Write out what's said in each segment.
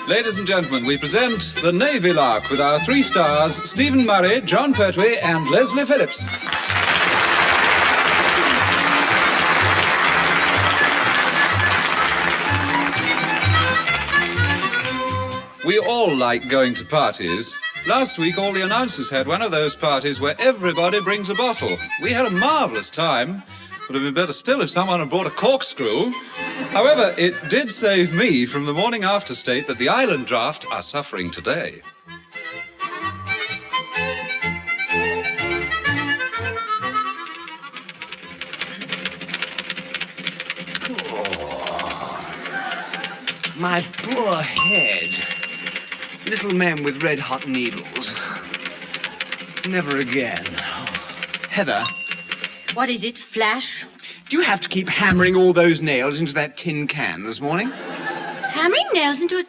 Ladies and gentlemen, we present the Navy Lark with our 3 stars, Stephen Murray, John Pertwee and Leslie Phillips. We all like going to parties. Last week, all the announcers had one of those parties where everybody brings a bottle. We had a marvellous time. Would have been better still if someone had brought a corkscrew. However, it did save me from the morning after state that the island draft are suffering today. Oh, my poor head. Little men with red-hot needles. Never again. Heather. What is it, Flash? Do you have to keep hammering all those nails into that tin can this morning? Hammering nails into it?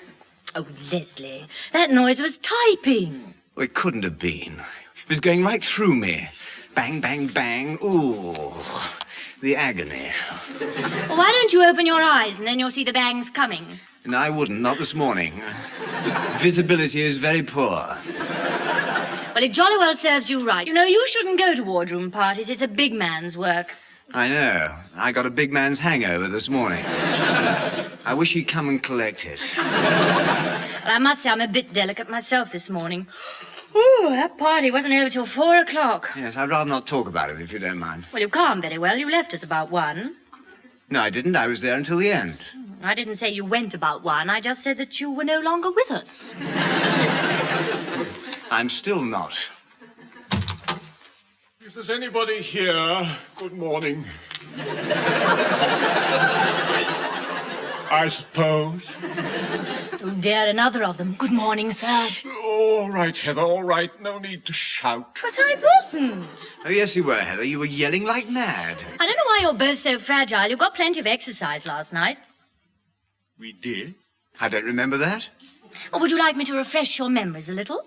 Oh, Leslie, that noise was typing. Well, it couldn't have been. It was going right through me. Bang, bang, bang. Ooh, the agony. Well, why don't you open your eyes and then you'll see the bangs coming? No, I wouldn't, not this morning. Visibility is very poor. Well, it jolly well serves you right. You know, you shouldn't go to wardroom parties. It's a big man's work. I know. I got a big man's hangover this morning. I wish he'd come and collect it. Well, I must say I'm a bit delicate myself this morning. Ooh, that party wasn't over till 4 o'clock. Yes, I'd rather not talk about it, if you don't mind. Well, you can't very well. You left us about 1. No, I didn't. I was there until the end. I didn't say you went about 1. I just said that you were no longer with us. I'm still not. If there's anybody here, good morning. I suppose. Oh, dear, another of them. Good morning, sir. All right, Heather, all right. No need to shout. But I wasn't. Oh, yes, you were, Heather. You were yelling like mad. I don't know why you're both so fragile. You got plenty of exercise last night. We did? I don't remember that. Or would you like me to refresh your memories a little?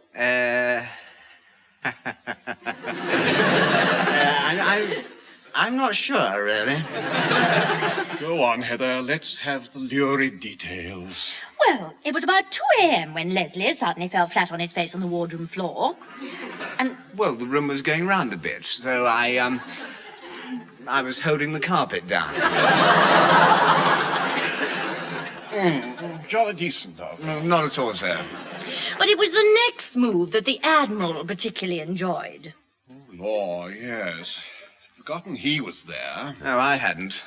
I'm not sure, really. Go on, Heather. Let's have the lurid details. Well, it was about 2 a.m. when Leslie suddenly fell flat on his face on the wardroom floor. And... Well, the room was going round a bit, so I was holding the carpet down. Jolly decent of you. No, not at all, sir. But it was the next move that the Admiral particularly enjoyed. Oh, Lord, yes. Forgotten he was there. No, I hadn't.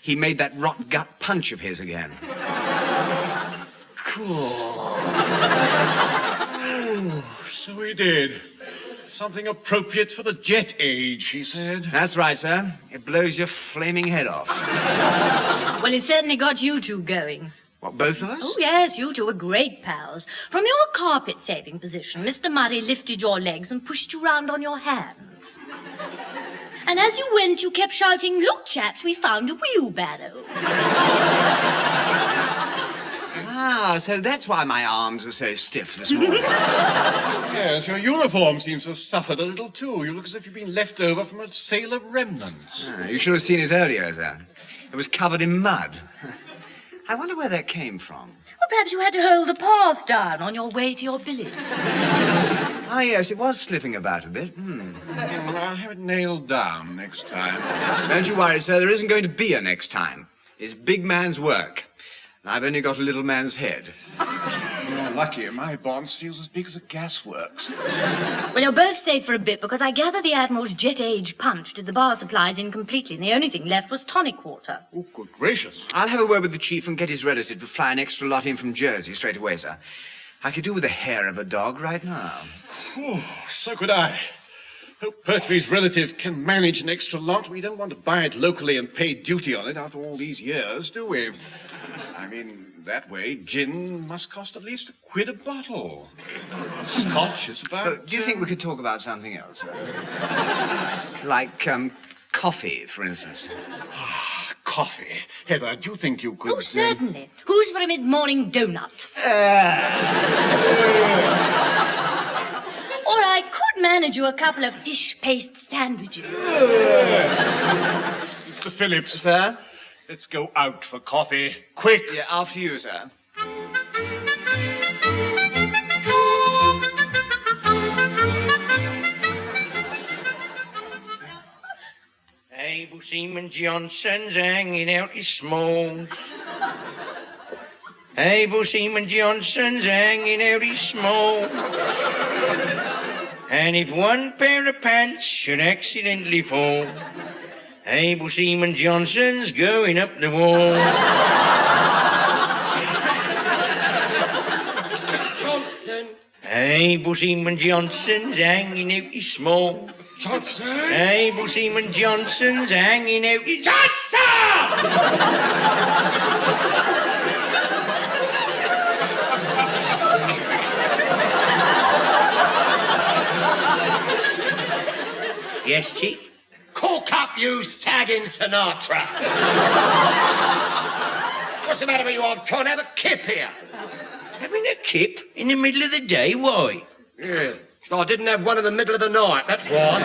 He made that rot gut punch of his again. Cool. Oh, so he did. Something appropriate for the jet age, he said. That's right, sir. It blows your flaming head off. Well, it certainly got you two going. What, both of us? Oh, yes, you two were great pals. From your carpet-saving position, Mr. Murray lifted your legs and pushed you round on your hands. And as you went, you kept shouting, "Look, chaps, we found a wheelbarrow." Ah, so that's why my arms are so stiff this morning. Yes, your uniform seems to have suffered a little, too. You look as if you've been left over from a sale of remnants. Ah, you should have seen it earlier, sir. It was covered in mud. I wonder where that came from. Well, perhaps you had to hold the path down on your way to your billet. Ah, yes, it was slipping about a bit. Well, I'll have it nailed down next time. Don't you worry, sir. There isn't going to be a next time. It's big man's work. And I've only got a little man's head. You're lucky. My bonds feels as big as a gasworks. Well, you're both safe for a bit, because I gather the Admiral's jet-age punch did the bar supplies in completely, and the only thing left was tonic water. Oh, good gracious. I'll have a word with the chief and get his relative to fly an extra lot in from Jersey straight away, sir. I could do with the hair of a dog right now. Oh, so could I. Hope Pertwee's relative can manage an extra lot. We don't want to buy it locally and pay duty on it after all these years, do we? I mean, that way, gin must cost at least £1 a bottle. Scotch is about... Do you think we could talk about something else, sir? Like, coffee, for instance. Coffee. Heather, do you think you could... Oh, certainly. Who's for a mid-morning donut? Or I could manage you a couple of fish paste sandwiches. Mr. Phillips. Sir? Let's go out for coffee. Quick! Yeah, after you, sir. Able Seaman Johnson's hanging out his smalls. Able Seaman Johnson's hanging out his smalls. And if one pair of pants should accidentally fall, Able Seaman Johnson's going up the wall. Johnson. Able Seaman Johnson's hanging out his smalls. Johnson. Able Seaman Johnson's hanging out his... Johnson! Yes, Chief? Cork up, you sagging Sinatra. What's the matter with you? I'm trying to have a kip here. Having a kip in the middle of the day? Why? Yeah, so I didn't have one in the middle of the night, that's why.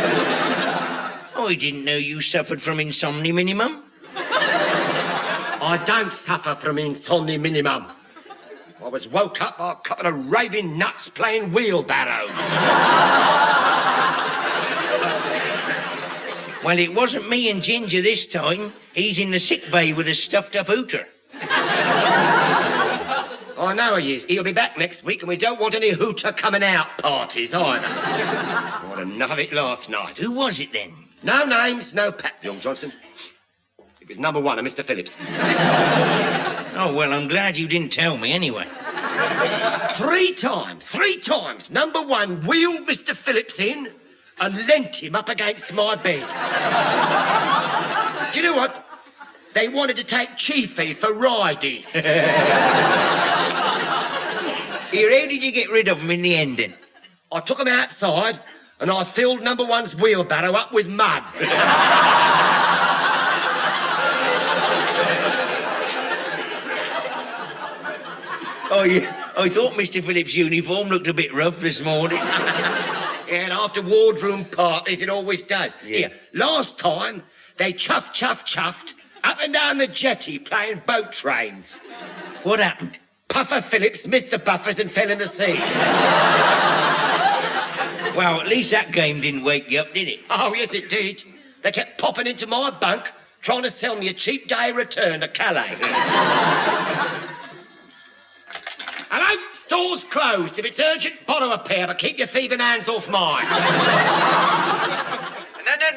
I didn't know you suffered from insomnia minimum. I don't suffer from insomnia minimum. I was woke up by a couple of raving nuts playing wheelbarrows. Well, it wasn't me and Ginger this time. He's in the sick bay with a stuffed-up hooter. I know he is. He'll be back next week, and we don't want any hooter coming out parties either. I had enough of it last night. Who was it then? No names, no pat, young Johnson. It was number one of Mr. Phillips. Oh, well, I'm glad you didn't tell me anyway. Three times, number one wheeled Mr. Phillips in and leant him up against my bed. Do you know what? They wanted to take Chiefy for rideys. Here, how did you get rid of him in the end, then? I took him outside and I filled number one's wheelbarrow up with mud. Oh, yeah. I thought Mr. Phillips' uniform looked a bit rough this morning. Yeah, and after wardroom parties, it always does. Yeah. Here, last time, they chuffed up and down the jetty playing boat trains. What happened? Puffer Phillips missed the buffers and fell in the sea. Well, at least that game didn't wake you up, did it? Oh, yes, it did. They kept popping into my bunk, trying to sell me a cheap day return to Calais. Hello? Store's closed. If it's urgent, borrow a pair, but keep your thieving hands off mine.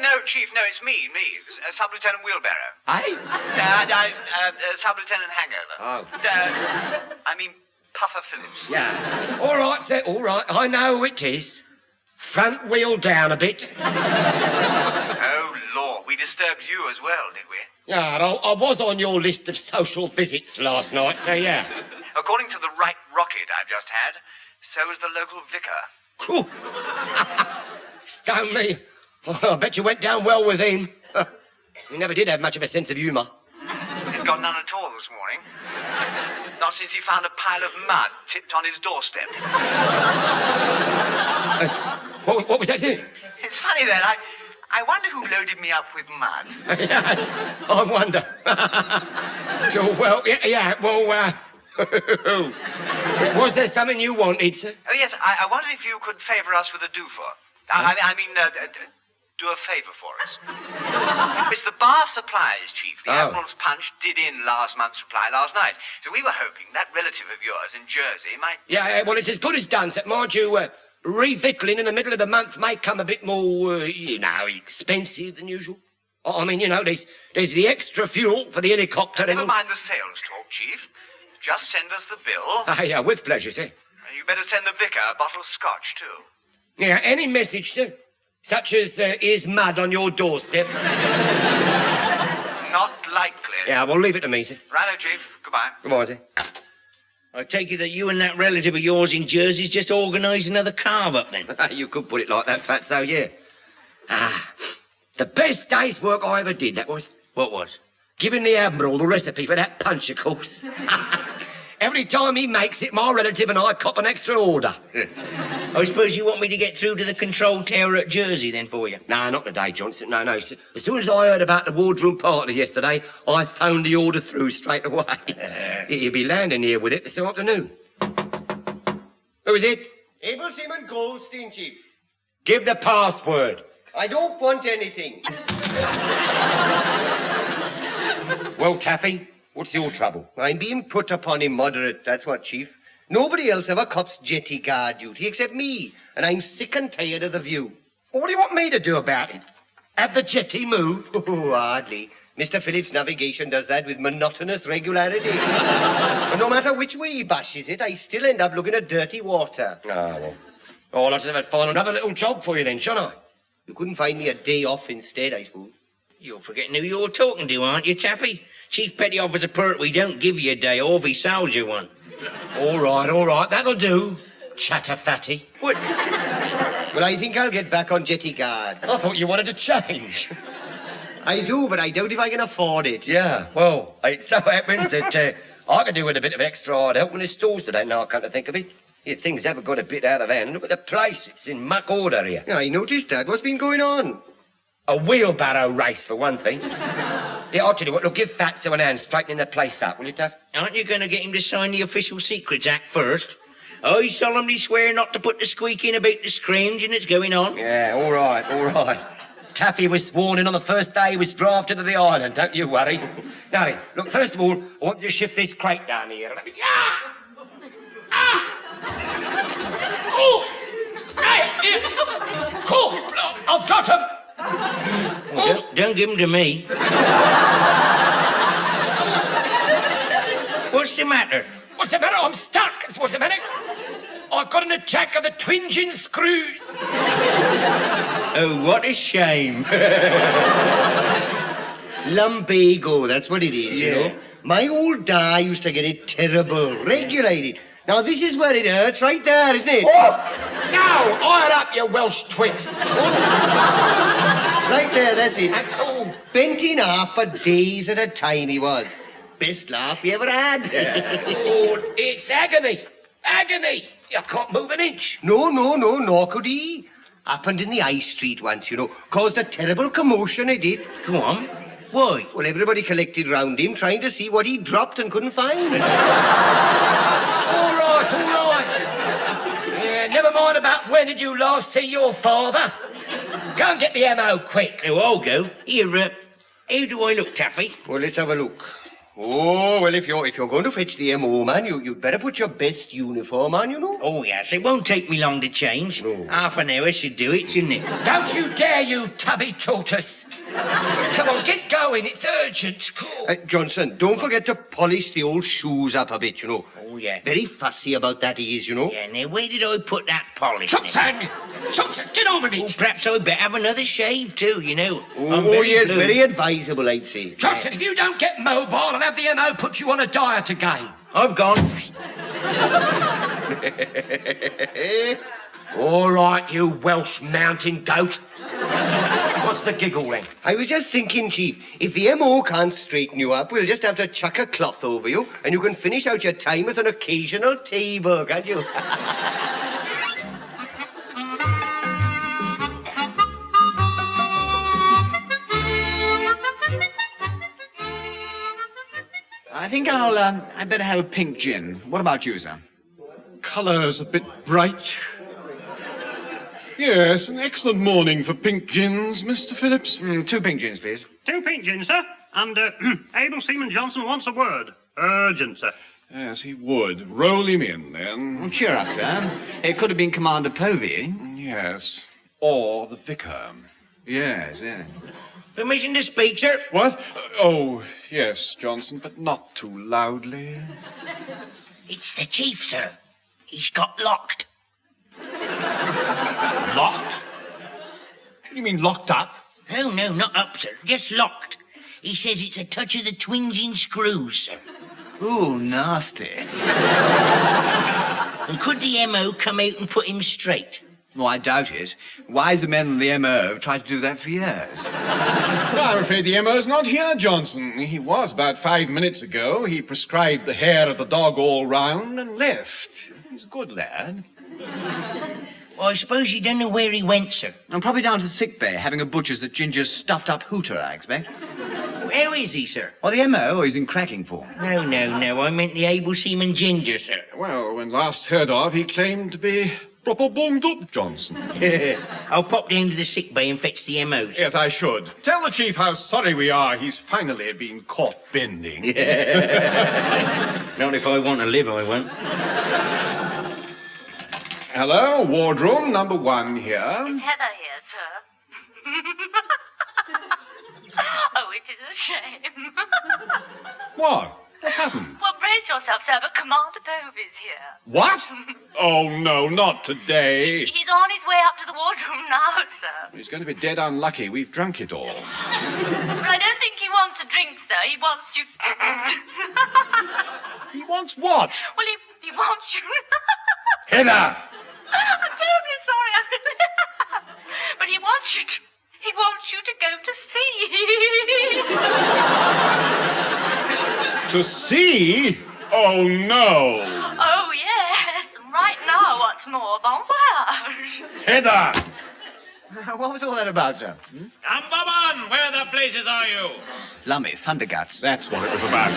No, Chief, no, it's me, Sub-Lieutenant Wheelbarrow. Hey? Sub-Lieutenant Hangover. Oh. I mean, Puffer Phillips. Yeah. All right, sir, all right. I know who it is. Front wheel down a bit. Oh, Lord, we disturbed you as well, did we? Yeah, I was on your list of social visits last night, so yeah. According to the right rocket I've just had, so is the local vicar. Cool. Stone me. Oh, I bet you went down well with him. He never did have much of a sense of humour. He's got none at all this morning. Not since he found a pile of mud tipped on his doorstep. What was that, sir? It's funny that I wonder who loaded me up with mud. Yes, I wonder. Well, was there something you wanted, sir? Oh, yes, I wondered if you could favour us with a do-for. Do a favour for us. It's the bar supplies, Chief. The Admiral's punch did in last month's supply last night. So we were hoping that relative of yours in Jersey might... Yeah, well, it's as good as done, sir. Mind you, revictualling in the middle of the month may come a bit more, expensive than usual. I mean, there's the extra fuel for the helicopter. Never mind the sales talk, Chief. Just send us the bill. Yeah, with pleasure, sir. And you better send the vicar a bottle of scotch, too. Yeah, any message, sir? Such as, is mud on your doorstep? Not likely. Yeah, well, leave it to me, sir. Righto, Chief. Goodbye. Goodbye, sir. I take it that you and that relative of yours in Jersey's just organised another carve-up, then? You could put it like that, Fatso, yeah. The best day's work I ever did, that was. What was? Giving the Admiral the recipe for that punch, of course. Every time he makes it, my relative and I cop an extra order. I suppose you want me to get through to the control tower at Jersey then for you? No, not today, Johnson. No. As soon as I heard about the wardroom party yesterday, I phoned the order through straight away. You'll be landing here with it this afternoon. Who is it? Able Seaman Goldstein, Chief. Give the password. I don't want anything. Well, Taffy, what's your trouble? I'm being put upon immoderate, that's what, Chief. Nobody else ever cops jetty guard duty except me, and I'm sick and tired of the view. Well, what do you want me to do about it? Have the jetty move? Oh, hardly. Mr. Phillips' navigation does that with monotonous regularity. And no matter which way he bashes it, I still end up looking at dirty water. Well, I'll have to find another little job for you then, shan't I? You couldn't find me a day off instead, I suppose. You're forgetting who you're talking to, aren't you, Taffy? Chief Petty Officer Pertwee don't give you a day off, he sells you one. All right, that'll do. Chatter fatty. What? Well, I think I'll get back on jetty guard. I thought you wanted to change. I do, but I doubt if I can afford it. Yeah, well, it so happens that I could do with a bit of extra hard help in the stores today, now I come to think of it. Yeah, things ever got a bit out of hand. Look at the place, it's in muck order here. Yeah, I noticed that. What's been going on? A wheelbarrow race, for one thing. Yeah, I'll tell you what, look, give Fatso an hand straightening the place up, will you, Duff? Aren't you going to get him to sign the Official Secrets Act first? I solemnly swear not to put the squeak in about the scrounging that's going on. Yeah, all right. Taffy was sworn in on the first day he was drafted to the island, don't you worry. Now, look, first of all, I want you to shift this crate down here. Oh! Hey! Here. Cool! I've got him! Well, don't give him to me. What's the matter? What's the matter? I'm stuck. That's what's the matter. I've got an attack of the twinging screws. Oh, what a shame. Lumbago, that's what it is, Yeah. you know. My old da used to get it terrible, regulated. Now, this is where it hurts, right there, isn't it? Oh! Now, iron up, you Welsh twit. Right there, that's it. That's all. Bent in half for days at a time he was. Best laugh he ever had. Oh, it's agony. Agony. I can't move an inch. No, nor could he. Happened in the High Street once, you know. Caused a terrible commotion, it did. Go on. Why? Well, everybody collected round him, trying to see what he dropped and couldn't find. All right. Yeah, never mind about when did you last see your father. Go and get the MO quick. Oh, I'll go. Here, how do I look, Taffy? Well, let's have a look. Oh, well, if you're going to fetch the MO, man, you'd better put your best uniform on, you know. Oh, yes, it won't take me long to change. No. Half an hour should do it, shouldn't it? Don't you dare, you tubby tortoise. Come on, get going. It's urgent. Cool. Johnson, don't forget to polish the old shoes up a bit, you know. Oh, yeah. Very fussy about that he is, you know. Yeah, now, where did I put that polish? Johnson, get on with Oh, it. perhaps I'd better have another shave, too, you know. I'm Oh, yes, blue. very advisable, I'd say. Johnson, if you don't get mobile, I'll have the MO put you on a diet again. I've gone. All right, you Welsh mountain goat. What's the giggle then? I was just thinking, Chief, if the MO can't straighten you up, we'll just have to chuck a cloth over you, and you can finish out your time as an occasional table, can't you? I think I'd better have a pink gin. What about you, sir? Colour's a bit bright. Yes, an excellent morning for pink gins, Mr. Phillips. 2 pink gins, please. 2 pink gins, sir. And Able Seaman Johnson wants a word. Urgent, sir. Yes, he would. Roll him in, then. Well, cheer up, sir. It could have been Commander Povey. Yes. Or the vicar. Yes. Permission to speak, sir? What? Oh, yes, Johnson, but not too loudly. It's the chief, sir. He's got locked. Locked? You mean locked up? No, not up, sir. Just locked. He says it's a touch of the twinging screws, sir. Ooh, nasty. And could the MO come out and put him straight? Well, I doubt it. Wiser men than the MO have tried to do that for years. Well, I'm afraid the MO's not here, Johnson. He was about 5 minutes ago. He prescribed the hair of the dog all round and left. He's a good lad. Well, I suppose you don't know where he went, sir. I'm probably down to the sick bay, having a butcher's at Ginger's stuffed up hooter, I expect. Where is he, sir? Well, the MO is in cracking form. No. I meant the able seaman Ginger, sir. Well, when last heard of, he claimed to be proper bunged up Johnson. I'll pop down to the sick bay and fetch the MO, sir. Yes, I should. Tell the chief how sorry we are he's finally been caught bending. Not if I want to live, I won't. Hello, wardroom number 1 here. It's Heather here, sir. Oh, it is a shame. What? What's happened? Well, brace yourself, sir, but Commander Povey's here. What? Oh, no, not today. He's on his way up to the wardroom now, sir. He's going to be dead unlucky. We've drunk it all. But I don't think he wants a drink, sir. He wants you... He wants what? Well, he wants you... Heather! I'm terribly sorry, I really... But he wants you to... He wants you to go to sea. To sea? Oh, no. Oh, yes. And right now, what's more, bon voyage. Heather! What was all that about, sir? Number 1, where the blazes are you? Lummy, thunderguts. That's what it was about.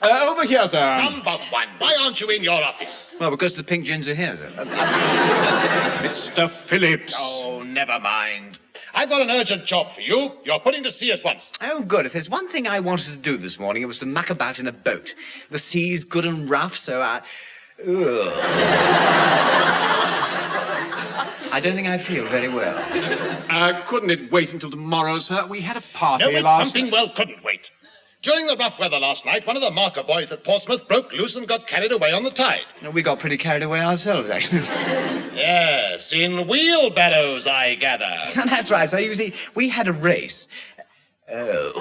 Over here, sir. Number 1, why aren't you in your office? Well, because the pink gins are here, sir. Mr. Phillips. Oh, never mind. I've got an urgent job for you. You're putting to sea at once. Oh, good. If there's one thing I wanted to do this morning, it was to muck about in a boat. The sea's good and rough, so I don't think I feel very well. Couldn't it wait until tomorrow, sir? We had a party No, it last... something well couldn't wait. During the rough weather last night, one of the marker boys at Portsmouth broke loose and got carried away on the tide. We got pretty carried away ourselves, actually. Yes, in wheelbarrows, I gather. That's right, sir. You see, we had a race. Oh.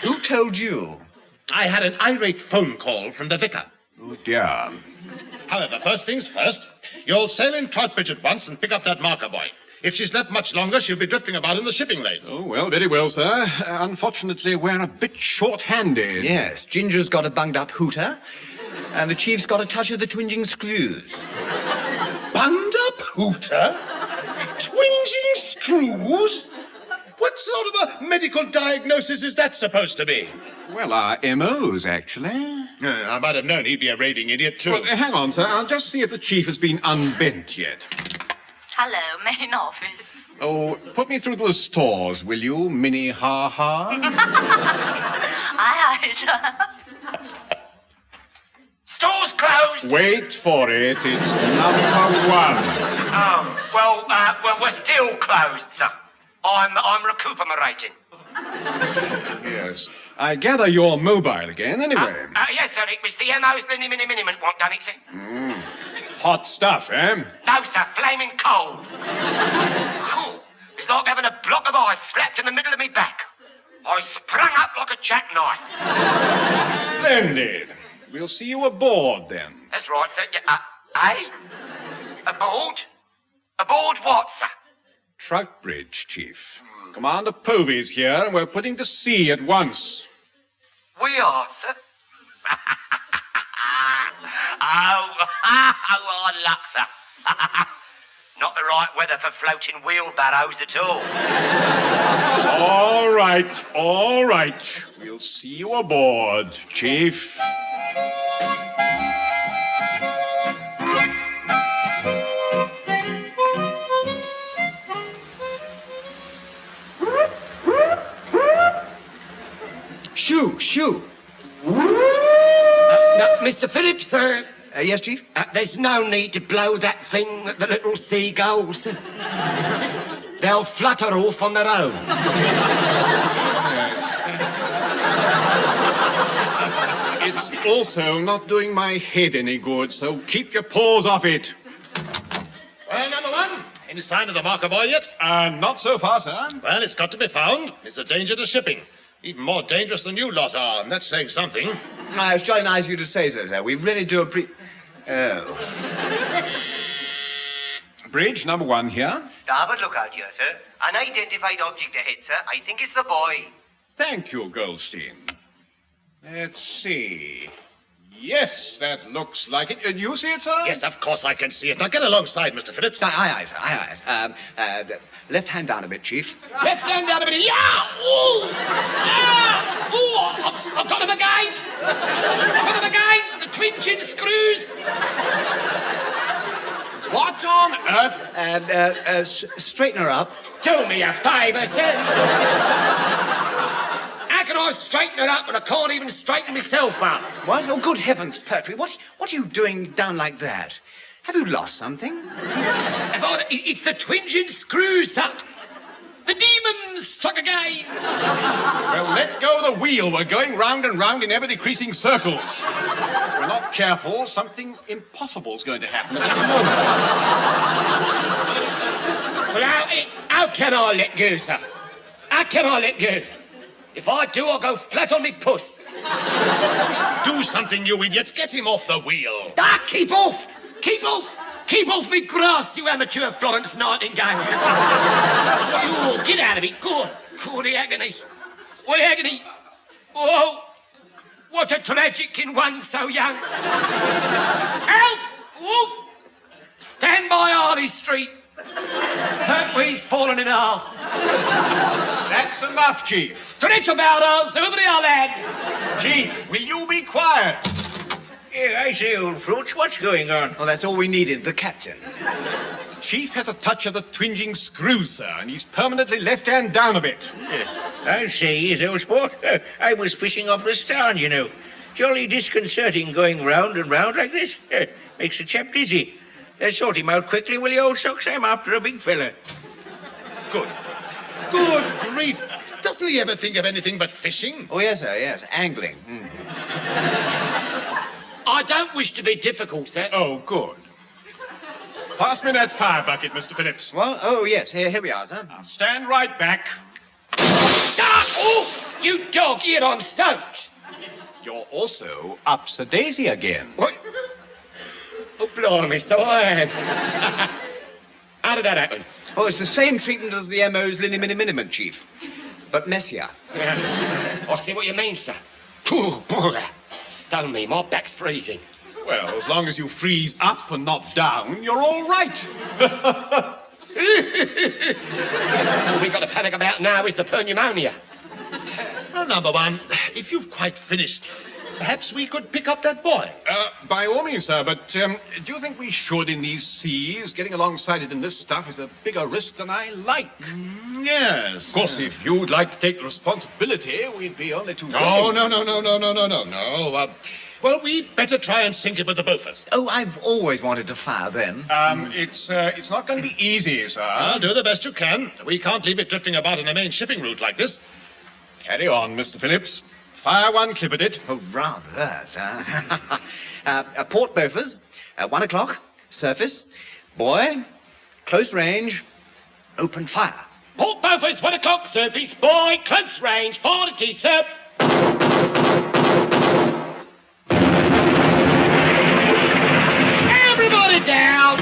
Who told you? I had an irate phone call from the vicar. Oh, dear. However, first things first, you'll sail in Troutbridge at once and pick up that marker boy. If she's left much longer, she'll be drifting about in the shipping lanes. Oh, well, very well, sir. Unfortunately, we're a bit short-handed. Yes, Ginger's got a bunged-up hooter, and the chief's got a touch of the twinging screws. Bunged up hooter? Twinging screws? What sort of a medical diagnosis is that supposed to be? Well, our MOs, actually. I might have known he'd be a raving idiot, too. Well, hang on, sir. I'll just see if the chief has been unbent yet. Hello, main office. Oh, put me through to the stores, will you, Minnie Ha-Ha? Aye, sir. Store's closed. Wait for it. It's number 1. Oh, well, we're still closed, sir. I'm recuperating. Yes. I gather you're mobile again, anyway. Yes, sir, it was the MO's minimum what done it, sir. Hot stuff, eh? No, sir, flaming cold. Whew. It's like having a block of ice slapped in the middle of me back. I sprung up like a jackknife. Splendid. We'll see you aboard, then. That's right, sir. Aboard? Aboard what, sir? Troutbridge, Chief. Commander Povey's here, and we're putting to sea at once. We are, sir. Oh, luck, sir. Not the right weather for floating wheelbarrows at all. All right. We'll see you aboard, Chief. Shoo! Now, Mr. Phillips, Yes, Chief? there's no need to blow that thing at the little seagulls. They'll flutter off on their own. It's also not doing my head any good, so keep your paws off it. Well, number 1, any sign of the marker boy yet? Not so far, sir. Well, it's got to be found. It's a danger to shipping. Even more dangerous than you lot are, and that's saying something. It's jolly nice of you to say so, sir. We really do Oh. Bridge number 1 here. Starboard lookout here, sir. Unidentified object ahead, sir. I think it's the boy. Thank you, Goldstein. Let's see. Yes, that looks like it. You see it, sir? Yes, of course I can see it. Now get alongside, Mr. Phillips. Aye, sir. Aye. Left hand down a bit, Chief. Left hand down a minute. Yeah! Ooh! Ah! Ooh! I've got him again! I've got him again! The twinging screws! What on earth? Straighten her up. Do me a favour, sir. How can I straighten her up when I can't even straighten myself up? What? Oh, good heavens, Pertwee. What are you doing down like that? Have you lost something? It's the twinging screws, sir. The demon struck again. Well, let go the wheel. We're going round and round in ever-decreasing circles. If we're not careful, something impossible's going to happen at any moment. Well, how can I let go, sir? How can I let go? If I do, I'll go flat on me puss. Do something, you idiots. Get him off the wheel. Ah, keep off! Keep off! Keep off me grass, you amateur Florence Nightingale. Oh, get out of it. Go on. Oh, the agony. What agony. Oh, what a tragic in one so young. Help! Oh, stand by Harley Street. Pertwee's fallen in half. That's enough, Chief. Stretch about us, over the lads. Chief, will you be quiet? Yeah, I say, old fruits, what's going on? Well, that's all we needed, the captain. Chief has a touch of the twinging screws, sir, and he's permanently left hand down a bit. I say, he's old sport. I was fishing off the Starn, you know. Jolly disconcerting going round and round like this. Makes a chap dizzy. Sort him out quickly, will you, old socks? I'm after a big fella. Good. Good grief. Doesn't he ever think of anything but fishing? Oh, yes, sir, yes. Angling. I don't wish to be difficult, sir. Oh, good. Pass me that fire bucket, Mr. Phillips. Well, oh, yes. Here we are, sir. Now, stand right back. Ah, oh, you dog, here I'm soaked. You're also upsy-daisy again. What? Oh, blimey, so I am. How did that happen? Oh, it's the same treatment as the MO's Liniment, Chief. But messier. I see what you mean, sir. Oh, boy. Stone me, my back's freezing. Well, as long as you freeze up and not down, you're all right. All we got to panic about now is the pneumonia. Well, number one, if you've quite finished, perhaps we could pick up that boy. By all means, sir, but do you think we should in these seas? Getting alongside it in this stuff is a bigger risk than I like. Yes. Of course, if you'd like to take the responsibility, we'd be only too No. willing. Well, we'd better try and sink it with the Beauforts. Oh, I've always wanted to fire them. It's not going to be easy, sir. I'll do the best you can. We can't leave it drifting about in the main shipping route like this. Carry on, Mr. Phillips. Fire one clip at it. Oh, rather, sir. Port Beauforts, 1 o'clock, surface, boy, close range, open fire. Port Beaufort's 1 o'clock, surface, boy, close range, 40, sir. Everybody down!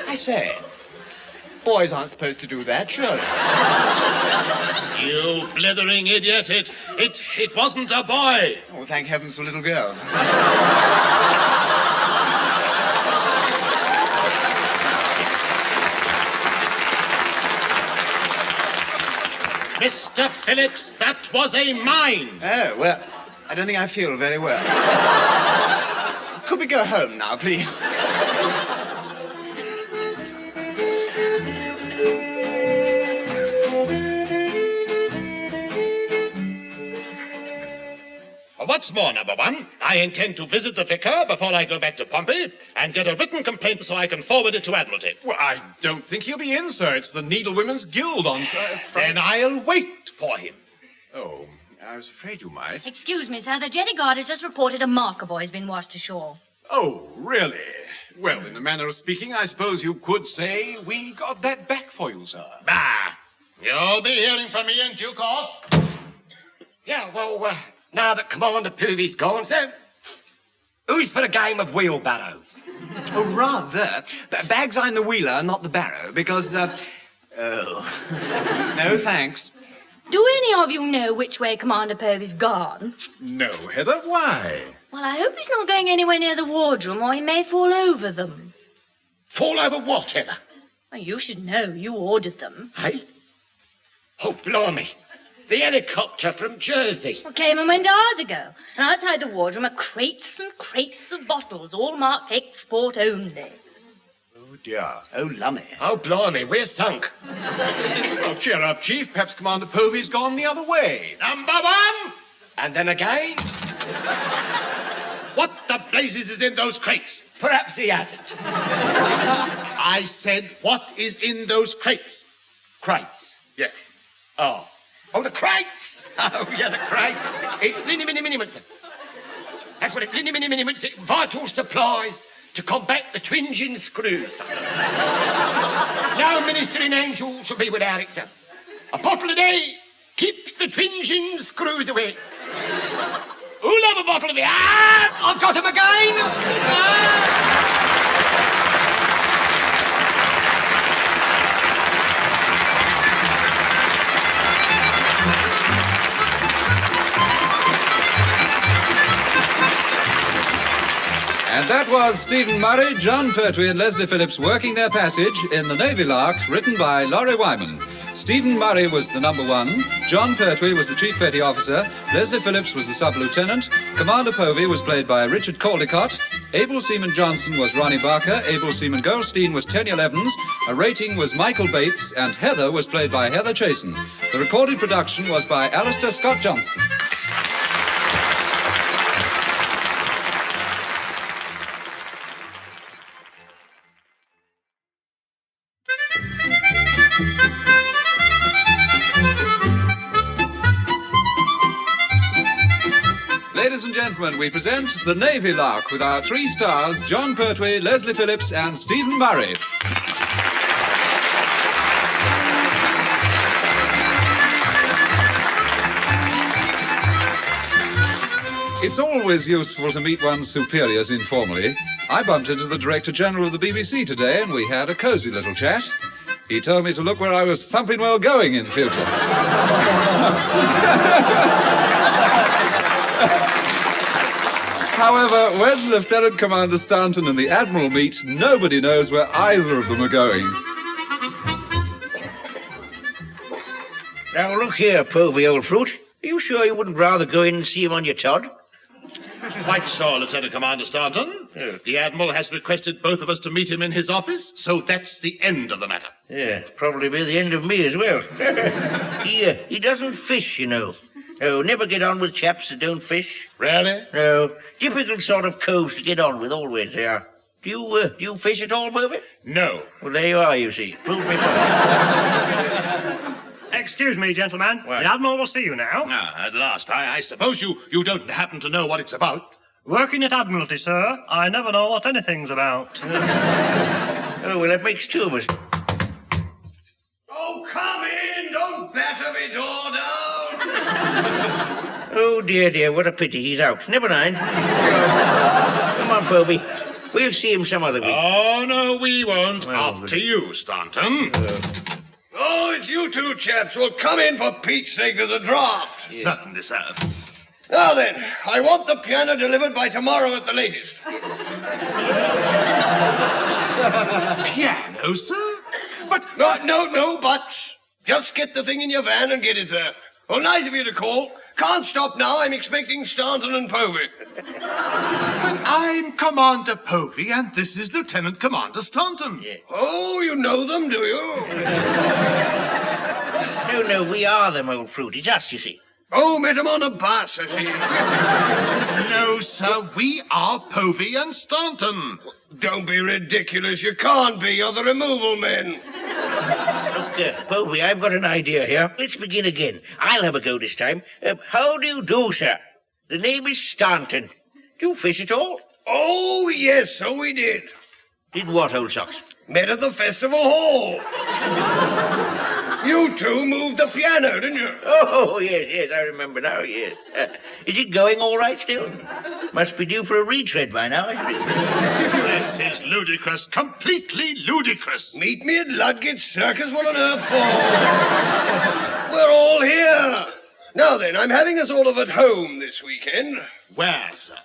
I say, boys aren't supposed to do that, surely. You blithering idiot! It wasn't a boy. Oh, thank heavens for little girls. Mr. Phillips, that was a mine. Oh, well, I don't think I feel very well. Could we go home now, please? What's more, number one, I intend to visit the vicar before I go back to Pompey and get a written complaint so I can forward it to Admiralty. Well, I don't think he'll be in, sir. It's the Needlewomen's Guild on... Then I'll wait for him. Oh, I was afraid you might. Excuse me, sir. The jetty guard has just reported a marker boy has been washed ashore. Oh, really? Well, in a manner of speaking, I suppose you could say we got that back for you, sir. Bah! You'll be hearing from me in due course. Yeah, well, now that Commander Povey's gone, sir, Who's for a game of wheelbarrows? Oh, rather. Bags I'm the wheeler, not the barrow, because, Oh. No, thanks. Do any of you know which way Commander Povey's gone? No, Heather, why? Well, I hope he's not going anywhere near the wardroom, or he may fall over them. Fall over what, Heather? Well, you should know. You ordered them. Hey? Oh, blimey. The helicopter from Jersey. Well, came and went hours ago. And outside the wardroom are crates and crates of bottles, all marked export only. Oh, dear. Oh, lummy. Oh, blimey, we're sunk. Oh, cheer up, Chief. Perhaps Commander Povey's gone the other way. Number one. And then again. What the blazes is in those crates? Perhaps he hasn't. I said, what is in those crates? Crates. Yes. Oh, the crates! Oh, yeah, the crate. It's liniment. That's what it liniment. Vital supplies to combat the twinging screws. No ministering angel shall be without it, sir. A bottle a day keeps the twinging screws away. Who'll have a bottle of it? Ah! I've got him again! And that was Stephen Murray, John Pertwee and Leslie Phillips working their passage in the Navy Lark, written by Laurie Wyman. Stephen Murray was the number one, John Pertwee was the Chief Petty Officer, Leslie Phillips was the Sub-Lieutenant, Commander Povey was played by Richard Caldecott, Able Seaman Johnson was Ronnie Barker, Able Seaman Goldstein was Tenya Levens, a rating was Michael Bates, and Heather was played by Heather Chasen. The recorded production was by Alistair Scott Johnston. Ladies and gentlemen, we present the Navy Lark with our 3 stars, John Pertwee, Leslie Phillips and Stephen Murray. It's always useful to meet one's superiors informally. I bumped into the Director General of the BBC today and we had a cosy little chat. He told me to look where I was thumping well going in future. However, when Lieutenant Commander Staunton and the Admiral meet, nobody knows where either of them are going. Now, look here, Povey, old fruit. Are you sure you wouldn't rather go in and see him on your Todd? Quite sure, Lieutenant Commander Staunton. The Admiral has requested both of us to meet him in his office, so that's the end of the matter. Yeah, probably be the end of me as well. He doesn't fish, you know. Oh, never get on with chaps that don't fish. Really? No, difficult sort of coves to get on with, always they are. Do you fish at all, Povey? No. Well, there you are, you see. Prove me wrong. Excuse me, gentlemen. What? The Admiral will see you now. Ah, at last. I suppose you don't happen to know what it's about? Working at Admiralty, sir. I never know what anything's about. Oh, well, that makes 2 of us. Oh, come in! Don't batter me door down! Oh, dear, what a pity he's out. Never mind. Come on, Povey. We'll see him some other week. Oh, no, we won't. After you, Staunton. Oh, it's you two chaps. Well, come in for Pete's sake. There's a draft. Certainly, sir. Now then, I want the piano delivered by tomorrow at the latest. Piano, sir? But... No buts. Just get the thing in your van and get it there. Well, nice of you to call. Can't stop now. I'm expecting Staunton and Povey. But I'm Commander Povey, and this is Lieutenant Commander Staunton. Yeah. Oh, you know them, do you? No, we are them, old fruit. It's us, you see. Oh, met him on a bus, I see. No, sir, we are Povey and Staunton. Don't be ridiculous. You can't be. You're the removal men. Look, Povey, I've got an idea here. Let's begin again. I'll have a go this time. How do you do, sir? The name is Staunton. Do you fish at all? Oh, yes, so we did. Did what, old socks? Met at the festival hall. You two moved the piano, didn't you? Oh, yes, I remember now, yes. Is it going all right still? Must be due for a retread by now, I think. This is ludicrous, completely ludicrous. Meet me at Ludgate Circus, what on earth for? We're all here. Now then, I'm having us all of at home this weekend. Where, sir?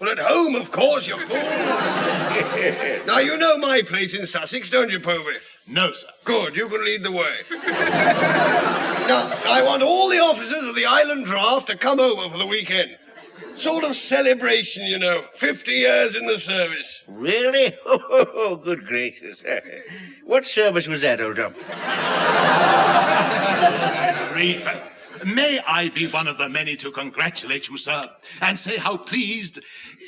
Well, at home, of course, you fool. Now, you know my place in Sussex, don't you, Povey? No, sir. Good, you can lead the way. Now, I want all the officers of the Island Draft to come over for the weekend. Sort of celebration, you know. 50 years in the service. Really? Oh, good gracious. What service was that, old top? Reef, may I be one of the many to congratulate you, sir, and say how pleased,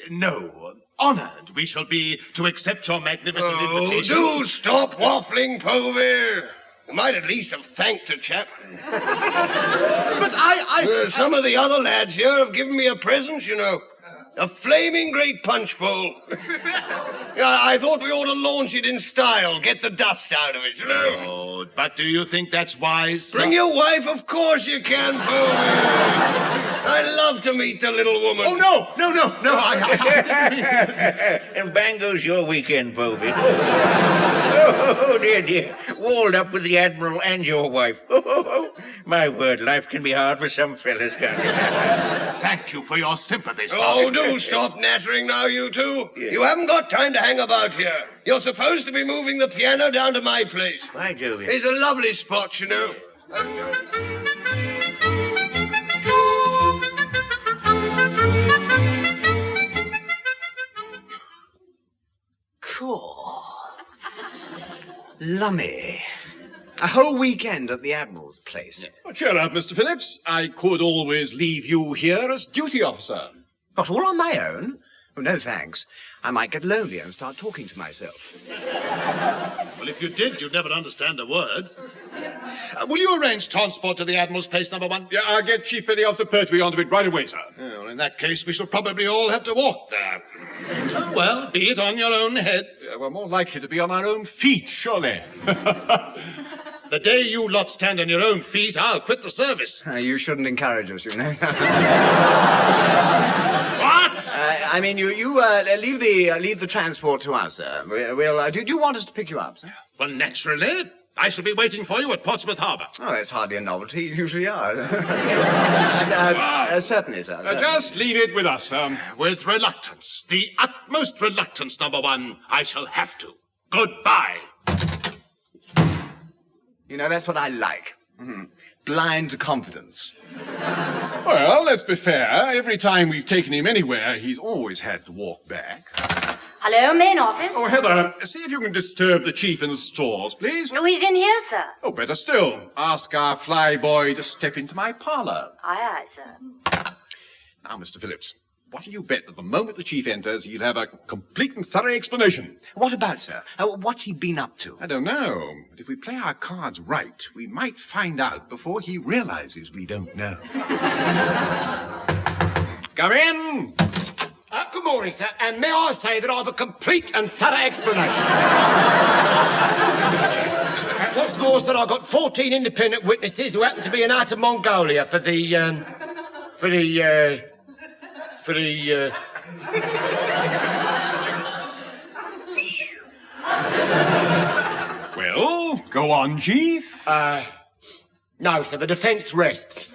no, honoured we shall be to accept your magnificent invitation. Do stop waffling, Povey. You might at least have thanked the chap. But some of the other lads here have given me a present, you know. A flaming great punch bowl. I thought we ought to launch it in style, get the dust out of it, you know. Oh, but do you think that's wise, sir? Bring your wife, of course you can, Povey. I'd love to meet the little woman. Oh, no, I didn't mean... And bang goes your weekend, Povey. Oh, dear. Walled up with the Admiral and your wife. Oh, my word, life can be hard for some fellas, can't it? Thank you for your sympathy, sir. Oh, do stop nattering now, you two. Yeah. You haven't got time to hang about here. You're supposed to be moving the piano down to my place. By Jove. It's a lovely spot, you know. Cool. Lummy. A whole weekend at the Admiral's place. Oh, cheer up, Mr. Phillips. I could always leave you here as duty officer. Not all on my own? Oh, no, thanks. I might get lonely and start talking to myself. Well, if you did, you'd never understand a word. Will you arrange transport to the Admiral's place, number one? Yeah, I'll get Chief Petty Officer Pertwee onto it right away, sir. Well, in that case, we shall probably all have to walk there. Oh, well, be it on your own head. Yeah, we're more likely to be on our own feet, surely. The day you lot stand on your own feet, I'll quit the service. You shouldn't encourage us, you know. What? I mean, you leave the transport to us, sir. We'll do you want us to pick you up, sir? Well, naturally. I shall be waiting for you at Portsmouth Harbour. Oh, that's hardly a novelty. You usually are. Certainly, sir. Certainly. Just leave it with us, sir. With reluctance, the utmost reluctance, number one, I shall have to. Goodbye. You know, that's what I like. Mm-hmm. Blind confidence. Well, let's be fair. Every time we've taken him anywhere, he's always had to walk back. Hello, main office. Oh, Heather, see if you can disturb the chief in the stores, please. No, he's in here, sir. Oh, better still. Ask our fly boy to step into my parlour. Aye, sir. Now, Mr. Phillips, what'll you bet that the moment the chief enters, he'll have a complete and thorough explanation? What about, sir? What's he been up to? I don't know, but if we play our cards right, we might find out before he realizes we don't know. Come in! Good morning, sir, and may I say that I have a complete and thorough explanation. What's more, sir, I've got 14 independent witnesses who happen to be in Outer Mongolia for the... Well, go on, Chief. No, sir, the defence rests.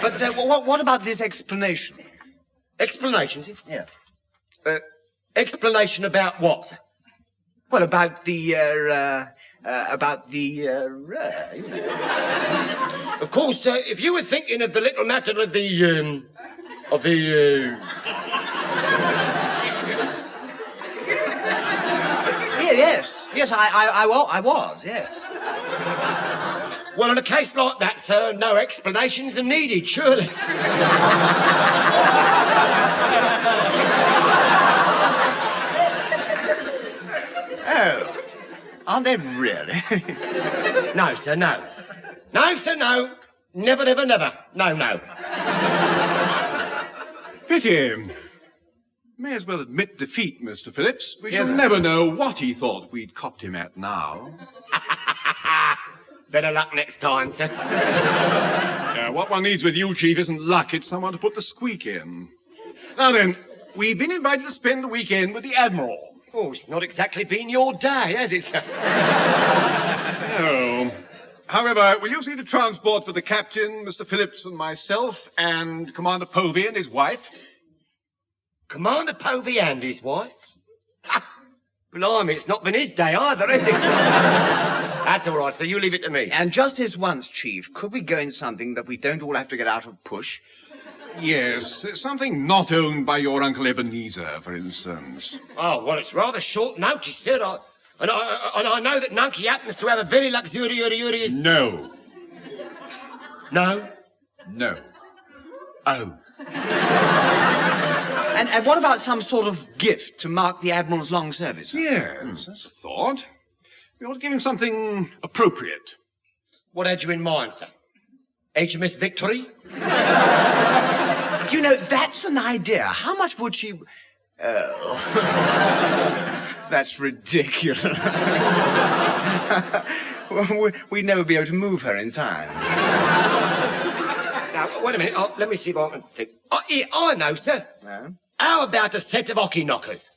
But what about this explanation? Explanations? Yeah. Explanation about what, sir? Well, about the, you know. Of course, if you were thinking of the little matter of the... Yes, I was, yes. Well, in a case like that, sir, no explanations are needed, surely. Oh, aren't they really? No, sir, no. No, sir, no. Never, never, never. No, no. Pity. May as well admit defeat, Mr. Phillips. We Yes, shall sir. never know what he thought we'd copped him at now. Better luck next time, sir. What one needs with you, Chief, isn't luck. It's someone to put the squeak in. Now then, we've been invited to spend the weekend with the Admiral. Oh, it's not exactly been your day, has it, sir? No. However, will you see the transport for the captain, Mr. Phillips, and myself, and Commander Povey and his wife? Commander Povey and his wife? Ha! Blimey, it's not been his day either, is it? That's all right, so you leave it to me. And just this once, Chief, could we go in something that we don't all have to get out of push? Yes, something not owned by your Uncle Ebenezer, for instance. Oh, well, it's rather short notice, sir. And I know that Nunky happens to have a very luxurious... No. No? No. Oh. And what about some sort of gift to mark the Admiral's long service? Yes, that's a thought. We ought to give him something appropriate. What had you in mind, sir? HMS Victory? You know, that's an idea. How much would she... Oh. That's ridiculous. We'd never be able to move her in time. Now, wait a minute. Let me see if I can think. Yeah, I know, sir. Yeah? How about a set of hockey knockers?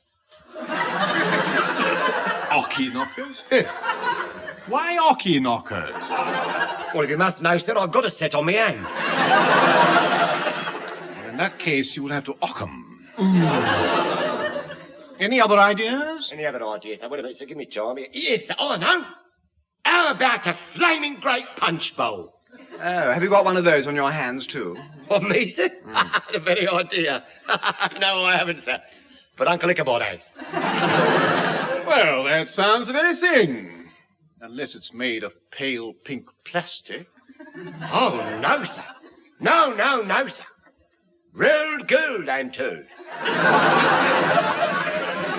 Hockey knockers? Why hockey knockers? Well, if you must know, sir, I've got a set on my hands. In that case, you will have to hock 'em. Any other ideas? Any other ideas? Now, wait a minute, sir, give me time. Yes, sir, I know. How about a flaming great punch bowl? Oh, have you got one of those on your hands, too? What, me, sir? The very idea. No, I haven't, sir. But Uncle Ichabod has. Well, that sounds the very thing. Unless it's made of pale pink plastic. Oh, no, sir. No, sir. Rolled gold, I'm told.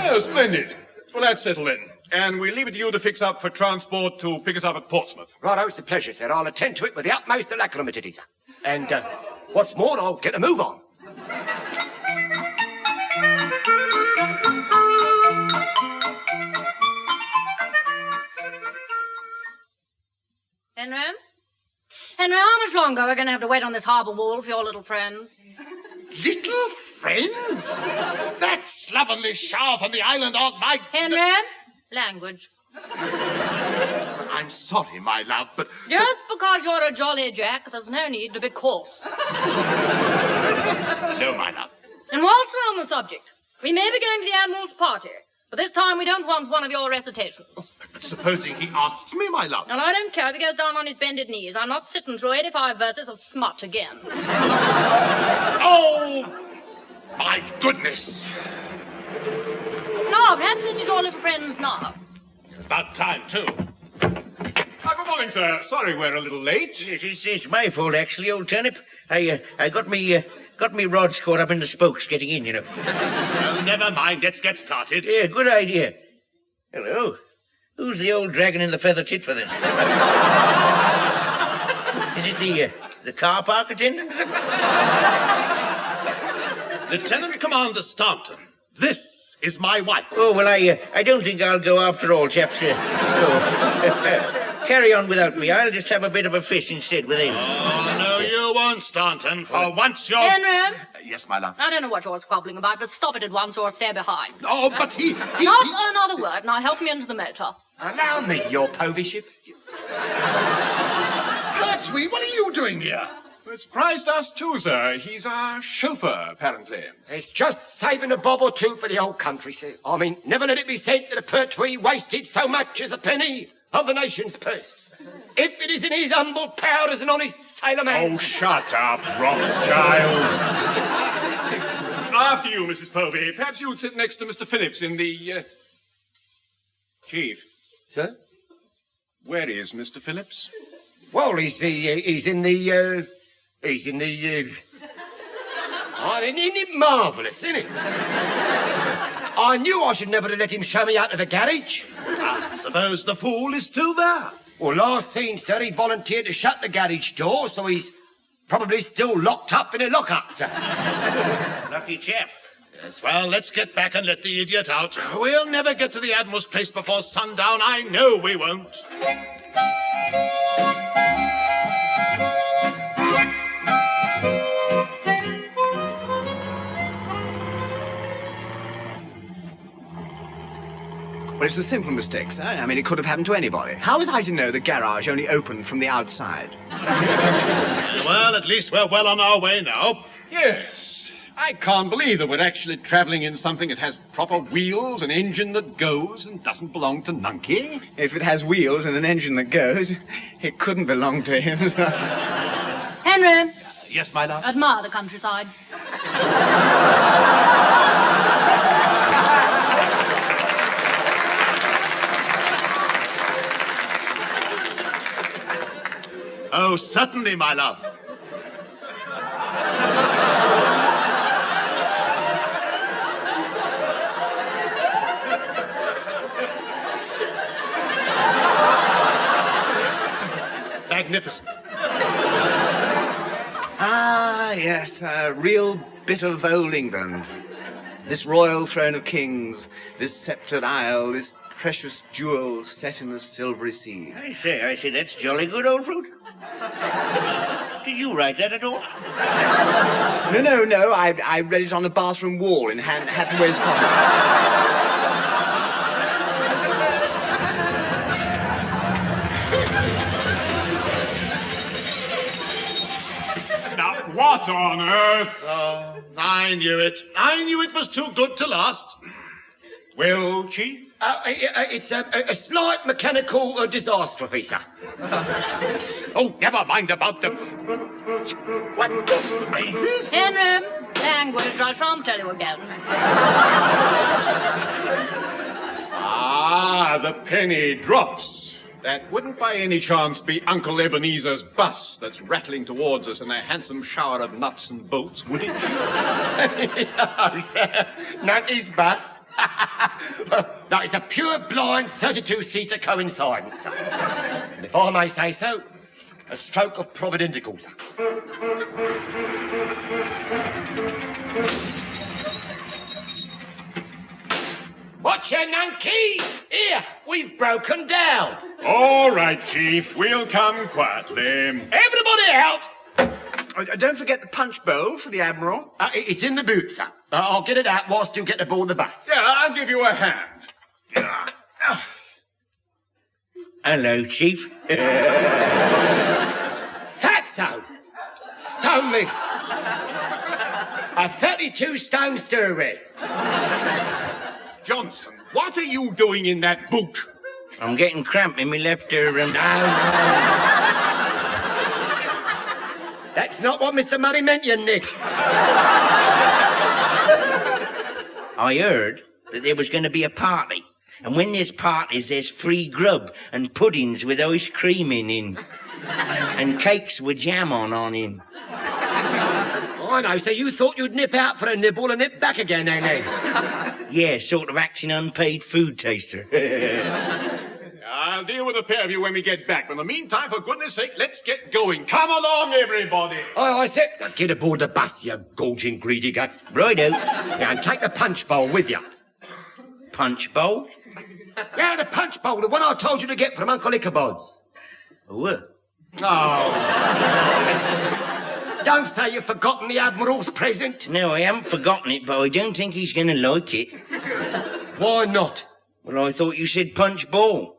Oh, splendid. Well, that's settled in. And we leave it to you to fix up for transport to pick us up at Portsmouth. Righto, it's a pleasure, sir. I'll attend to it with the utmost alacrity, sir. And, what's more, I'll get a move on. Henry, how much longer are we going to have to wait on this harbour wall for your little friends? Little friends? That slovenly shower from the island aren't my... Henry, language. I'm sorry, my love, but... Just because you're a jolly jack, there's no need to be coarse. No, my love. And whilst we're on the subject, we may be going to the Admiral's party, but this time we don't want one of your recitations. But supposing he asks me, my love? And I don't care if he goes down on his bended knees. I'm not sitting through 85 verses of smut again. Oh, my goodness. No, perhaps it's your little friends now. About time, too. Good morning, sir. Sorry we're a little late. It's my fault, actually, old turnip. I got me rods caught up in the spokes getting in, you know. Well, never mind. Let's get started. Yeah, good idea. Hello. Who's the old dragon in the feather tit for then? Is it the car park attendant? Lieutenant Commander Staunton, this is my wife. Oh, well, I don't think I'll go after all, chaps. No. Carry on without me. I'll just have a bit of a fish instead with him. Oh, no, you won't, Staunton. For once you're... Henry! Yes, my love. I don't know what you're squabbling about, but stop it at once or stay behind. Oh, but he... Not another word, now help me into the motor. Allow me, your Poveyship. Pertwee, what are you doing here? Well, it's surprised us too, sir. He's our chauffeur, apparently. It's just saving a bob or two for the old country, sir. I mean, never let it be said that a Pertwee wasted so much as a penny of the nation's purse. If it is in his humble power as an honest sailor man... Oh, shut up, Rothschild. After you, Mrs. Povey. Perhaps you'd sit next to Mr. Phillips in the... Chief. Sir? Where is Mr. Phillips? Well, he's in the... Isn't it marvellous, isn't it? I knew I should never have let him show me out of the garage. I suppose the fool is still there. Well, last seen, sir, he volunteered to shut the garage door, so he's probably still locked up in a lock-up, sir. Lucky chap. Yes, well, let's get back and let the idiot out. We'll never get to the Admiral's place before sundown. I know we won't. Well, it's a simple mistake, sir. I mean, it could have happened to anybody. How was I to know the garage only opened from the outside? Well, at least we're well on our way now. Yes. I can't believe that we're actually traveling in something that has proper wheels, an engine that goes, and doesn't belong to Nunky. If it has wheels and an engine that goes, it couldn't belong to him, sir. Henry, Yes, my love? admire the countryside. Oh, certainly, my love. Magnificent. Ah, yes, a real bit of old England. This royal throne of kings, this sceptred isle, this precious jewel set in the silvery sea. I say, that's jolly good, old fruit. Did you write that at all? No, I read it on the bathroom wall in Hathaway's cottage. Now, what on earth? Oh, I knew it. I knew it was too good to last. Well, Chief? It's a slight mechanical disaster, sir. Oh, never mind about the... What the blazes? Henry, language, I shan't tell you again. Ah, the penny drops. That wouldn't by any chance be Uncle Ebenezer's bus that's rattling towards us in a handsome shower of nuts and bolts, would it? No, sir. Not his bus. No, it's a pure blind 32-seater coincidence, sir. And if I may say so, a stroke of providential, sir. Watch your Nunky! Here, we've broken down. All right, Chief. We'll come quietly. Everybody out! Don't forget the punch bowl for the Admiral. It's in the boot, sir. I'll get it out whilst you get aboard the bus. Yeah, I'll give you a hand. Hello, Chief. Fatso! Stone me! A 32-stone steerway. Johnson, what are you doing in that boot? I'm getting cramp in my left ear. No. That's not what Mr. Murray meant, you nit. I heard that there was going to be a party. And when there's parties, there's free grub and puddings with ice cream in. And cakes with jam on in. I know, so you thought you'd nip out for a nibble and nip back again, eh? Yeah, sort of acting unpaid food taster. I'll deal with the pair of you when we get back. But in the meantime, for goodness sake, let's get going. Come along, everybody. I said, now get aboard the bus, you gorging greedy guts. Righto. Now, and take the punch bowl with you. Punch bowl? Yeah, the punch bowl, the one I told you to get from Uncle Ichabod's. What? Oh. Don't say you've forgotten the Admiral's present. No, I haven't forgotten it, but I don't think he's going to like it. Why not? Well, I thought you said punch ball.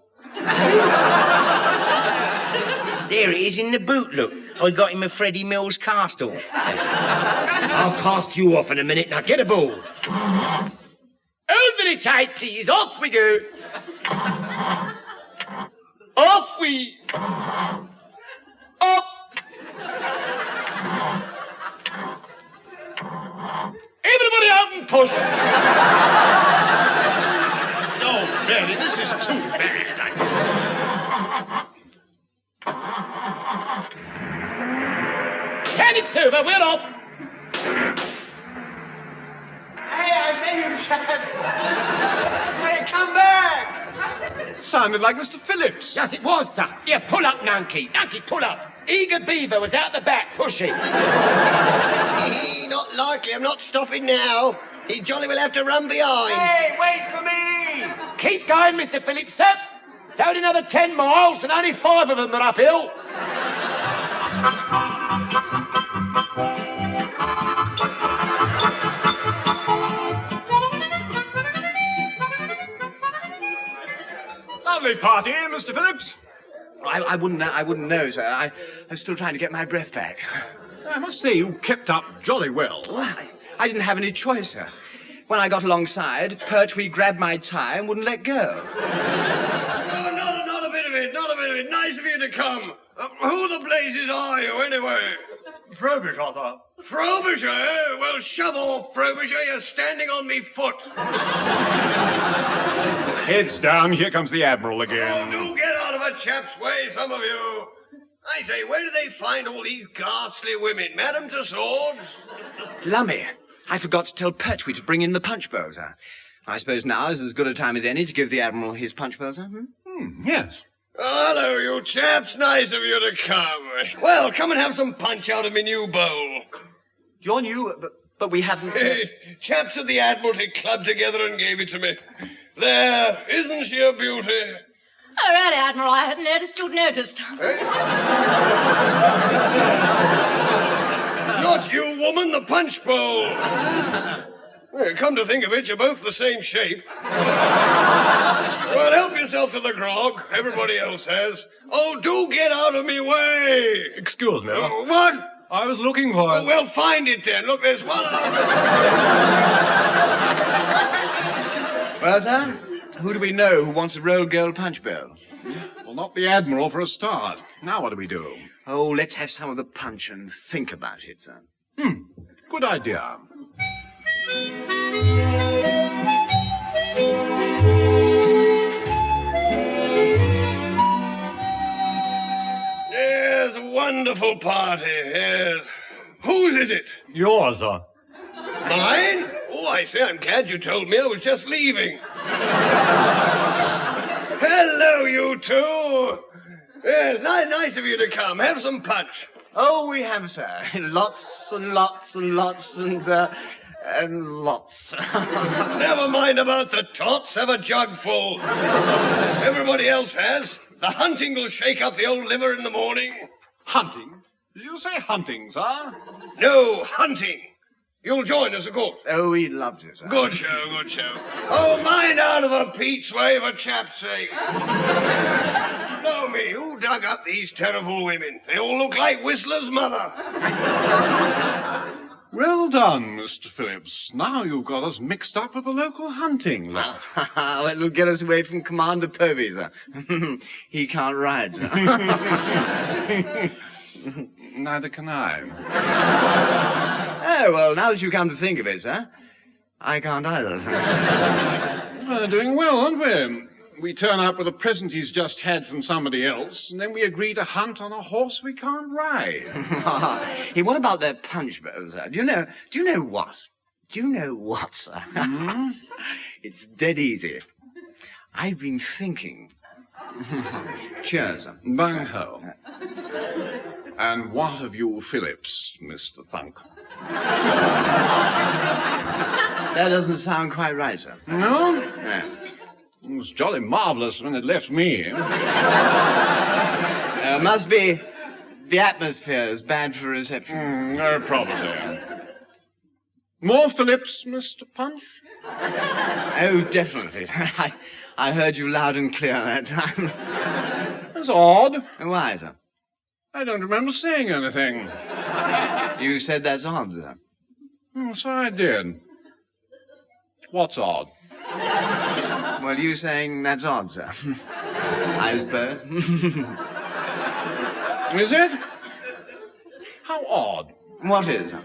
There it is in the boot, look. I got him a Freddie Mills cast off. I'll cast you off in a minute. Now get aboard. Hold very tight, please. Off we go. Off we... Off. Everybody out and push. Oh, really, this is too bad. Panic's over. We're off. Hey, I say you chaps! Hey, come back! Sounded like Mr. Phillips. Yes, it was, sir. Yeah, pull up, Nunky. Nunky, pull up. Eager Beaver was out the back pushing. Not likely. I'm not stopping now. He jolly will have to run behind. Hey, wait for me! Keep going, Mr. Phillips, sir. So another 10 miles and only 5 of them are uphill. Lovely party, Mr. Phillips. I wouldn't know, sir. I'm still trying to get my breath back. I must say you kept up jolly well. I didn't have any choice, sir. When I got alongside, Pertwee grabbed my tie and wouldn't let go. Oh, not a bit of it, not a bit of it. Nice of you to come. Who the blazes are you, anyway? Frobisher, sir. Frobisher, eh? Well, shove off, Frobisher. You're standing on me foot. Heads down, here comes the Admiral again. Oh, do get out of a chap's way, some of you. I say, where do they find all these ghastly women? Madam to swords? Lummy, I forgot to tell Pertwee to bring in the punch bowl, sir. I suppose now is as good a time as any to give the Admiral his punch bowl, sir? Yes. Oh, hello, you chaps. Nice of you to come. Well, come and have some punch out of me new bowl. You're new, but we haven't... Chaps at the Admiralty clubbed together and gave it to me. There, isn't she a beauty? All right, Admiral, I hadn't noticed you'd noticed. Not you, woman, the punch bowl. Well, come to think of it, you're both the same shape. Well, help yourself to the grog. Everybody else has. Oh, do get out of me way. Excuse me. What? I was looking for Oh, well, find it then. Look, there's one. Well, sir, who do we know who wants a roll girl punch bowl? Well, not the Admiral for a start. Now what do we do? Oh, let's have some of the punch and think about it, sir. Good idea. Yes, wonderful party, yes. Whose is it? Yours, sir. Mine? Oh, I say, I'm glad you told me. I was just leaving. Hello, you two. Yes, nice of you to come. Have some punch. Oh, we have, sir. Lots and lots and lots and lots. Never mind about the tots. Have a jug full. Everybody else has. The hunting will shake up the old liver in the morning. Hunting? Did you say hunting, sir? No, hunting. You'll join us, of course. Oh, we'd love to, sir. Good show, good show. Oh, mind out of a Pete's way for chap's sake. Know me, who dug up these terrible women? They all look like Whistler's mother. Well done, Mr. Phillips. Now you've got us mixed up with the local hunting lot. Well, it'll get us away from Commander Povey, sir. He can't ride, sir. Neither can I. Oh, well, now that you come to think of it, sir, I can't either, sir. We're doing well, aren't we? We turn up with a present he's just had from somebody else, and then we agree to hunt on a horse we can't ride. Hey, what about that punch bowl, sir? Do you know what? Do you know what, sir? It's dead easy. I've been thinking. Cheers, sir. Bang ho. And what of you, Phillips, Mr. Thunk? That doesn't sound quite right, sir. No? No. It was jolly marvelous when it left me. Must be the atmosphere is bad for reception. No, probably. More Phillips, Mr. Punch? Oh, definitely. I heard you loud and clear that time. That's odd. Why, sir? I don't remember saying anything. You said that's odd, sir. So I did. What's odd? Well, you saying that's odd, sir. I suppose. Is it? How odd. What is, sir?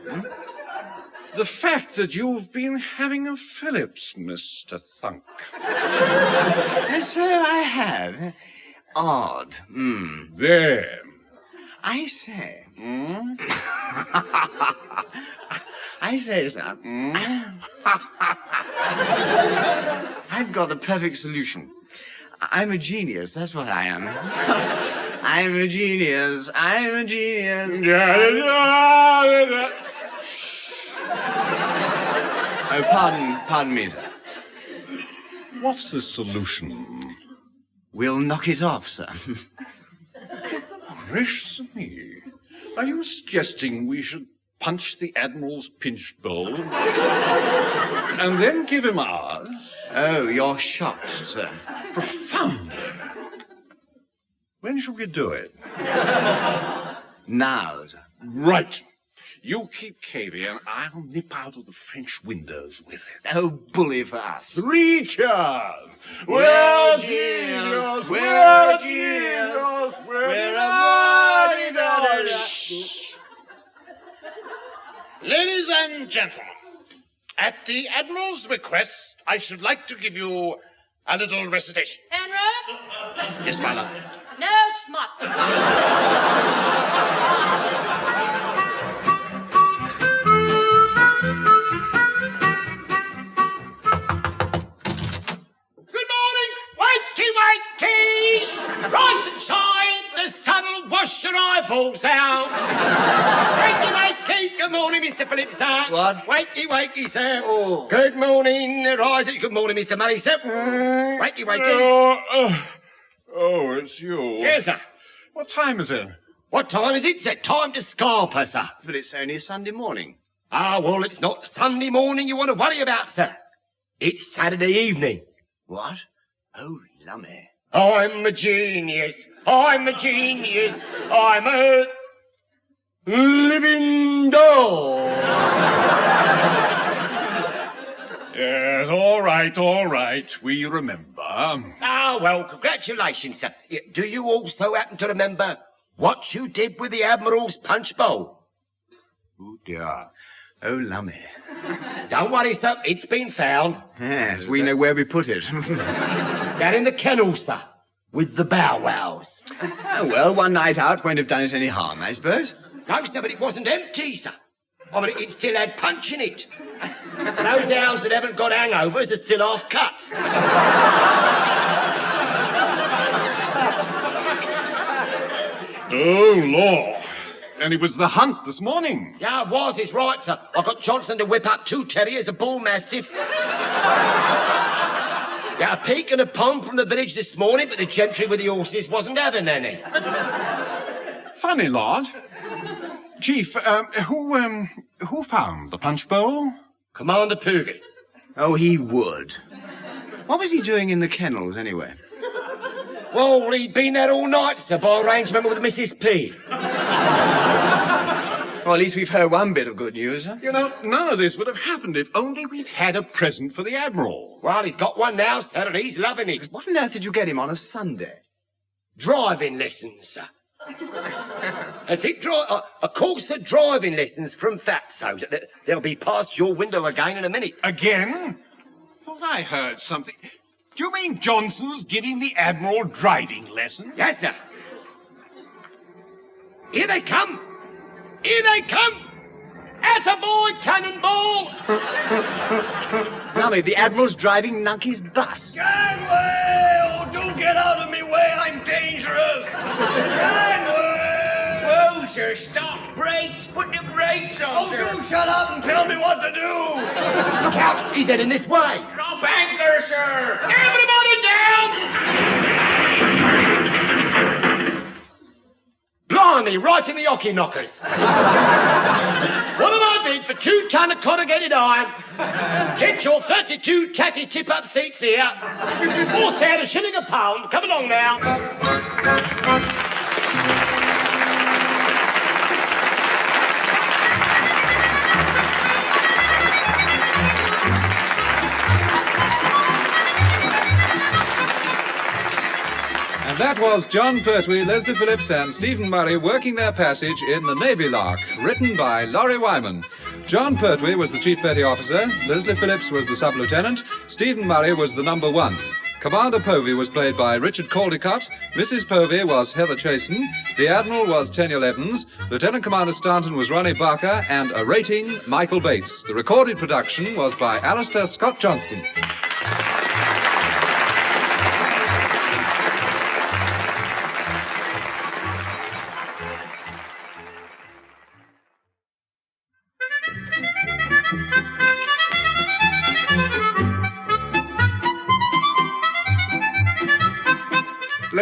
The fact that you've been having a Phillips, Mr. Thunk. So I have. Odd. There. I say. I say, sir. I've got a perfect solution. I'm a genius, that's what I am. I'm a genius. I'm a genius. Oh, pardon me, sir. What's the solution? We'll knock it off, sir. Gracious me. Are you suggesting we should punch the Admiral's pinch bowl and then give him ours? Oh, you're shocked, sir. Profound. When shall we do it? Now, sir. Right. You keep caving, and I'll nip out of the French windows with it. Oh, bully for us. 3 cheers! Well, Jesus, well, Jesus, Shh. Ladies and gentlemen, at the Admiral's request, I should like to give you a little recitation. Henry? Yes, my love. No, smart. Wakey! Rise and shine, the sun'll wash your eyeballs out. Wakey! Good morning, Mr. Phillips, sir. What? Wakey, sir. Oh. Good morning, Rise. Good morning, Mr. Murray, sir. Wakey. Oh, it's you. Yes, sir. What time is it? What time is it, sir? Time to scarper, sir. But it's only Sunday morning. Ah, well, it's not Sunday morning you want to worry about, sir. It's Saturday evening. What? Oh, lummy. I'm a genius. I'm a living doll. Yes, all right. We remember. Ah, well, congratulations, sir. Do you also happen to remember what you did with the Admiral's punch bowl? Oh, dear. Oh, lummy. Don't worry, sir. It's been found. Yes, we know where we put it. Down in the kennel, sir, with the bow wows. Oh, well, one night out won't have done it any harm, I suppose. No, sir, but it wasn't empty, sir. I mean, it still had punch in it. Those owls that haven't got hangovers are still half cut. Oh, Lord. And it was the hunt this morning. Yeah, it was. It's right, sir. I got Johnson to whip up 2 terriers, a bull mastiff. Yeah, a peak and a pom from the village this morning, but the gentry with the horses wasn't having any. Funny, Lord. Chief, who found the punch bowl? Commander Povey. Oh, he would. What was he doing in the kennels, anyway? Well, he'd been there all night, sir, by arrangement with Mrs. P. Well, at least we've heard one bit of good news, huh? You know, none of this would have happened if only we'd had a present for the Admiral. Well, he's got one now, sir, and he's loving it. What on earth did you get him on a Sunday? Driving lessons, sir. That's it, a course of driving lessons from Fatso's. They'll be past your window again in a minute. Again? Thought I heard something. Do you mean Johnson's giving the Admiral driving lessons? Yes, sir. Here they come. Attaboy, cannonball! Lummy, the Admiral's driving Nunkey's bus. Gangway! Oh, do get out of me way. I'm dangerous. Gangway! Whoa, sir, stop. Brakes. Put the brakes on, Oh, sir. do shut up and tell me what to do. Look out, he's heading this way. Drop anchor, sir. Everybody down! Blimey, right in the hockey knockers. What have I bid for 2 ton of corrugated iron? Get your 32 tatty tip-up seats here. Horse at $1 a pound. Come along now. And that was John Pertwee, Leslie Phillips, and Stephen Murray working their passage in the Navy Lark, written by Laurie Wyman. John Pertwee was the Chief Petty Officer, Leslie Phillips was the Sub-Lieutenant, Stephen Murray was the number 1. Commander Povey was played by Richard Caldecott, Mrs. Povey was Heather Chasen, the Admiral was Teniel Evans, Lieutenant Commander Stanton was Ronnie Barker, and a rating, Michael Bates. The recorded production was by Alistair Scott Johnston.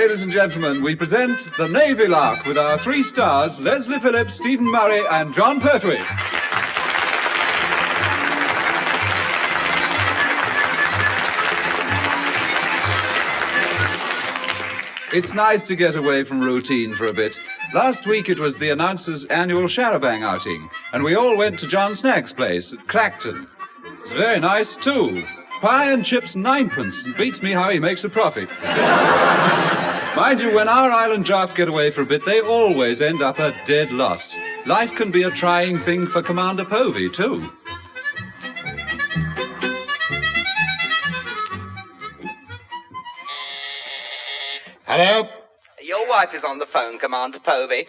Ladies and gentlemen, we present the Navy Lark with our 3 stars, Leslie Phillips, Stephen Murray, and John Pertwee. It's nice to get away from routine for a bit. Last week it was the announcer's annual Charabang outing, and we all went to John Snagg's place at Clacton. It's very nice, too. Pie and chips 9pence, and beats me how he makes a profit. Mind you, when our island draft get away for a bit, they always end up a dead loss. Life can be a trying thing for Commander Povey, too. Hello? Your wife is on the phone, Commander Povey.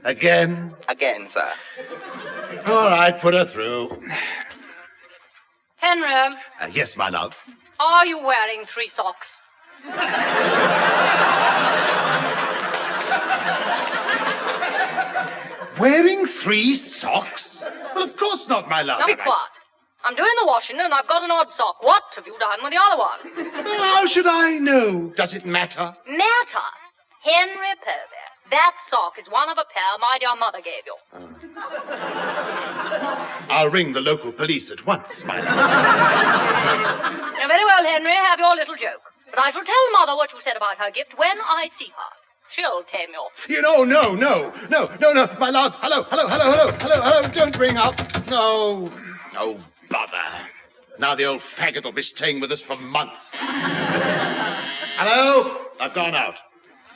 Again? Again, sir. All right, put her through. Henry, Yes, my love. are you wearing 3 socks? Wearing 3 socks? Well, of course not, my love. Now be quiet. I'm doing the washing and I've got an odd sock. What have you done with the other one? Well, how should I know? Does it matter? Matter. Henry Povey. That sock is one of a pair my dear mother gave you. I'll ring the local police at once, my love. Now, very well, Henry, have your little joke. But I shall tell Mother what you said about her gift when I see her. She'll tame you. You know, no, my love. Hello, don't ring up. No, bother. Now the old faggot will be staying with us for months. Hello? I've gone out.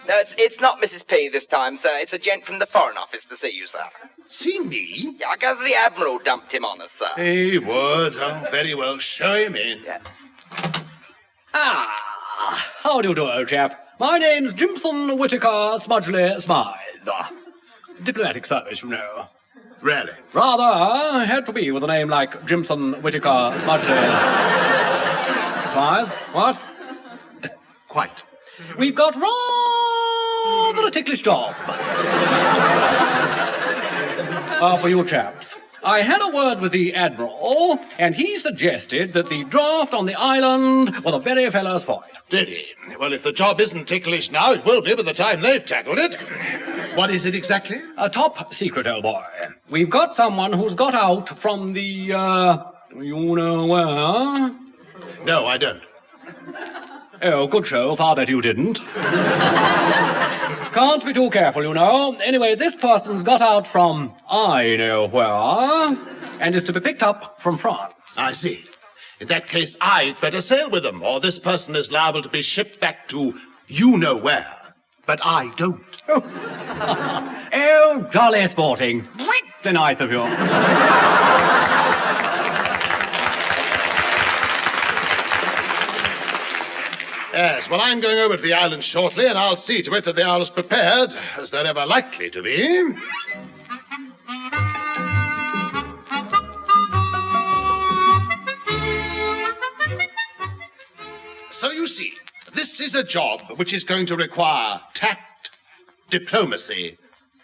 No, it's not Mrs. P this time, sir. It's a gent from the Foreign Office to see you, sir. See me? Yeah, I guess the Admiral dumped him on us, sir. He would. Oh, very well. Show him in. Yeah. How do you do, old chap? My name's Jimson Whittaker Smudgley Smythe. Diplomatic service, you know. Really? Rather, had to be with a name like Jimson Whittaker Smudgley Smythe. What? Quite. We've got rather a ticklish job. For you chaps. I had a word with the Admiral, and he suggested that the draft on the island were the very fellows for it. Did he? Well, if the job isn't ticklish now, it will be by the time they've tackled it. What is it exactly? A top secret, old boy. We've got someone who's got out from the, you know where? No, I don't. Oh, good show, far that you didn't. Can't be too careful, you know. Anyway, this person's got out from I know where, and is to be picked up from France. I see. In that case, I'd better sail with them, or this person is liable to be shipped back to you know where. But I don't. Oh, jolly sporting. The nice of you. Yes, well, I'm going over to the island shortly, and I'll see to it that they are as prepared as they're ever likely to be. So you see, this is a job which is going to require tact, diplomacy,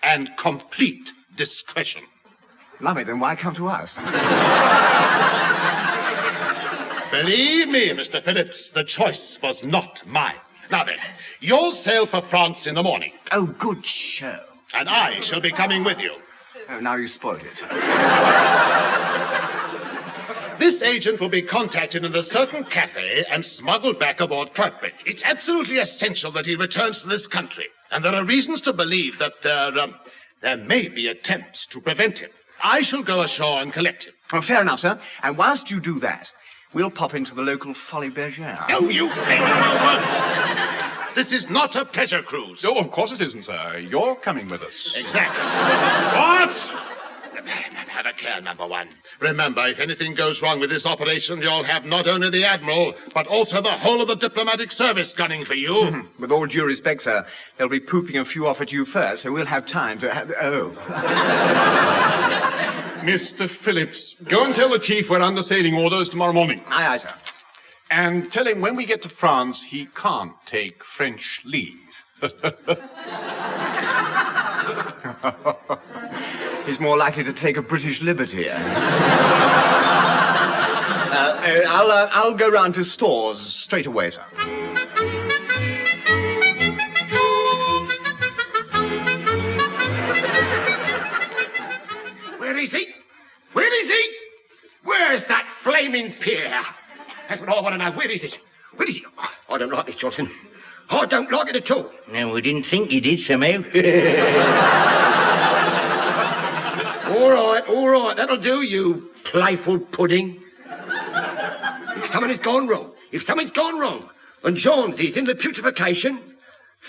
and complete discretion. Lovely, then why come to us? Believe me, Mr. Phillips, the choice was not mine. Now then, you'll sail for France in the morning. Oh, good show. And I shall be coming with you. Oh, now you spoiled it. This agent will be contacted in a certain cafe and smuggled back aboard Troutbridge. It's absolutely essential that he returns to this country. And there are reasons to believe that there may be attempts to prevent him. I shall go ashore and collect him. Well, fair enough, sir. And whilst you do that, we'll pop into the local Folie Bergère. No, you very well won't. This is not a pleasure cruise. No, of course it isn't, sir. You're coming with us. Exactly. What? Have a care, number one. Remember, if anything goes wrong with this operation, you'll have not only the Admiral, but also the whole of the diplomatic service gunning for you. With all due respect, sir, they'll be pooping a few off at you first, so we'll have time to have... Oh. Mr. Phillips, go and tell the chief we're under sailing orders tomorrow morning. Aye, aye, sir. And tell him when we get to France, he can't take French leave. He's more likely to take a British liberty. I'll go round to stores straight away, sir. is he? Where is he? Where's that flaming Pierre? That's what I want to know. Where is he? Where is he? I don't like this, Johnson. I don't like it at all. No, we didn't think you did somehow. All right, that'll do, you playful pudding. If something's gone wrong, and Jonesy's in the putrefaction,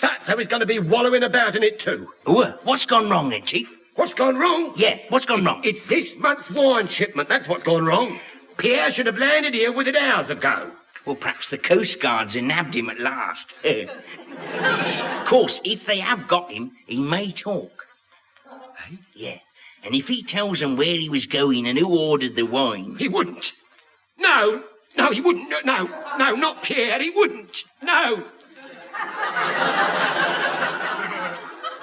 that's how he's going to be wallowing about in it too. What's gone wrong then, Chief? What's gone wrong? Yeah, what's gone wrong? It's this month's wine shipment, that's what's gone wrong. Pierre should have landed here with it hours ago. Well, perhaps the Coast Guards nabbed him at last. Of course, if they have got him, he may talk. Eh? Yeah, and if he tells them where he was going and who ordered the wine... He wouldn't. No, he wouldn't. No, not Pierre, he wouldn't. No.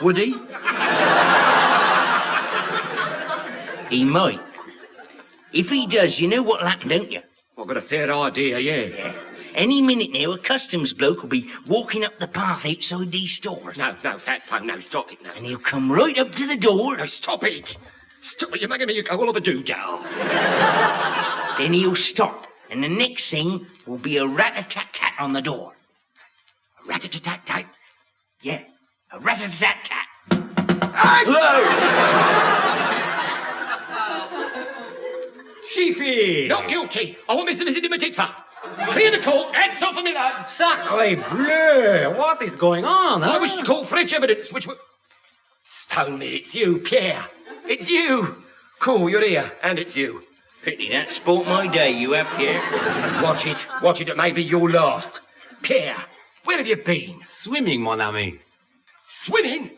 Would he? He might. If he does, you know what'll happen, don't you? I've got a fair idea, yeah. Any minute now, a customs bloke will be walking up the path outside these stores. No, Fatso, no, stop it, no. And he'll come right up to the door. No, stop it. Stop it, you're making me go all over doodah. Then he'll stop, and the next thing will be a rat-a-tat-tat on the door. A rat-a-tat-tat? Yeah, a rat-a-tat-tat. Chiefy! Not guilty. I want Mr. Mrs. Dimitifa. Clear the court. Hands off of me, lad. Sacre bleu! What is going on, huh? I wish to call for each evidence, which... Stone me, it's you, Pierre. It's you. Cool, you're here, and it's you. Pity that spoilt my day, you have, Pierre. Watch it, it may be your last. Pierre, where have you been? Swimming, mon ami. Swimming?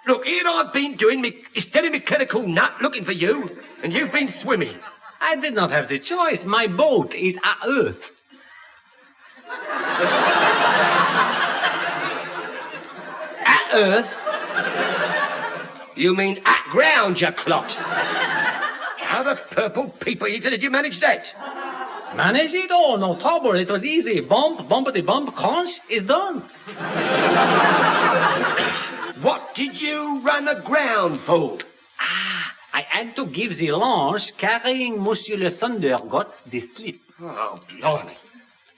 Look, here I've been doing me, steady me clerical nut looking for you, and you've been swimming. I did not have the choice. My boat is at Earth. At Earth? You mean at ground, you clot. How the purple people eater did you manage that? Manage it? Oh, no trouble. It was easy. Bump, bumpity bump, crunch, is done. What did you run aground for? I had to give the launch carrying Monsieur Le Thunderguts the slip. Oh, blimey.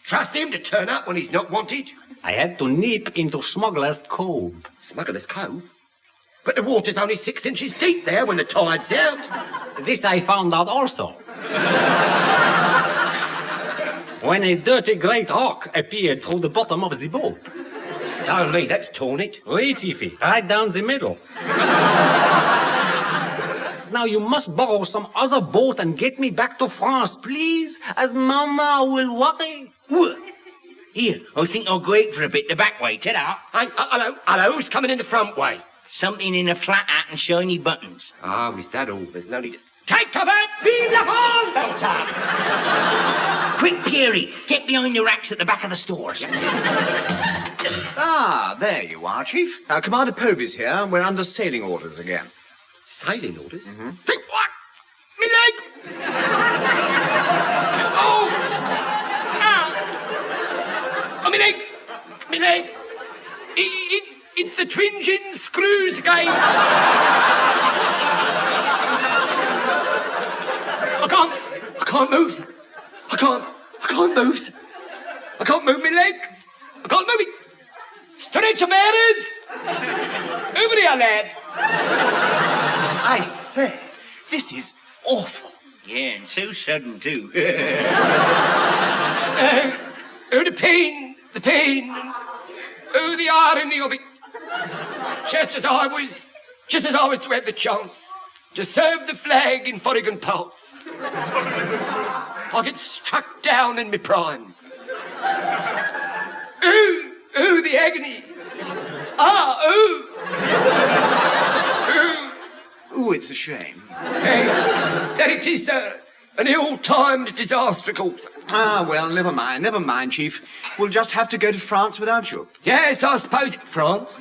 Trust him to turn up when he's not wanted? I had to nip into Smuggler's Cove. Smuggler's Cove? But the water's only 6 inches deep there when the tide's out. This I found out also. When a dirty great rock appeared through the bottom of the boat. Stone me, that's torn it. Oui, Chiefy, right down the middle. Now you must borrow some other boat and get me back to France, please, as Mama will worry. Here, I think I'll go out for a bit the back way. Ta-da. Hello, who's coming in the front way? Something in a flat hat and shiny buttons. Oh, is that all? There's no need to... Take cover! Vive la France, Belter! Quick, Pierie, get behind the racks at the back of the stores. Ah, there you are, Chief. Commander Povey's here. We're under sailing orders again. Sailing orders? Mm-hmm. Think what? Me leg! Oh! Oh, me leg! Me leg! It's the twinging screws again! I can't move. I can't move. I can't move my leg. I can't move it. Stretch your matters! Over here, lad! I say, this is awful. Yeah, and so sudden, too. The pain. Oh, the irony of it. Just as I was to have the chance to serve the flag in foreign parts, I get struck down in my primes. Oh, the agony. Oh, it's a shame. That it is, sir. An ill-timed disaster, of course. Ah, well, never mind, Chief. We'll just have to go to France without you. Yes, I suppose France.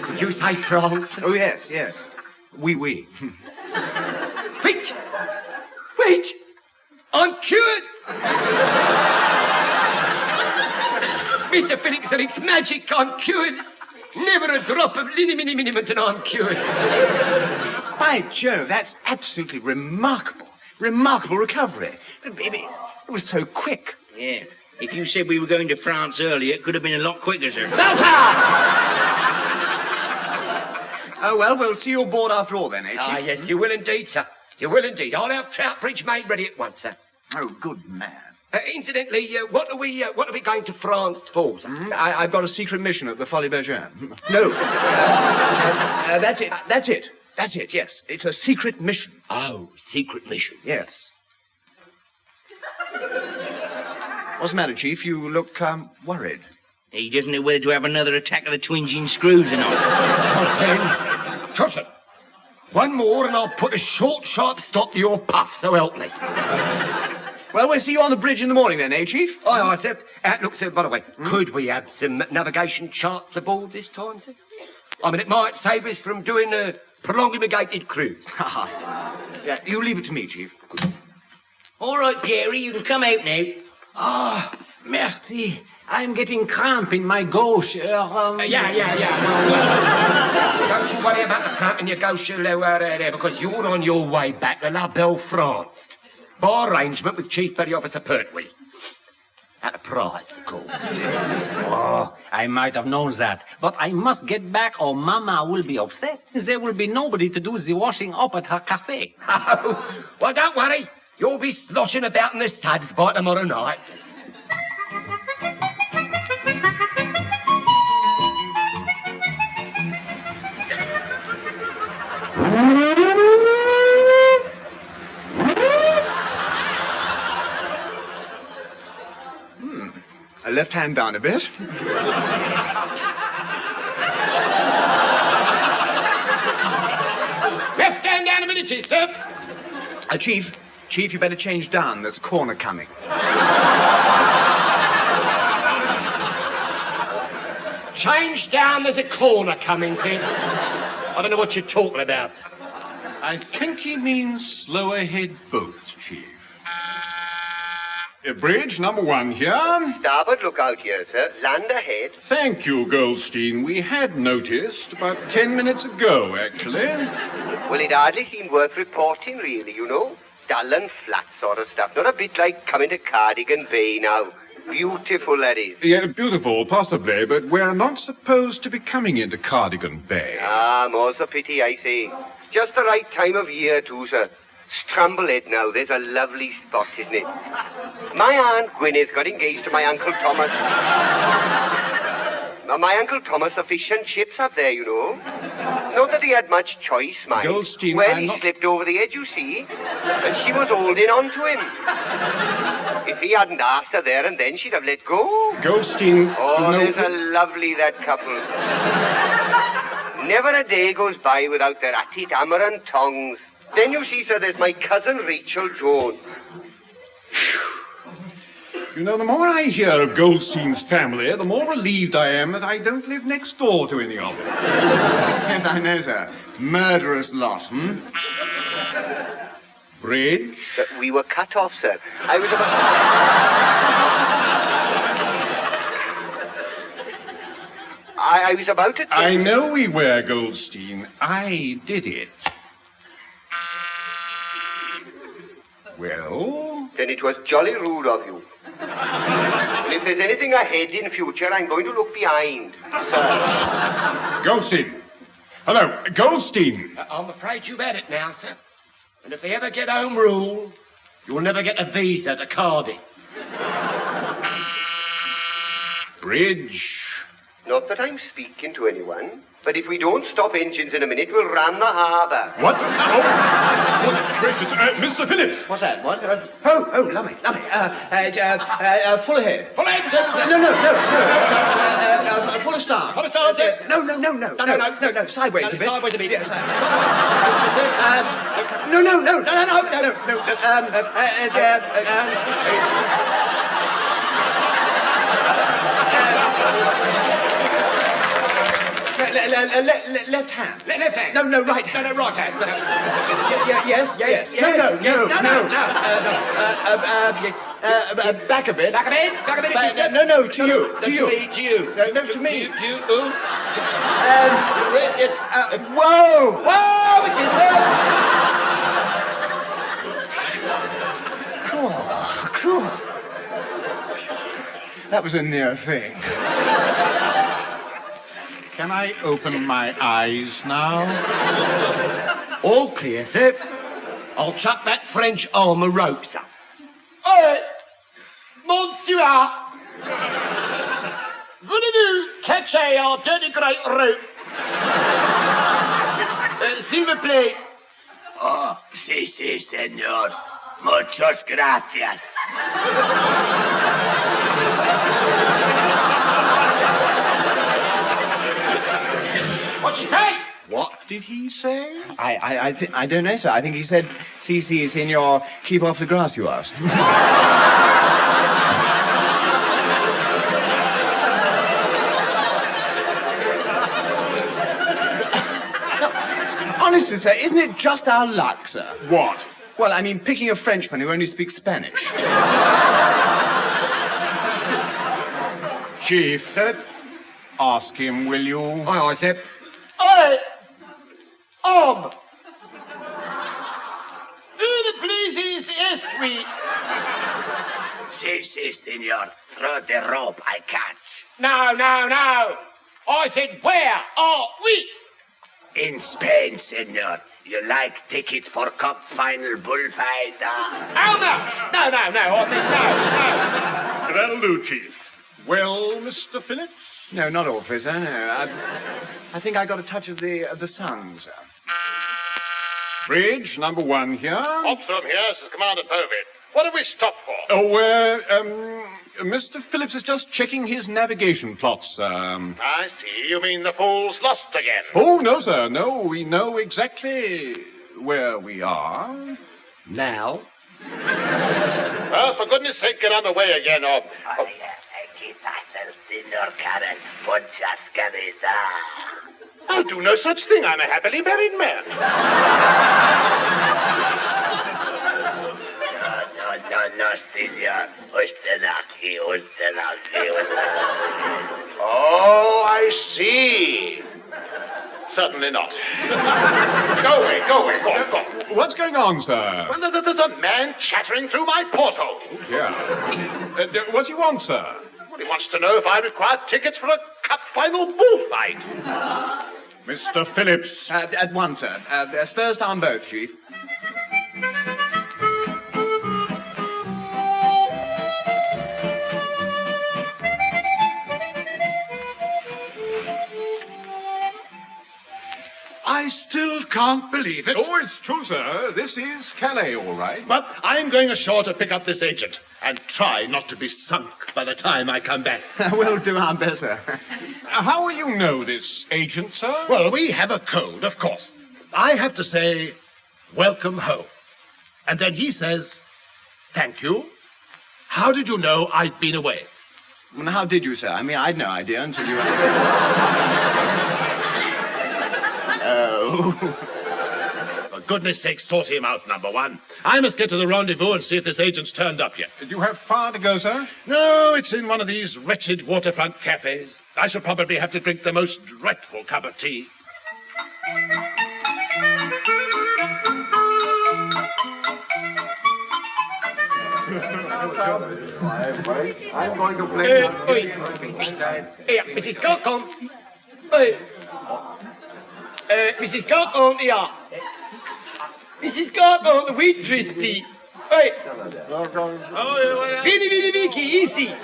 Did you say France? Oh, yes. Oui. Wait! I'm cured! Mr. Phillips said it's magic, I'm cured. Never a drop of liniment and I'm cured. By Jove, that's absolutely remarkable. Remarkable recovery. It was so quick. Yeah. If you said we were going to France earlier, it could have been a lot quicker, sir. Oh, well, we'll see you aboard after all then, eh, Chief? Ah, yes, you will indeed, sir. You will indeed. I'll have Troutbridge made ready at once, sir. Oh, good man. Incidentally, what are we going to France for, sir? I've got a secret mission at the Folies Bergère. No. That's it. That's it. That's it, yes. It's a secret mission. Oh, secret mission. Yes. What's the matter, Chief? You look, worried. He doesn't know whether to have another attack of the twinging screws or not. Chasen, one more and I'll put a short, sharp stop to your puff, so help me. Well, we'll see you on the bridge in the morning then, eh, Chief? Aye, sir. Look, sir, by the way, could we have some navigation charts aboard this time, sir? I mean, it might save us from doing a prolongated cruise. Yeah, you leave it to me, Chief. All right, Jerry, you can come out now. Ah, merci. I'm getting cramp in my gauche. Yeah. Don't you worry about the cramp in your gauche there, because you're on your way back to La Belle France. By arrangement with Chief Petty Officer Pertwee. At a prize, of course. Oh, I might have known that. But I must get back or Mama will be upset. There will be nobody to do the washing up at her cafe. Oh, well, don't worry. You'll be sloshing about in the suds by tomorrow night. A left hand down a bit. Left hand down a minute, sir. Chief, you better change down. There's a corner coming. Change down, there's a corner coming, sir. I don't know what you're talking about. I think he means slow ahead both, Chief. Bridge number 1 here. Starboard lookout here, sir. Land ahead. Thank you, Goldstein. We had noticed about 10 minutes ago, actually. Well, it hardly seemed worth reporting, really, you know. Dull and flat sort of stuff. Not a bit like coming to Cardigan Bay now. Beautiful, that is. Yeah, beautiful, possibly, but we're not supposed to be coming into Cardigan Bay. Ah, more's the pity, I say. Just the right time of year, too, sir. Strumblehead now, there's a lovely spot, isn't it? My Aunt Gwyneth got engaged to my Uncle Thomas. My Uncle Thomas, the fish and chips up there, you know. Not that he had much choice, mind. Goldstein, well, he slipped over the edge, you see, and she was holding on to him. If he hadn't asked her there and then, she'd have let go. Goldstein... Oh, no... there's a lovely, that couple. Never a day goes by without their at-it hammer and tongs. Then you see, sir, there's my cousin Rachel Jones. You know, the more I hear of Goldstein's family, the more relieved I am that I don't live next door to any of them. Yes, I know, sir. Murderous lot, Bridge? We were cut off, sir. I was about to tell I you... know we were, Goldstein. I did it. Well? Then it was jolly rude of you. Well, if there's anything ahead in future, I'm going to look behind, sir. Goldstein. Hello, Goldstein. I'm afraid you've had it now, sir. And if they ever get home rule, you'll never get a visa to Cardiff. Bridge. Not that I'm speaking to anyone, but if we don't stop engines in a minute, we'll ram the harbour. What? Oh, good gracious. Mr. Phillips. What's that? What? Lummy. Full ahead. Full ahead, sir. No. Full of star. Full of stars, sir. No. Sideways a bit. Sideways a bit. Yes. Left hand. Left hand. No, right hand. No, right hand. Yes. No. Back a bit. Back a bit? Back a bit? No, to you. To you. To you. No, to me. To you. Who? It's, whoa! Whoa, which is Cool. That was a near thing. Can I open my eyes now? all clear, sir. I'll chuck that French armour rope, sir. Oh, Monsieur! Voulez-vous catcher our dirty great rope? S'il vous plaît. Oh, sí, señor. Muchas gracias. What'd she say? What did he say? I don't know, sir. I think he said, CC, senor, keep off the grass, you asked. Honestly, sir, isn't it just our luck, sir? What? Well, I mean, picking a Frenchman who only speaks Spanish. Chief, sir, ask him, will you? Aye, sir. Aye. Who the blazes est we? Sí, señor. Throw the rope, I catch. No. I said, where are we? In Spain, señor. You like tickets for cup final bullfight? Oh, no. I think no. That'll do, Chief. Well, Mr. Phillips? No, not all, sir. No, I think I got a touch of the sun, sir. Bridge, number 1 here. Optimum here, this is Commander Povey. What have we stopped for? Oh, Mr. Phillips is just checking his navigation plots, sir. I see. You mean the fool's lost again? Oh, no, sir. No, we know exactly where we are. Now? Well, for goodness sake, get on the way again, or... I'll do no such thing. I'm a happily married man. No, señor. Usted aquí. Oh, I see. Certainly not. Go away. Go on. What's going on, sir? Well, there's a man chattering through my porthole. Yeah. What do you want, sir? Well, he wants to know if I require tickets for a cup final bullfight. Mr. Phillips. At once, sir. Spurs down both, Chief. I still can't believe it. Oh, it's true, sir. This is Calais, all right. But I'm going ashore to pick up this agent and try not to be sunk by the time I come back. We'll do our best, sir. How will you know this agent, sir? Well, we have a code, of course. I have to say, welcome home. And then he says, thank you. How did you know I'd been away? Well, how did you, sir? I mean, I'd no idea until you... Oh. For goodness sake, sort him out, number 1. I must get to the rendezvous and see if this agent's turned up yet. Did you have far to go, sir? No, it's in one of these wretched waterfront cafes. I shall probably have to drink the most dreadful cup of tea. I'm going to play... Here, Mrs. Goldcombe. Hey. Mrs. Goldcombe, here. Mrs. Goldcombe, the waitress, please. Hey. Vidi, Vicky, easy.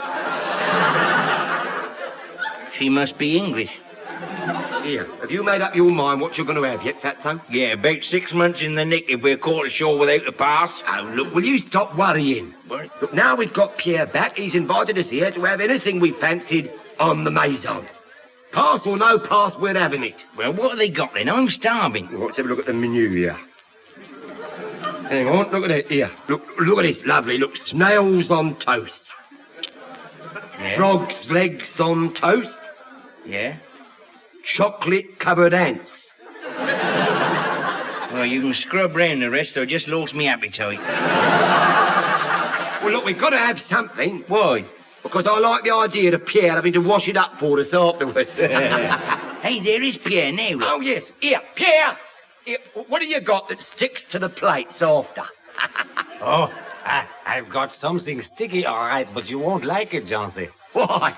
She must be English. Here, have you made up your mind what you're going to have yet, Fatso? Yeah, about 6 months in the nick if we're caught ashore without a pass. Oh, look, will you stop worrying? What? Look, now we've got Pierre back, he's invited us here to have anything we fancied on the Maison. Pass or no pass, we're having it. Well, what have they got then? I'm starving. Let's have a look at the menu here. Hang on, look at it here. Look at this, lovely. Look, snails on toast. Yeah. Frogs' legs on toast. Yeah? Chocolate-covered ants. Well, you can scrub round the rest, so I just lost me appetite. Well, look, we've got to have something. Why? Because I like the idea of Pierre having to wash it up for us afterwards. Hey, there is Pierre now. Look. Oh, yes. Here, Pierre. Here, what have you got that sticks to the plates after? Oh, I've got something sticky, all right, but you won't like it, Jonesy. Why?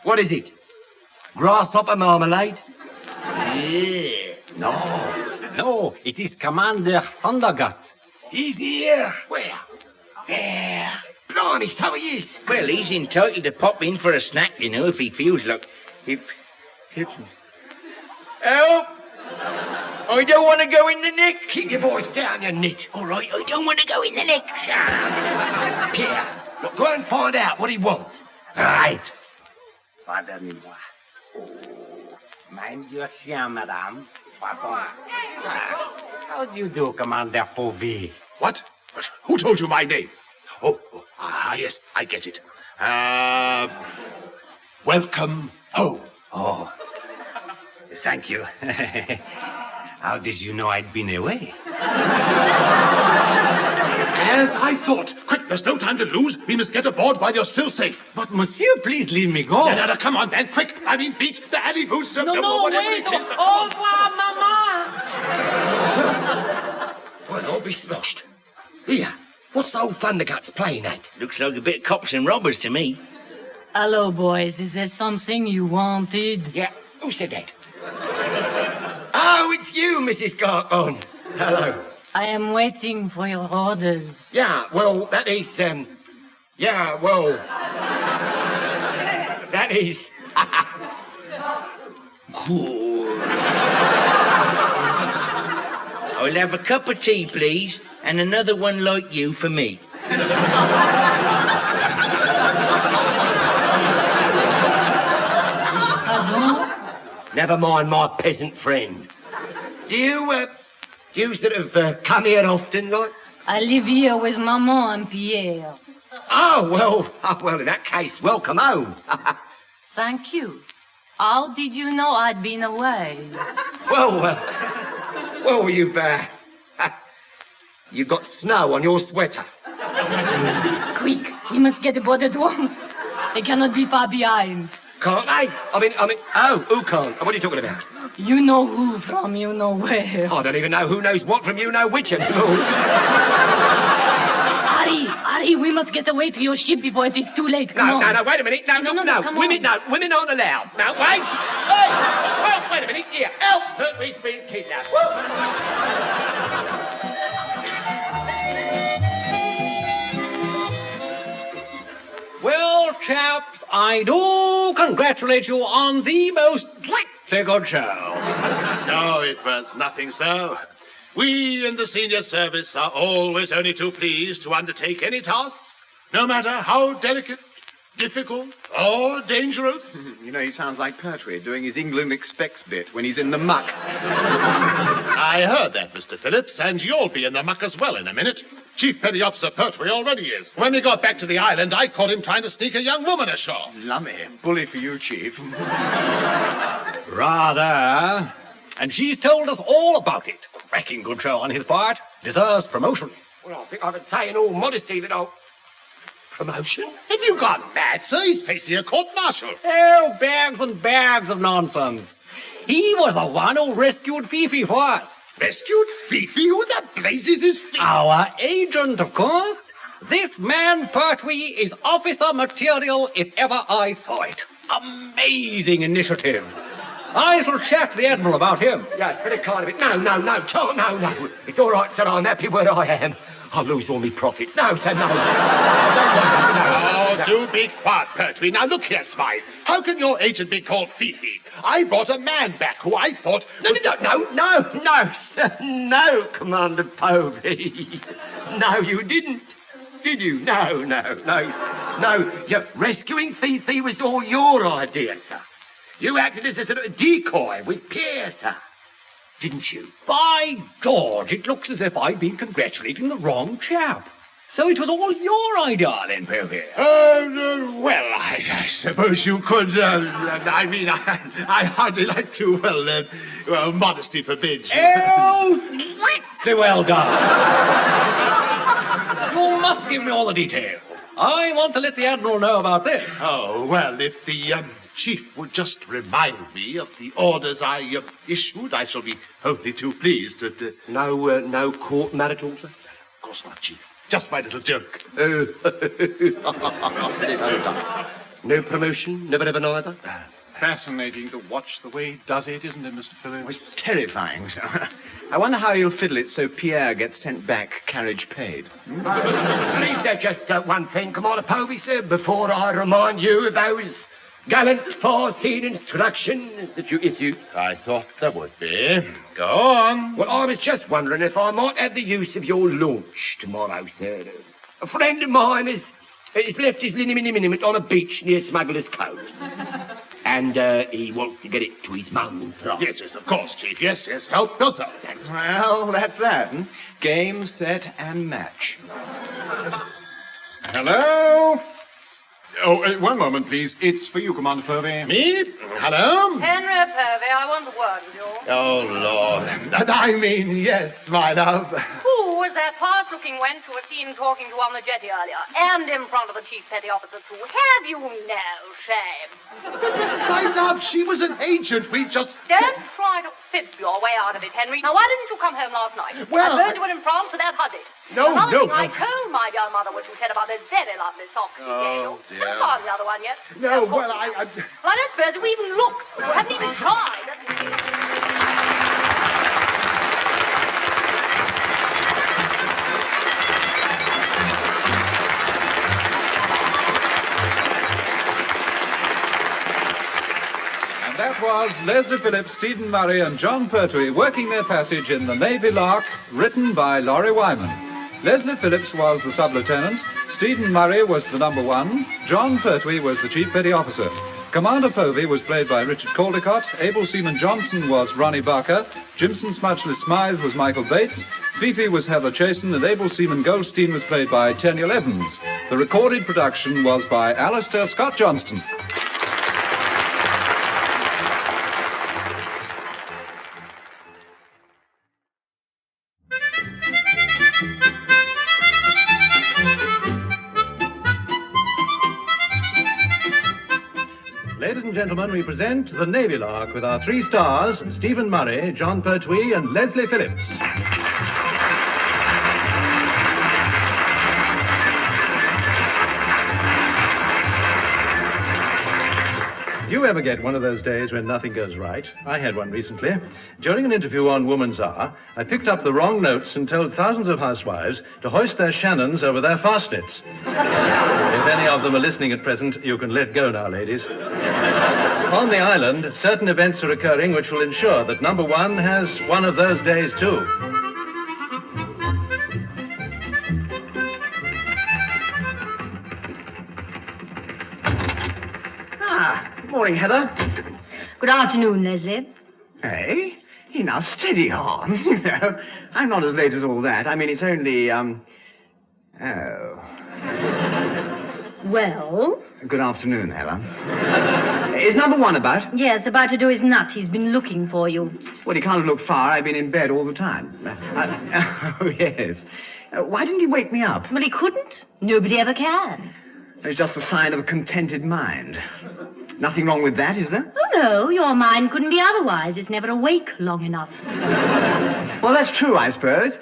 What is it? Grasshopper marmalade? Yeah. No, it is Commander Thunderguts. He's here. Where? There. Blimey, so he is. Well, he's entitled to pop in for a snack, you know, if he feels like... Help! I don't want to go in the neck. Keep your voice down, you nit. All right, I don't want to go in the neck. Pierre, look, go and find out what he wants. Right. Pardonnez-moi. Oh, mind your chien, madame. Pardon. How do you do, Commander Povey? What? Who told you my name? Yes, I get it. Welcome home. Oh, thank you. How did you know I'd been away? As I thought. Quick, there's no time to lose. We must get aboard while you're still safe. But, monsieur, please leave me go. No, come on, man, quick. I mean, beat the alley boots. No, whatever wait. it is. Au revoir, Mama. Well, don't be sloshed. Here, what's old Thunderguts playing at? Looks like a bit of cops and robbers to me. Hello, boys. Is there something you wanted? Yeah, who said that? Oh, it's you, Mrs. Garcon. Hello. I am waiting for your orders. Yeah, well, that is, that is... I'll have a cup of tea, please, and another one like you for me. Pardon? Never mind my peasant friend. Do you sort of come here often, like? I live here with Maman and Pierre. Oh, well, in that case, welcome home. Thank you. How did you know I'd been away? Well, you've got snow on your sweater. Quick, we must get aboard at once. They cannot be far behind. Can't they? I mean, who can't? What are you talking about? You know who from you know where. I don't even know who knows what from you know which anymore. Hurry, we must get away to your ship before it is too late. Come on. No, wait a minute. No. Women aren't allowed. No, wait. Hey, wait a minute. Here, help. Pertwee's been kidnapped. Well, chaps, I do congratulate you on the most delightfully good show. No, it was nothing, sir. We in the senior service are always only too pleased to undertake any task, no matter how delicate, difficult, or dangerous. You know, he sounds like Pertwee doing his England Expects bit when he's in the muck. I heard that, Mr. Phillips, and you'll be in the muck as well in a minute. Chief Petty Officer Pertwee already is. When we got back to the island, I caught him trying to sneak a young woman ashore. Lummy, bully for you, Chief. Rather. And she's told us all about it. Cracking good show on his part. Deserves promotion. Well, I think I could say in all modesty that I'll... Promotion? Have you gone mad, sir? He's facing a court-martial. Oh, bags and bags of nonsense. He was the one who rescued Fifi for us. Rescued Fifi? Who the blazes is Fifi? Our agent, of course. This man, Pertwee, is officer material if ever I saw it. Amazing initiative. I shall chat to the Admiral about him. Yeah, it's very kind of it. No. It's all right, sir. I'm happy where I am. I'll lose all my profits. No, sir, no. Oh, do be quiet, Pertwee. Now, look here, Smythe. How can your agent be called Fifi? I brought a man back who I thought... No, sir. No, Commander Povey. No, you didn't. Did you? No. Rescuing Fifi was all your idea, sir. You acted as a sort of decoy with Pierre, sir. Didn't you? By George, it looks as if I've been congratulating the wrong chap. So it was all your idea then, Povey? Well, I suppose you could, I hardly like to, modesty forbids. Oh, well done. You must give me all the details. I want to let the Admiral know about this. Oh, well, if the Chief would just remind me of the orders I issued, I shall be only too pleased. No court marital, sir? Of course not, Chief. Just my little joke. No promotion? Never ever neither? Fascinating to watch the way he does it, isn't it, Mr. Phillips? It's terrifying, sir. I wonder how he'll fiddle it so Pierre gets sent back, carriage paid. Please, sir, just one thing, Commander Povey, sir, before I remind you of those gallant far-seeing instructions that you issued. I thought there would be. Go on. Well, I was just wondering if I might have the use of your launch tomorrow, sir. A friend of mine has left his liniment on a beach near Smuggler's Cove. And he wants to get it to his mum in France. Yes, of course, Chief. Yes. Help yourself. Well, that's that. Game, set, and match. Hello? Oh, one moment, please. It's for you, Commander Povey. Me? Hello? Henry Povey, I want a word with you. Oh, Lord. I mean, yes, my love. Who was that fast-looking wench who was seen talking to on the jetty earlier? And in front of the Chief Petty Officer, too. Have you no shame? My love, she was an agent. We just... Don't try to fib your way out of it, Henry. Now, why didn't you come home last night? Well, I heard you were in France with that Huddy. No. I told my dear mother what you said about those very lovely socks you gave you. Dear. Haven't found the other one yet. No, Of course well, you haven't. Well, I don't suppose you even looked. You haven't even tried. That was Leslie Phillips, Stephen Murray, and John Pertwee working their passage in the Navy Lark, written by Laurie Wyman. Leslie Phillips was the sub-lieutenant, Stephen Murray was the number one, John Pertwee was the chief petty officer. Commander Povey was played by Richard Caldecott, Able Seaman Johnson was Ronnie Barker, Jimson Smudgeless Smythe was Michael Bates, Fifi was Heather Chasen, and Able Seaman Goldstein was played by Teniel Evans. The recorded production was by Alistair Scott Johnston. Ladies and gentlemen, we present the Navy Lark with our 3 stars, Stephen Murray, John Pertwee, and Leslie Phillips. Do you ever get one of those days when nothing goes right? I had one recently. During an interview on Woman's Hour, I picked up the wrong notes and told thousands of housewives to hoist their Shannons over their fastnets. If any of them are listening at present, you can let go now, ladies. On the island, certain events are occurring which will ensure that number one has one of those days too. Good morning, Heather. Good afternoon, Leslie. Hey, now steady on. You know, I'm not as late as all that. I mean, it's only, Well? Good afternoon, Heather. Is number one about? Yes, about to do his nut. He's been looking for you. Well, he can't look far. I've been in bed all the time. Oh, yes. Why didn't he wake me up? Well, he couldn't. Nobody ever can. It's just a sign of a contented mind. Nothing wrong with that, is there? Oh, no, your mind couldn't be otherwise. It's never awake long enough. Well, that's true, I suppose.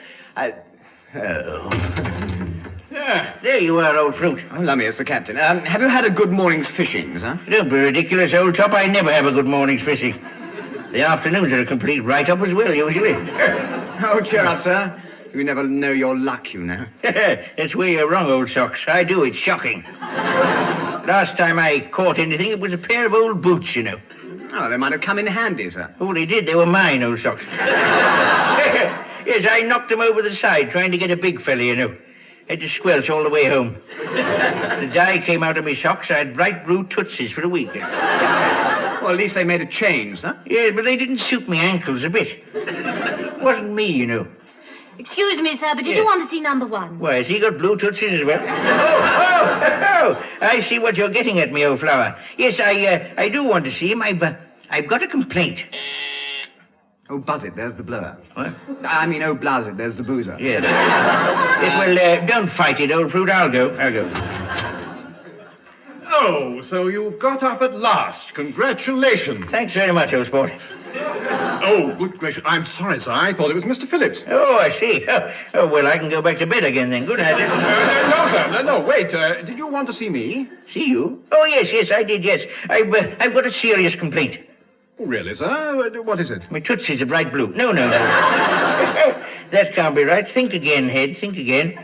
There you are, old fruit. Oh, lummy, it's the captain. Have you had a good morning's fishing, sir? Don't be ridiculous, old top. I never have a good morning's fishing. The afternoons are a complete write-up as well, usually. Oh, cheer up, sir. You never know your luck, you know. That's where you're wrong, old socks. I do. It's shocking. Last time I caught anything, it was a pair of old boots, you know. Oh, they might have come in handy, sir. Oh, they did. They were mine, old socks. Yes, I knocked them over the side trying to get a big fella, you know. Had to squelch all the way home. The dye came out of my socks. I had bright blue tootsies for a week. Well, at least they made a change, sir. Yeah, but they didn't suit my ankles a bit. It wasn't me, you know. Excuse me, sir, but did you want to see number one? Why, has he got blue tootsies as well? Oh! I see what you're getting at, me old flower. Yes, I do want to see him. I've got a complaint. Oh, buzz it, there's the blower. What? I mean, oh, blaz it, there's the boozer. Yeah. Yes, well, don't fight it, old fruit. I'll go. Oh, so you've got up at last. Congratulations. Thanks very much, old sport. Oh, good gracious. I'm sorry, sir. I thought it was Mr. Phillips. Oh, I see. Oh, well, I can go back to bed again then. Good night. No, sir. No, wait. Did you want to see me? See you? Oh, yes, I did, yes. I've got a serious complaint. Really, sir? What is it? My tootsies are bright blue. No. That can't be right. Think again, Head. Think again.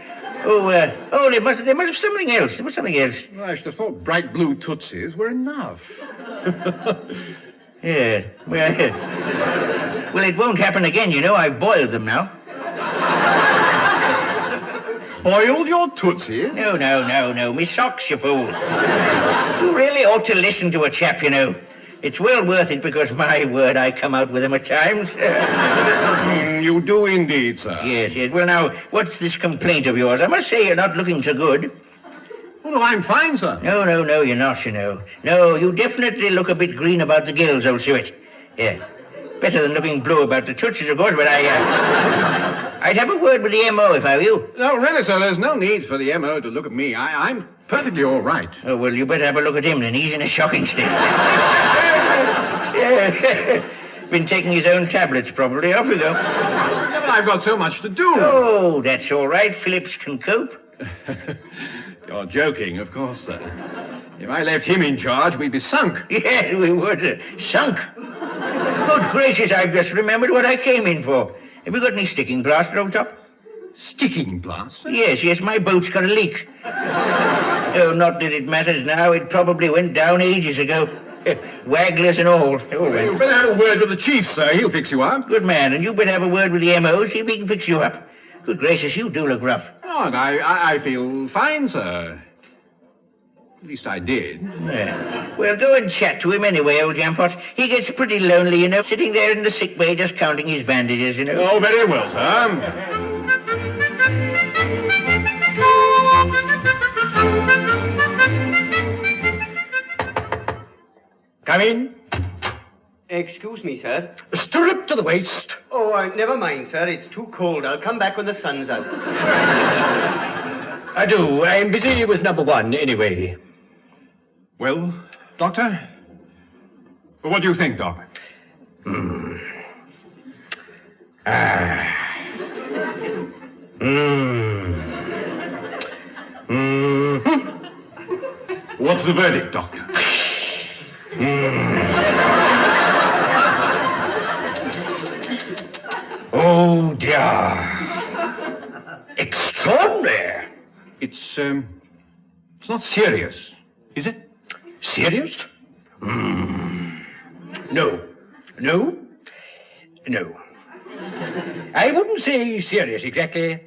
They must have something else. There was something else. Well, I should have thought bright blue tootsies were enough. Yeah. Well, it won't happen again, you know. I've boiled them now. Boiled your tootsies? No. Me socks, you fool. You really ought to listen to a chap, you know. It's well worth it because, my word, I come out with them at times. You do indeed, sir. Yes. Well, now, what's this complaint of yours? I must say you're not looking so good. Oh, no, I'm fine, sir. No, you're not, you know. No, you definitely look a bit green about the gills, old suet. Yeah. Better than looking blue about the tootsies, of course, but I'd have a word with the M.O. if I were you. No, really, sir, there's no need for the M.O. to look at me. I'm perfectly all right. Oh, well, you better have a look at him then. He's in a shocking state. Been taking his own tablets, probably. Off you go. Yeah, but I've got so much to do. Oh, that's all right. Phillips can cope. You're joking, of course, sir. If I left him in charge, we'd be sunk. Yes, we would. Sunk. Good gracious, I've just remembered what I came in for. Have you got any sticking plaster on top? Sticking plaster? Yes, my boat's got a leak. Oh, not that it matters now. It probably went down ages ago. Wagglers and all. Well, you better have a word with the chief, sir. He'll fix you up. Good man, and you better have a word with the M.O. See if he can fix you up. Good gracious, you do look rough. Oh, and I feel fine, sir. At least I did. Yeah. Well, go and chat to him anyway, old Jampot. He gets pretty lonely, you know, sitting there in the sick bay just counting his bandages, you know. Oh, very well, sir. Come in. Excuse me, sir. Stirrup to the waist. Oh, never mind, sir. It's too cold. I'll come back when the sun's out. I do. I'm busy with number one, anyway. Well, Doctor? What do you think, Doc? What's the verdict, Doctor? Oh, dear. Extraordinary. It's not serious, is it? Serious? No. I wouldn't say serious exactly.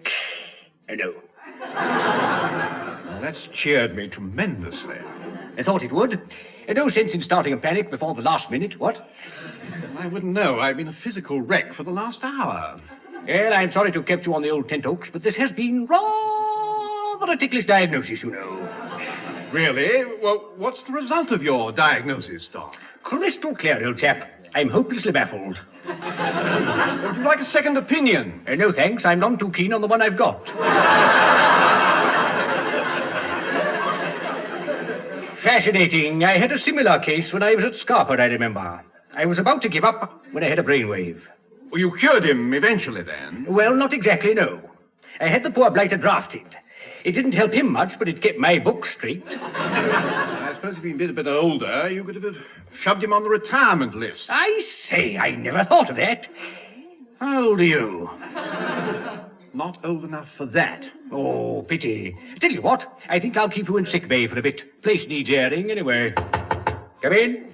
No. Well, that's cheered me tremendously. I thought it would. No sense in starting a panic before the last minute, what? I wouldn't know. I've been a physical wreck for the last hour. Well, I'm sorry to have kept you on the old tenterhooks, but this has been rather a ticklish diagnosis, you know. Really? Well, what's the result of your diagnosis, Doc? Crystal clear, old chap. I'm hopelessly baffled. Would you like a second opinion? No, thanks. I'm none too keen on the one I've got. Fascinating. I had a similar case when I was at Scarport, I remember. I was about to give up when I had a brainwave. Well, you cured him eventually, then? Well, not exactly, no. I had the poor blighter drafted. It didn't help him much, but it kept my books straight. I suppose if he'd been a bit older, you could have shoved him on the retirement list. I say, I never thought of that. How old are you? Not old enough for that. Oh, pity. Tell you what, I think I'll keep you in sick bay for a bit. Place needs airing, anyway. Come in.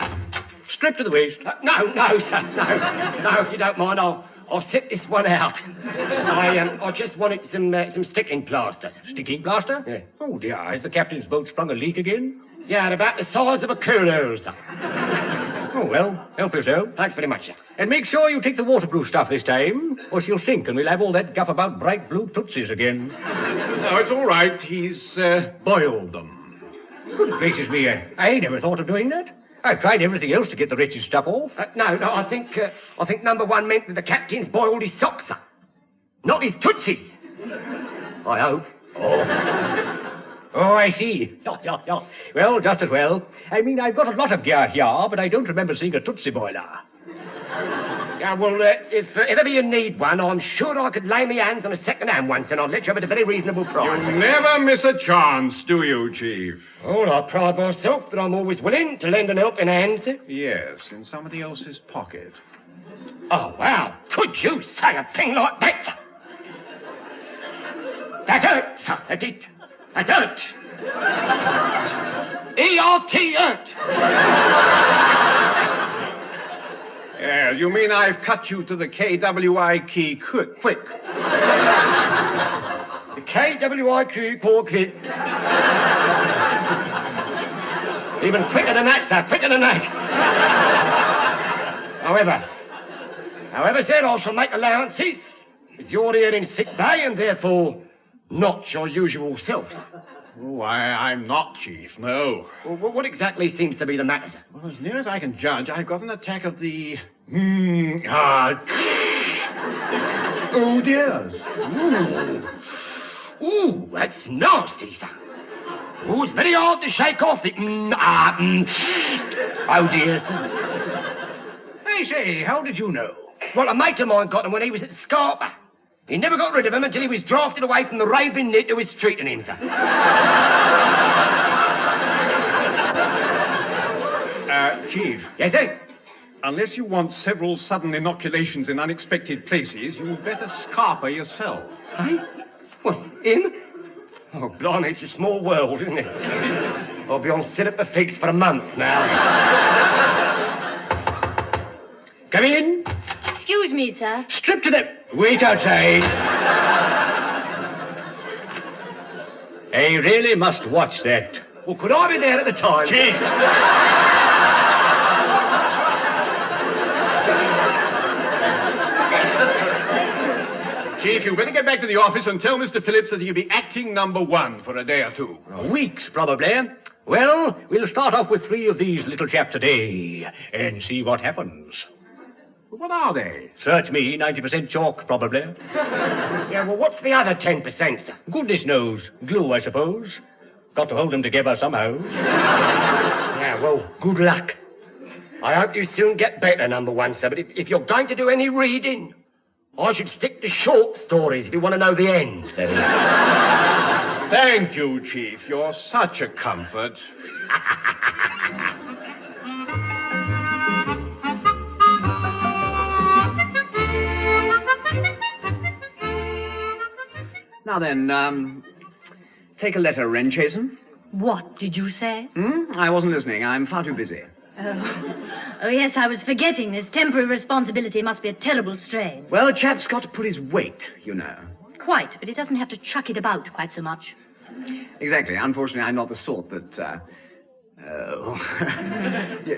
Strip to the waist. No, sir, no, if you don't mind, I'll sit this one out. I just wanted some sticking plaster. Sticking plaster? Yeah. Oh, dear, has the captain's boat sprung a leak again? Yeah, about the size of a cooler, sir. Oh, well, help yourself. Thanks very much, sir. And make sure you take the waterproof stuff this time, or she'll sink and we'll have all that guff about bright blue tootsies again. No, it's all right. He's boiled them. Good gracious me, I never thought of doing that. I've tried everything else to get the wretched stuff off. No, I think number one meant that the captain's boiled his socks, sir. Not his tootsies. I hope. Oh. Oh, I see. Yeah. Well, just as well. I mean, I've got a lot of gear here, but I don't remember seeing a Tootsie boiler. Yeah, well, if ever you need one, I'm sure I could lay my hands on a second-hand one, and I'd let you have it at a very reasonable price. You never miss a chance, do you, Chief? Oh, I pride myself that I'm always willing to lend an helping hand, sir. Yes, in somebody else's pocket. Oh, wow. Could you say a thing like that, sir? That hurt, sir. That did. That hurt. E-R-T hurt. Yes, you mean I've cut you to the KWI key quick. The KWI quick. Even quicker than that, sir. Quicker than that. However, sir, I shall make allowances, as you're here in sick bay and therefore not your usual self, sir. Oh, I'm not, Chief, no. Well, what exactly seems to be the matter, sir? Well, as near as I can judge, I've got an attack of the... Oh, dears. Ooh, that's nasty, sir. Oh, it's very hard to shake off the... Oh, dear, sir. I say, how did you know? Well, a mate of mine got him when he was at Scarpa. He never got rid of him until he was drafted away from the raving nit who was treating him, sir. Chief. Yes, sir? Unless you want several sudden inoculations in unexpected places, you'd better Scarpa yourself. Hey? Well, him? Oh, blimey, it's a small world, isn't it? I'll be on sit at the figs for a month now. Come in. Excuse me, sir. Strip to the... Wait outside. I really must watch that. Well, could I be there at the time? Chief! Chief, you better get back to the office and tell Mr. Phillips that he'll be acting number one for a day or two. Weeks, probably. Well, we'll start off with 3 of these little chaps a day and see what happens. What are they? Search me, 90% chalk, probably. Yeah, well, what's the other 10%, sir? Goodness knows. Glue, I suppose. Got to hold them together somehow. Yeah, well, good luck. I hope you soon get better, number one, sir, but if you're going to do any reading, I should stick to short stories if you want to know the end. Thank you, Chief. You're such a comfort. Now then, take a letter, Wren Chasen. What did you say? I wasn't listening. I'm far too busy. Oh, yes, I was forgetting. This temporary responsibility must be a terrible strain. Well, a chap's got to pull his weight, you know. Quite, but he doesn't have to chuck it about quite so much. Exactly. Unfortunately, I'm not the sort that,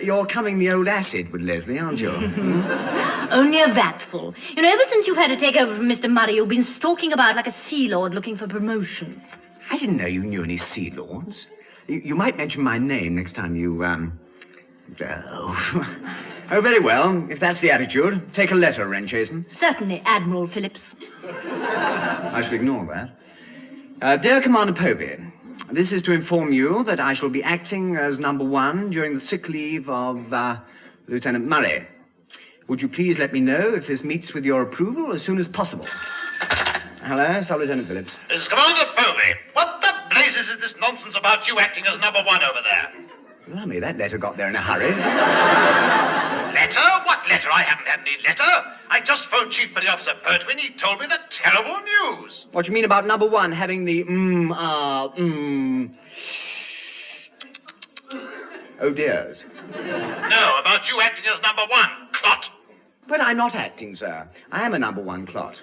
You're coming the old acid with Leslie, aren't you? Only a vatful. You know, ever since you've had to take over from Mr. Murray, you've been stalking about like a sea lord looking for promotion. I didn't know you knew any sea lords. You might mention my name next time you, Oh, very well. If that's the attitude, take a letter, Wren Chasen. Certainly, Admiral Phillips. I shall ignore that. Dear Commander Povey, this is to inform you that I shall be acting as number one during the sick leave of Lieutenant Murray. Would you please let me know if this meets with your approval as soon as possible? Hello, Sir Lieutenant Phillips. This is Commander Povey. What the blazes is this nonsense about you acting as number one over there? Blimey, that letter got there in a hurry. Letter? What letter? I haven't had any letter. I just phoned Chief Petty Officer Pertwee and he told me the terrible news. What do you mean about number one having the oh dears? No, about you acting as number one, clot. But I'm not acting, sir. I am a number one clot.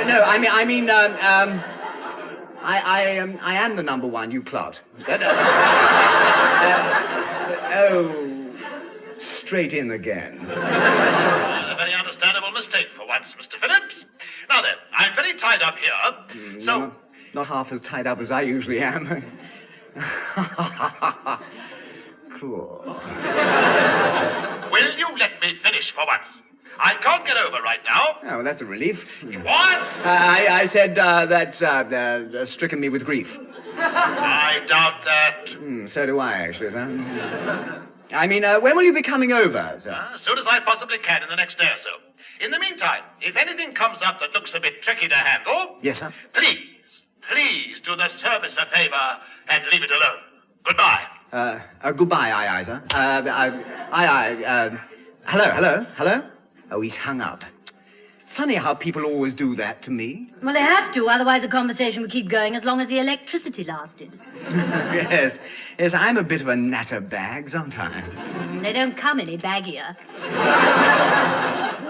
No, I mean, I am the number one, you clot. Straight in again. A very understandable mistake for once, Mr. Phillips. Now then, I'm very tied up here, so... Not half as tied up as I usually am. Cool. Will you let me finish for once? I can't get over right now. Oh, well, that's a relief. What? I said that's stricken me with grief. I doubt that. So do I, actually, sir. I mean, when will you be coming over, sir? As soon as I possibly can in the next day or so. In the meantime, if anything comes up that looks a bit tricky to handle, Yes, sir. please do the service a favor and leave it alone. Goodbye. Goodbye, aye, sir. Hello? Oh, he's hung up. Funny how people always do that to me. Well, they have to, otherwise the conversation would keep going as long as the electricity lasted. Yes, I'm a bit of a natterbag, aren't I? They don't come any baggier.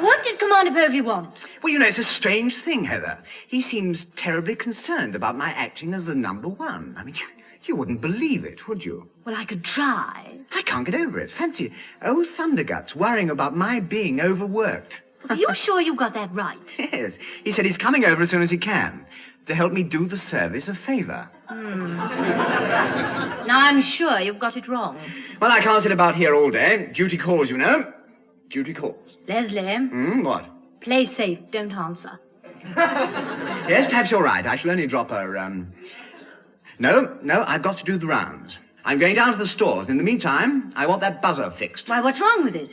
What did Commander Povey want? Well, it's a strange thing, Heather. He seems terribly concerned about my acting as the number one. I mean, you wouldn't believe it, would you? Well, I could try. I can't get over it. Fancy old Thunderguts worrying about my being overworked. Are you sure you got that right? Yes. He said he's coming over as soon as he can to help me do the service a favor. Now, I'm sure you've got it wrong. Well, I can't sit about here all day. Duty calls, Duty calls. Leslie. What? Play safe. Don't answer. Yes, perhaps you're right. I shall only drop her, No, I've got to do the rounds. I'm going down to the stores. In the meantime, I want that buzzer fixed. Why, what's wrong with it?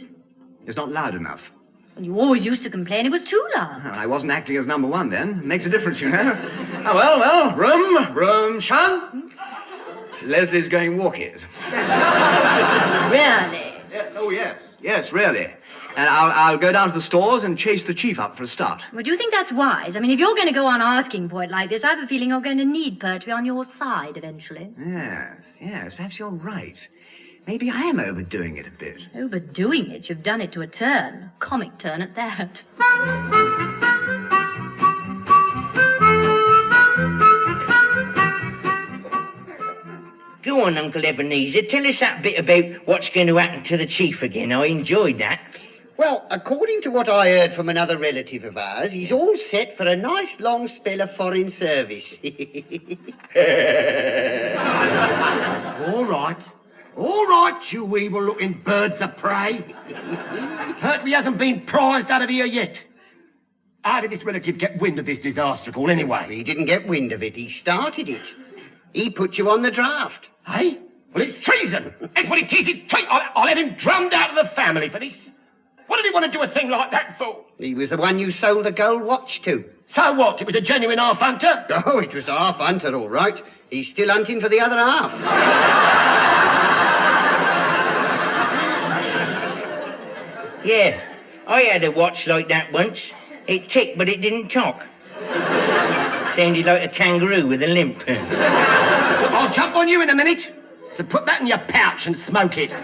It's not loud enough. Well, you always used to complain it was too loud. Well, I wasn't acting as number one then. It makes a difference, Oh, well, room, shun. Leslie's going walkies. Really? Yes, oh yes. Yes, really. And I'll go down to the stores and chase the chief up for a start. Well, do you think that's wise? I mean, if you're going to go on asking for it like this, I have a feeling you're going to need Pertwee on your side eventually. Yes, perhaps you're right. Maybe I am overdoing it a bit. Overdoing it? You've done it to a turn. Comic turn at that. Go on, Uncle Ebenezer. Tell us that bit about what's going to happen to the chief again. I enjoyed that. Well, according to what I heard from another relative of ours, he's all set for a nice long spell of foreign service. All right, you evil-looking birds of prey. Pertwee hasn't been prized out of here yet. How did this relative get wind of this disaster call, anyway? He didn't get wind of it. He started it. He put you on the draft. Hey? Well, it's treason. That's what it is. It's treason. I'll have him drummed out of the family for this. What did he want to do a thing like that for? He was the one you sold the gold watch to. So what? It was a genuine half-hunter? Oh, it was a half-hunter, all right. He's still hunting for the other half. Yeah, I had a watch like that once. It ticked, but it didn't talk. Sounded like a kangaroo with a limp. I'll jump on you in a minute. So put that in your pouch and smoke it. Now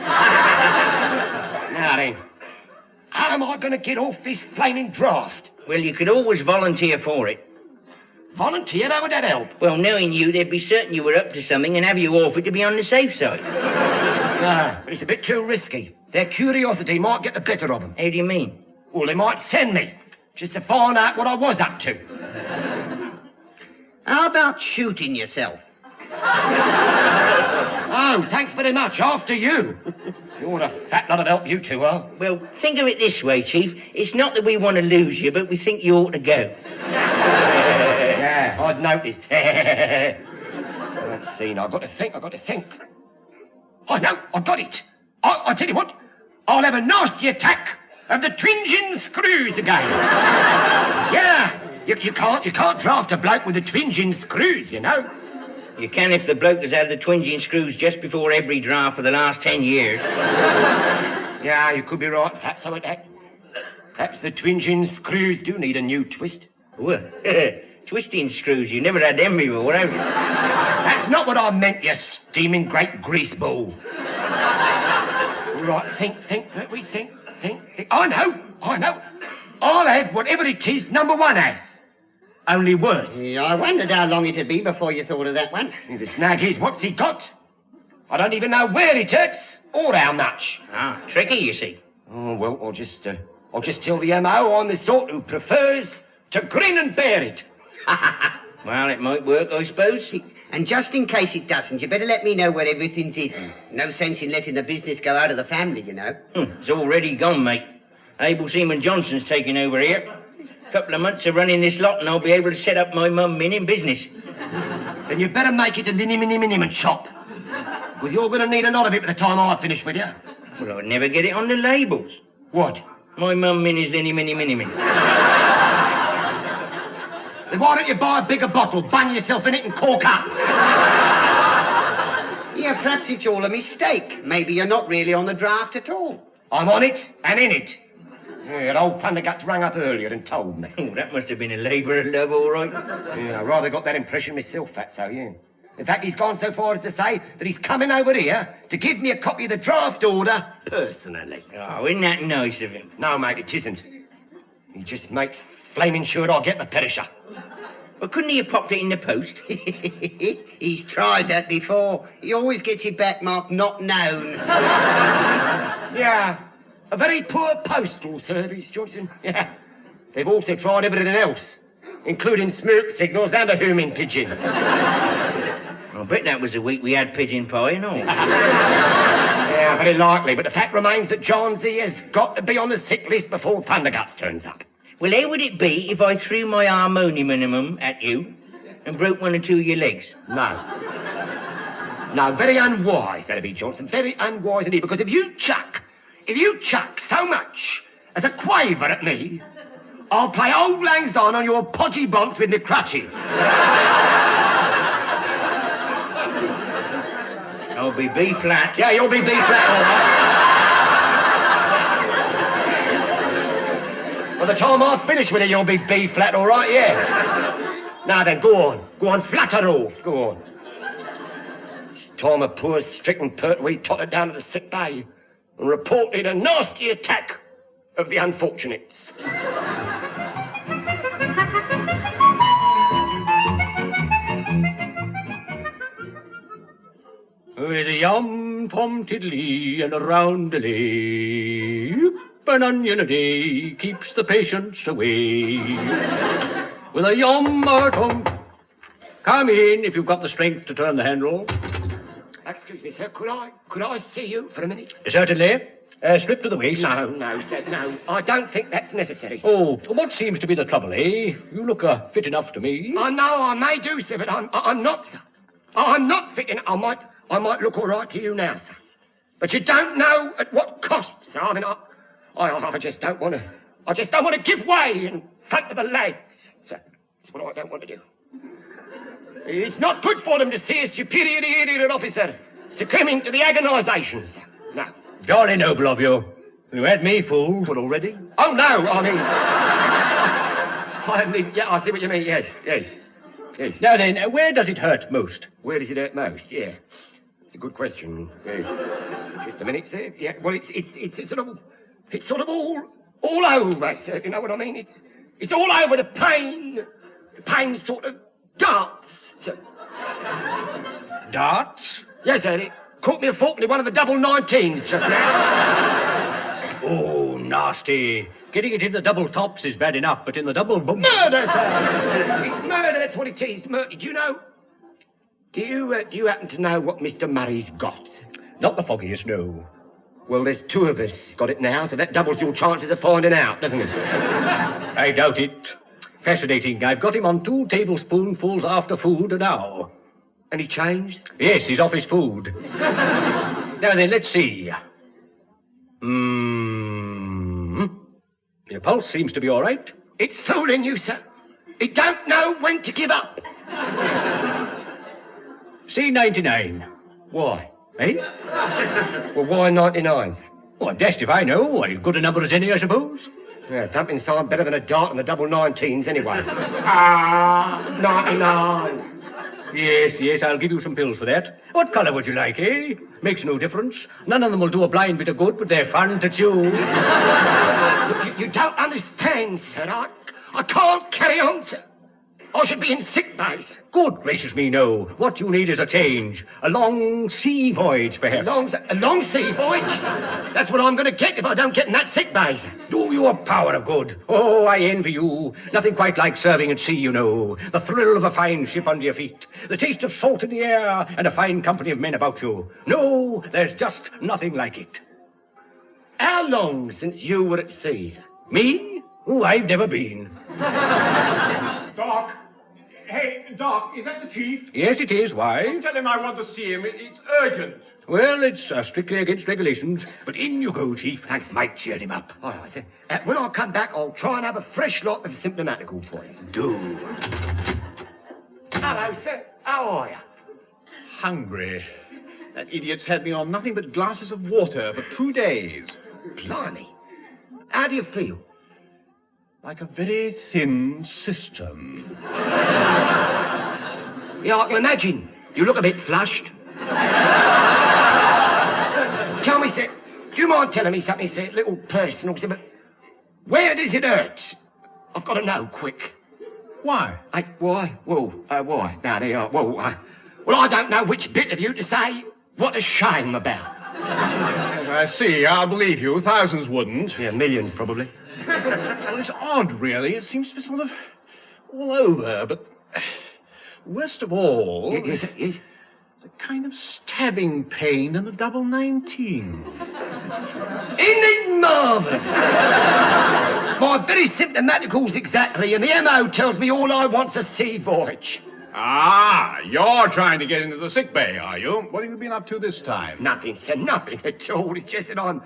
then, how am I going to get off this flaming draft? Well, you could always volunteer for it. Volunteer? How would that help? Well, knowing you, they'd be certain you were up to something and have you offered to be on the safe side. No, but it's a bit too risky. Their curiosity might get the better of them. How do you mean? Well, they might send me, just to find out what I was up to. How about shooting yourself? Oh, thanks very much. After you. You're a fat lot of help, you two are. Well, think of it this way, Chief. It's not that we want to lose you, but we think you ought to go. Yeah, I'd noticed. Let's see now. I've got to think. I know, I got it. I'll tell you what. I'll have a nasty attack of the twinging screws again. Yeah, you can't draft a bloke with the twinging screws, You can if the bloke has had the twinging screws just before every draft for the last 10 years. Yeah, you could be right, Fats, about that. Perhaps the twinging screws do need a new twist. Well, twisting screws, you never had them before, have you? That's not what I meant, you steaming great grease ball. All right, think. I know. I'll have whatever it is number one has. Only worse. Yeah, I wondered how long it'd be before you thought of that one. The snag is, what's he got? I don't even know where it hurts or how much. Ah, tricky, you see. Oh, well, I'll just tell the MO I'm the sort who prefers to grin and bear it. Well, it might work, I suppose. And just in case it doesn't, you better let me know where everything's hidden. No sense in letting the business go out of the family, It's already gone, mate. Able Seaman Johnson's taking over here. Couple of months of running this lot and I'll be able to set up my mum in business. Then you'd better make it a liniment shop. Because you're going to need a lot of it by the time I finish with you. Well, I'd never get it on the labels. What? My mum Minnie's liniment. Then why don't you buy a bigger bottle, bang yourself in it and cork up? Yeah, perhaps it's all a mistake. Maybe you're not really on the draft at all. I'm on it and in it. Yeah, that old Thunderguts rang up earlier and told me. Oh, that must have been a labour of love, all right. Yeah, I rather got that impression myself, Fatso, yeah. In fact, he's gone so far as to say that he's coming over here to give me a copy of the draft order personally. Oh, isn't that nice of him? No, mate, it isn't. He just makes flaming sure I'll get the perisher. Well, couldn't he have popped it in the post? He's tried that before. He always gets it back marked not known. Yeah, a very poor postal service, Johnson. Yeah. They've also tried everything else, including smoke signals and a homing pigeon. I bet that was the week we had pigeon pie and all. Yeah, very likely, but the fact remains that Johnsy has got to be on the sick list before Thunderguts turns up. Well, how would it be if I threw my harmonium at you and broke one or two of your legs? No. No, very unwise, that'd be, Johnson. Very unwise indeed, because if you chuck so much as a quaver at me, I'll play old lang syne on your podgy bonts with the crutches. I'll be B flat. Yeah, you'll be B flat, all right. By the time I finish with it, you'll be B flat, all right, yes. Now then, go on, flatter off, go on. It's time a poor stricken Pertwee tottered down to the sick bay and reported a nasty attack of the unfortunates. With a yum, tom tiddly, and a roundelay, an onion a day keeps the patients away. With a yum or a tom, come in if you've got the strength to turn the handle. Excuse me, sir, could I see you for a minute? Certainly. Slip to the waist. No, sir, no. I don't think that's necessary, sir. Oh, what seems to be the trouble, eh? You look fit enough to me. I know I may do, sir, but I'm not, sir. I'm not fit enough. I might look all right to you now, sir. But you don't know at what cost, sir. I mean, I just don't want to. I just don't want to give way in front of the lads, sir. That's what I don't want to do. It's not good for them to see a superior officer succumbing to the agonisation, sir. No. Jolly noble of you. You had me fooled already. Oh, no, I mean, yeah, I see what you mean, yes. Now then, where does it hurt most? Where does it hurt most? Yeah. It's a good question. Yes. Just a minute, sir. Yeah, well, it's sort of all over, sir. You know what I mean? It's all over. The pain sort of darts, sir. Darts? Yes, sir. It caught me a fault in one of the double 19s just now. Oh, nasty. Getting it in the double tops is bad enough, but in the double... Murder, sir! It's murder, that's what it is. Murder. Do you happen to know what Mr. Murray's got? Not the foggiest, no. Well, there's two of us got it now, so that doubles your chances of finding out, doesn't it? I doubt it. Fascinating. I've got him on 2 tablespoonfuls after food now. And he changed? Yes, he's off his food. Now then, let's see. Your pulse seems to be all right. It's fooling you, sir. It don't know when to give up. C99. Why? Eh? Well, why 99, sir? Oh, I'm dashed if I know. Are you good a number as any, I suppose? Yeah, thumping sound better than a dart on the double 19s, anyway. 99. Yes, I'll give you some pills for that. What colour would you like, eh? Makes no difference. None of them will do a blind bit of good, but they're fun to chew. You don't understand, sir. I can't carry on, sir. I should be in sick bay, sir. Good gracious me, no. What you need is a change. A long sea voyage, perhaps. A long sea voyage? That's what I'm going to get if I don't get in that sick bay, sir. Do you a power of good. Oh, I envy you. Nothing quite like serving at sea, you know. The thrill of a fine ship under your feet. The taste of salt in the air and a fine company of men about you. No, there's just nothing like it. how long since you were at sea, sir? Me? Oh, I've never been. Doc. Hey, Doc, is that the chief? Yes, it is. Why? Tell him I want to see him. It's urgent. Well, it's strictly against regulations, but in you go, Chief. Thanks, mate. Cheer him up. All right, sir. When I come back, I'll try and have a fresh lot of symptomaticals for you. Do. Hello, sir. How are you? Hungry. That idiot's had me on nothing but glasses of water for 2 days. Blimey. How do you feel? Like a very thin cistern. Yeah, I can imagine. You look a bit flushed. Tell me, sir, do you mind telling me something, sir, a little personal, sir, but where does it hurt? I've got to know, quick. Why? Why? Well, why? Now, there you are. Well, I don't know which bit of you to say what a shame about. I see. I'll believe you. Thousands wouldn't. Yeah, millions, probably. Well, it's odd, really. It seems to be sort of all over, but worst of all... Yes. The kind of stabbing pain in the double 19. Isn't it marvellous? My very symptomaticals exactly, and the MO tells me all I want's a sea voyage. Ah, you're trying to get into the sick bay, are you? What have you been up to this time? Nothing, sir, nothing at all. It's just that I'm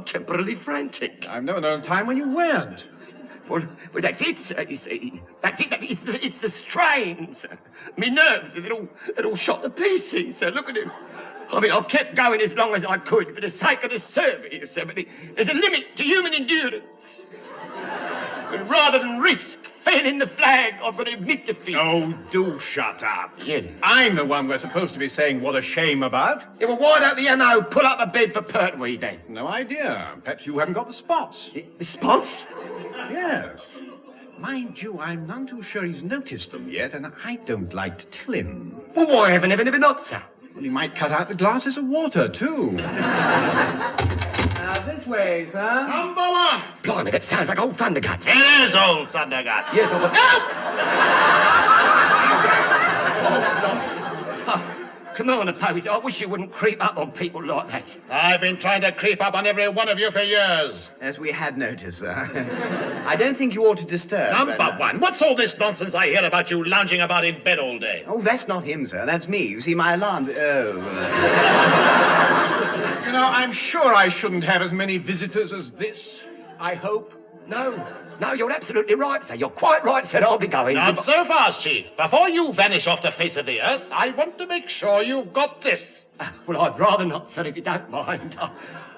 temporarily frantic. I've never known a time when you weren't. Well, that's it, sir, you see. That's it. It's the strain, sir. Me nerves, they're all shot to pieces, sir. Look at him. I mean, I've kept going as long as I could for the sake of the service, sir, but there's a limit to human endurance. And rather than risk failing the flag, I've got to admit defeat. Oh, do shut up. Yes. I'm the one we're supposed to be saying what a shame about. Yeah, well, why don't the MO pull up a bed for Pertwee, then? No idea. Perhaps you haven't got the spots. The spots? Yes. Mind you, I'm none too sure he's noticed them yet, and I don't like to tell him. Well, why haven't never not, sir? Well, he might cut out the glasses of water, too. This way, sir. Number one. Blimey, that sounds like old Thunderguts. It is old Thunderguts. Yes, old Come on, Povey. I wish you wouldn't creep up on people like that. I've been trying to creep up on every one of you for years. As we had noticed, sir. I don't think you ought to disturb. Number one. What's all this nonsense I hear about you lounging about in bed all day? Oh, that's not him, sir. That's me. You see, my alarm... Oh. You know, I'm sure I shouldn't have as many visitors as this, I hope. No, you're absolutely right, sir. You're quite right, sir. I'll be going. Not so fast, Chief. Before you vanish off the face of the earth, I want to make sure you've got this. Well, I'd rather not, sir, if you don't mind.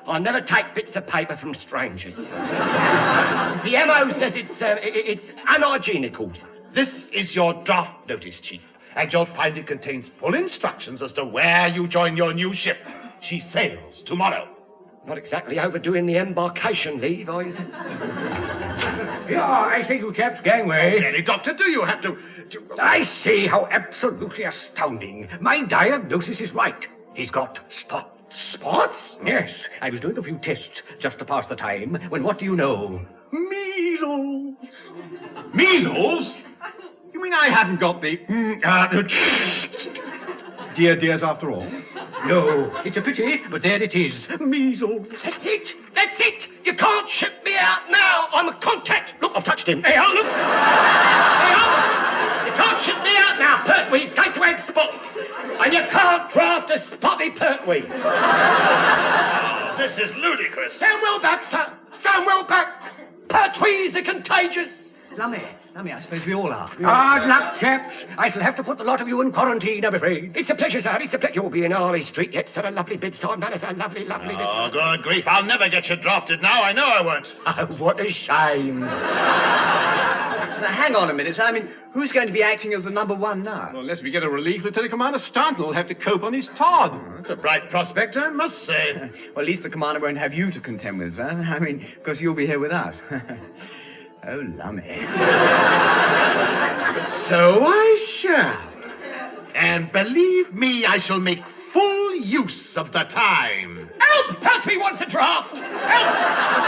I never take bits of paper from strangers. The MO says it's unhygienical, sir. This is your draft notice, Chief, and you'll find it contains full instructions as to where you join your new ship. She sails tomorrow. Not exactly overdoing the embarkation leave, are you, sir? Yeah, I see you chaps, gangway. Oh, really, Doctor, do you have to... I see how absolutely astounding. My diagnosis is right. He's got spots. Spots? Yes, I was doing a few tests just to pass the time, when what do you know? Measles. Measles? You mean I hadn't got the... dears after all? No, it's a pity, but there it is. Measles. That's it. You can't ship me out now. I'm a contact. Look, I've touched him. Hey, look. You can't ship me out now. Pertwee's going to have spots. And you can't draft a spotty Pertwee. This is ludicrous. Stand well back, sir. Stand well back. Pertwees are contagious. Lummy, I suppose we all are. Hard luck, chaps. I shall have to put the lot of you in quarantine, I'm afraid. It's a pleasure, sir. It's a pleasure. You'll be in Harley Street yet, sir. A lovely bedside manner, sir. Lovely bedside. Oh, good grief. I'll never get you drafted now. I know I won't. Oh, what a shame. Now, hang on a minute. I mean, who's going to be acting as the number one now? Well, unless we get a relief, Lieutenant Commander Stanton will have to cope on his Todd. That's a bright prospect, I must say. Well, at least the commander won't have you to contend with, sir. I mean, because you'll be here with us. Oh, lummy. So I shall. And believe me, I shall make full use of the time. Help! Pertwee wants a draft. Help!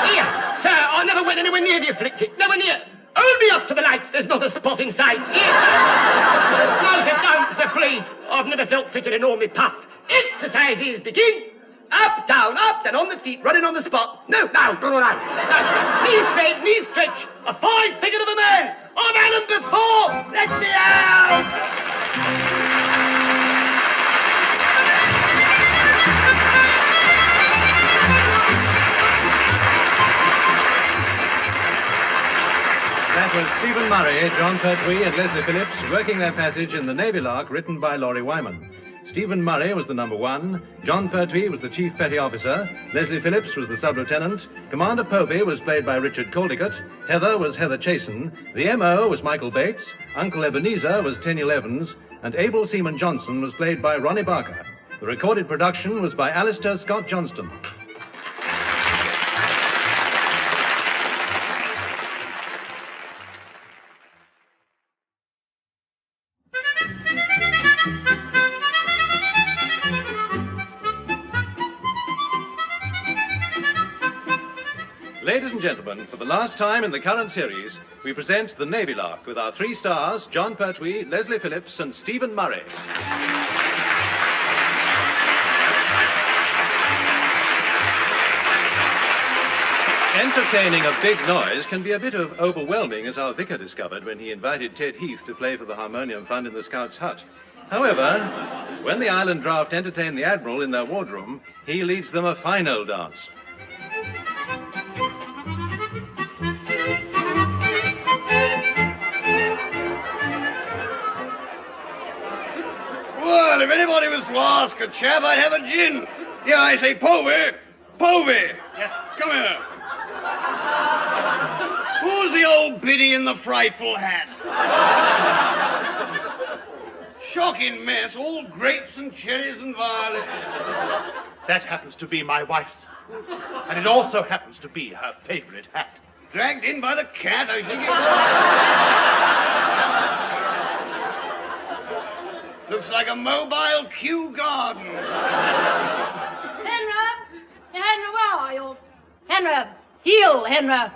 Here, sir, I never went anywhere near the afflicted. Nowhere near. Only up to the light. There's not a spot in sight. Yes. No, sir, don't, sir, please. I've never felt fitter in all my puff. Exercises begin. Up, down, on the feet, running on the spots. No. Knees stretch. A fine figure of a man. I've had them before. Let me out. That was Stephen Murray, John Pertwee, and Leslie Phillips working their passage in the Navy Lark, written by Laurie Wyman. Stephen Murray was the number one, John Pertwee was the Chief Petty Officer, Leslie Phillips was the Sub-Lieutenant, Commander Povey was played by Richard Caldicott, Heather was Heather Chasen, the M.O. was Michael Bates, Uncle Ebenezer was Tenniel Evans, and Able Seaman Johnson was played by Ronnie Barker. The recorded production was by Alistair Scott Johnston. Ladies and gentlemen, for the last time in the current series, we present the Navy Lark with our 3 stars, John Pertwee, Leslie Phillips, and Stephen Murray. Entertaining a big noise can be a bit overwhelming, as our vicar discovered when he invited Ted Heath to play for the Harmonium Fund in the Scouts' hut. However, when the Island Draft entertain the Admiral in their wardroom, he leads them a fine old dance. Well, if anybody was to ask a chap, I'd have a gin. Yeah, I say, Povey. Yes. Come here. Who's the old biddy in the frightful hat? Shocking mess, all grapes and cherries and violets. That happens to be my wife's. And it also happens to be her favorite hat. Dragged in by the cat, I think it was. Looks like a mobile Kew garden. Henry, where are you? Henry, heel, Henry.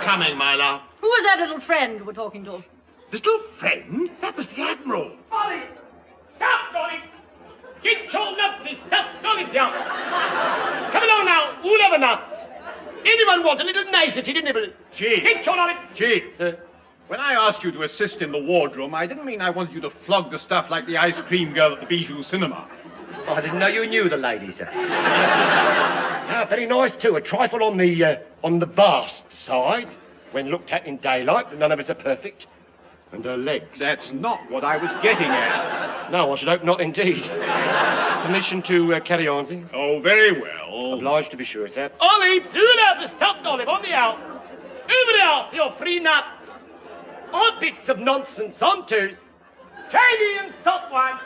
Coming, my love. Who was that little friend you were talking to? Little friend? That was the Admiral. Ollie! Stop, Ollie! Get your lovely stuff, Ollie, down. Come along now, all over nuts. Anyone want a little nicety to nibble? Chief. Get your knowledge. Chief. Sir. When I asked you to assist in the wardroom, I didn't mean I wanted you to flog the stuff like the ice cream girl at the Bijou Cinema. Oh, I didn't know you knew the lady, sir. Very nice, too. A trifle on the vast side. When looked at in daylight, none of us are perfect. And her legs. That's not what I was getting at. No, I should hope not, indeed. Permission to carry on, sir? Oh, very well. Obliged to be sure, sir. Olive, soon out the stuffed olive on the outs. Over there for your free nuts. Odd bits of nonsense on toast. Try and stop one.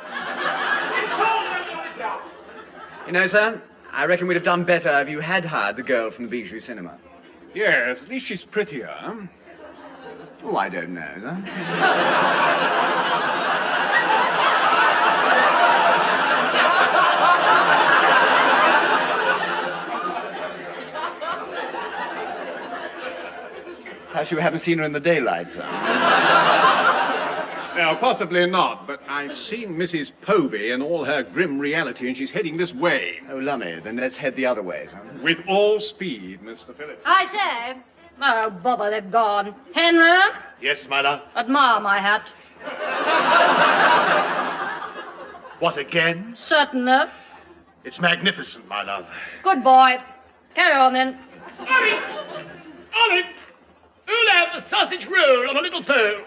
You know, sir, I reckon we'd have done better if you had hired the girl from the Bijou Cinema. Yes, at least she's prettier. Oh, I don't know, sir. Perhaps you haven't seen her in the daylight, sir. Well, possibly not, but I've seen Mrs. Povey in all her grim reality, and she's heading this way. Oh, lummy, then let's head the other way, sir. With all speed, Mr. Phillips. I say. Oh, bother, they've gone. Henry? Yes, my love. Admire my hat. What again? Certainly. It's magnificent, my love. Good boy. Carry on, then. Olive! Who'll have the sausage roll on a little pole?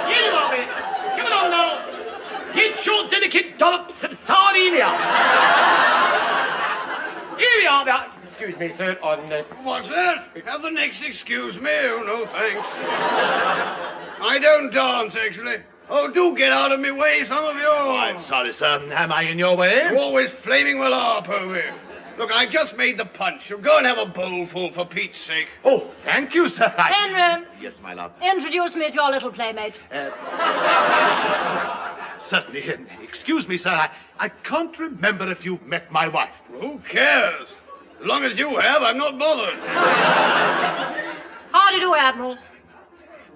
Here you are, mate. Come along now. Get your delicate dollops of sardinia. Here we are, now. Excuse me, sir, on... What's that? Have the next excuse me. Oh, no, thanks. I don't dance, actually. Oh, do get out of me way, some of you. Oh, I'm sorry, sir. Am I in your way? You always flaming well up over here. Look, I just made the punch. So go and have a bowlful, for Pete's sake. Oh, thank you, sir. Henry. Yes, my love. Introduce me to your little playmate. Certainly. Excuse me, sir. I can't remember if you've met my wife. Who cares? As long as you have, I'm not bothered. How do you do, Admiral?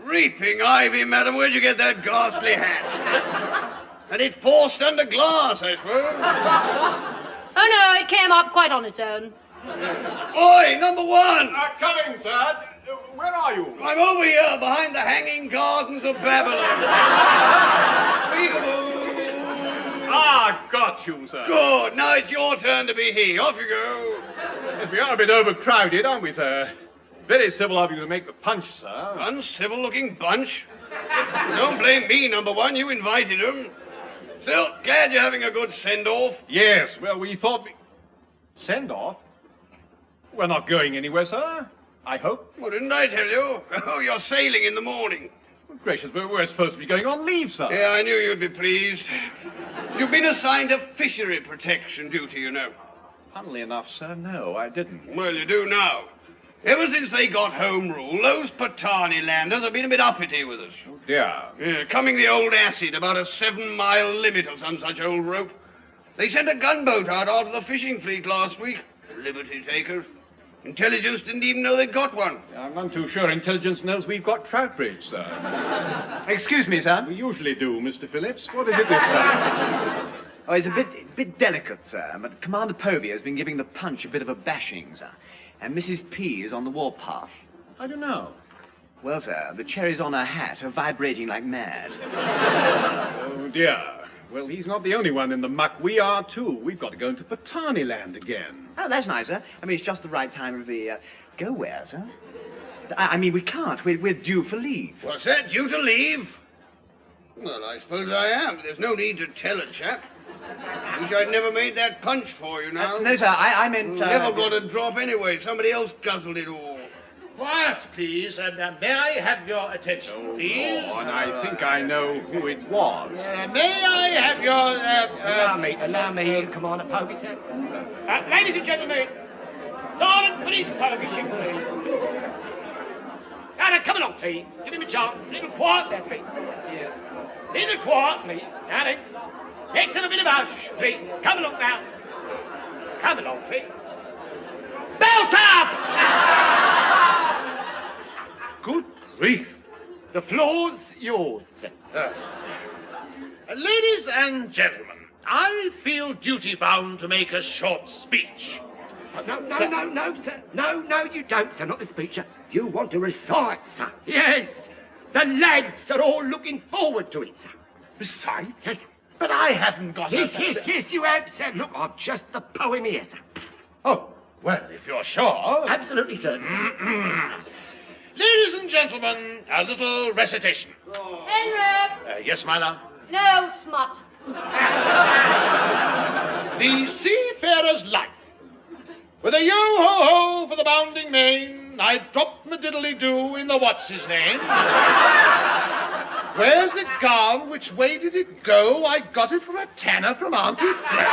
Reaping ivy, madam, where'd you get that ghastly hat? And it forced under glass, I suppose. Oh, no, it came up quite on its own. Oi, number one! Coming, sir. Where are you? I'm over here behind the hanging gardens of Babylon. Peekaboo. Ah, got you, sir. Good. Now it's your turn to be he. Off you go. Yes, we are a bit overcrowded, aren't we, sir? Very civil of you to make the punch, sir. Uncivil-looking bunch. Don't blame me, number one. You invited them. Still, glad you're having a good send-off. Yes, well, we thought we... Send-off? We're not going anywhere, sir. I hope. Well, didn't I tell you? Oh, you're sailing in the morning. Well, gracious, we're supposed to be going on leave, sir. Yeah, I knew you'd be pleased. You've been assigned a fishery protection duty, you know. Funnily enough, sir, no, I didn't. Well, you do now. Ever since they got home rule, those Portarneylanders have been a bit uppity with us. Oh, dear. Yeah, coming the old acid, about a 7-mile limit or some such old rope. They sent a gunboat out after the fishing fleet last week. Liberty takers. Intelligence didn't even know they'd got one. I'm none too sure intelligence knows we've got Troutbridge, sir. Excuse me, sir. We usually do, Mr. Phillips. What is it this time? Oh, it's a bit delicate, sir, but Commander Povey has been giving the punch a bit of a bashing, sir. And Mrs. P is on the warpath. I don't know. Well, sir, the cherries on her hat are vibrating like mad. Oh, dear. Well, he's not the only one in the muck. We are, too. We've got to go into Portarneyland again. Oh, that's nice, sir. I mean, it's just the right time of the... Go where, sir? I mean, we can't. We're due for leave. What's that, due to leave? Well, I suppose I am. There's no need to tell a chap. Wish I'd never made that punch for you now. No, sir, I meant... Never got a drop anyway. Somebody else guzzled it all. Quiet, please, and may I have your attention, please? Oh, and I think I know who it was. May I have your... Allow me, Commander Povey, sir. Ladies and gentlemen, silence for this Povey ship, please. Now, come along, please. Give him a chance. A little quiet there, please. Yes. Little quiet, please. Now then. Next little bit of hush, please. Come along now. Come along, please. Belt up! Good grief. The floor's yours, sir. Ladies and gentlemen, I feel duty-bound to make a short speech. No, sir. No, you don't, sir. Not the speech, sir. You want to recite, sir. Yes. The lads are all looking forward to it, sir. Recite? Yes, sir. But I haven't got Yes, you have, sir. Look, I've just the poem here, sir. Oh, well, if you're sure. Absolutely certain, sir. Ladies and gentlemen, a little recitation. Henry! Yes, my love? No, smut. The seafarer's life. With a yo-ho-ho for the bounding main, I've dropped my diddly-do in the what's-his-name. Where's it gone? Which way did it go? I got it for a tenner from Auntie Flo.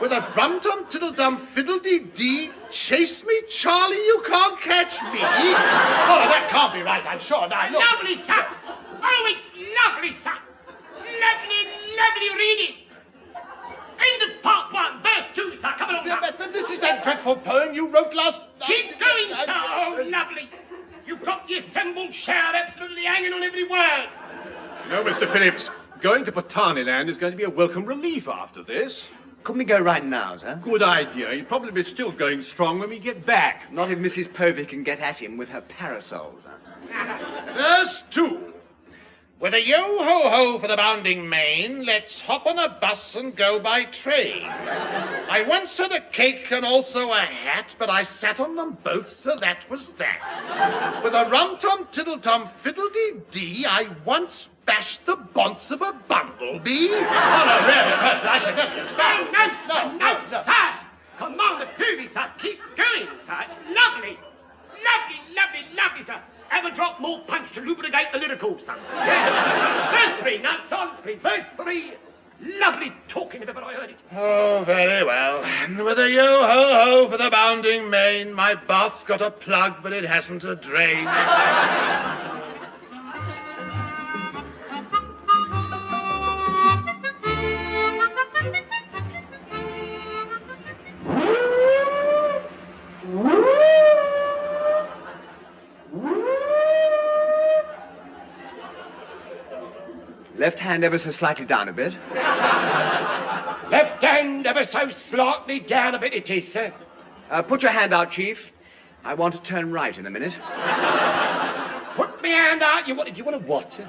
With a rum-tum-tiddle-dum fiddle-dee-dee, chase me, Charlie, you can't catch me. Oh, that can't be right, I'm sure. Now, look. Lovely, sir. Oh, it's lovely, sir. Lovely reading. End of part 1, verse 2, sir. Come along now. But this is that dreadful poem you wrote last... Keep going, sir. Oh, lovely. You've got the assembled shout absolutely hanging on every word. No, Mr. Phillips. Going to Portarneyland is going to be a welcome relief after this. Couldn't we go right now, sir? Good idea. He'll probably be still going strong when we get back. Not if Mrs. Povey can get at him with her parasol, sir. Verse 2. With a yo-ho-ho for the bounding main, let's hop on a bus and go by train. I once had a cake and also a hat, but I sat on them both, so that was that. With a rum-tum-tiddle-tum fiddle-dee-dee, I once bashed the bonce of a bumblebee. Oh, no, really, I should never stop. No, sir. Commander Povey, sir. Keep going, sir. It's lovely. Lovely, sir. Ever drop more punch to lubricate the lyrical, sir? Yes. Verse 3, now, silence, please. Verse 3. Lovely talking, if ever I heard it. Oh, very well. With a yo-ho-ho for the bounding main, my bath's got a plug, but it hasn't a drain. hand ever so slightly down a bit. Left hand ever so slightly down a bit it is, sir. Put your hand out, Chief. I want to turn right in a minute. Put me hand out. You want to what, sir?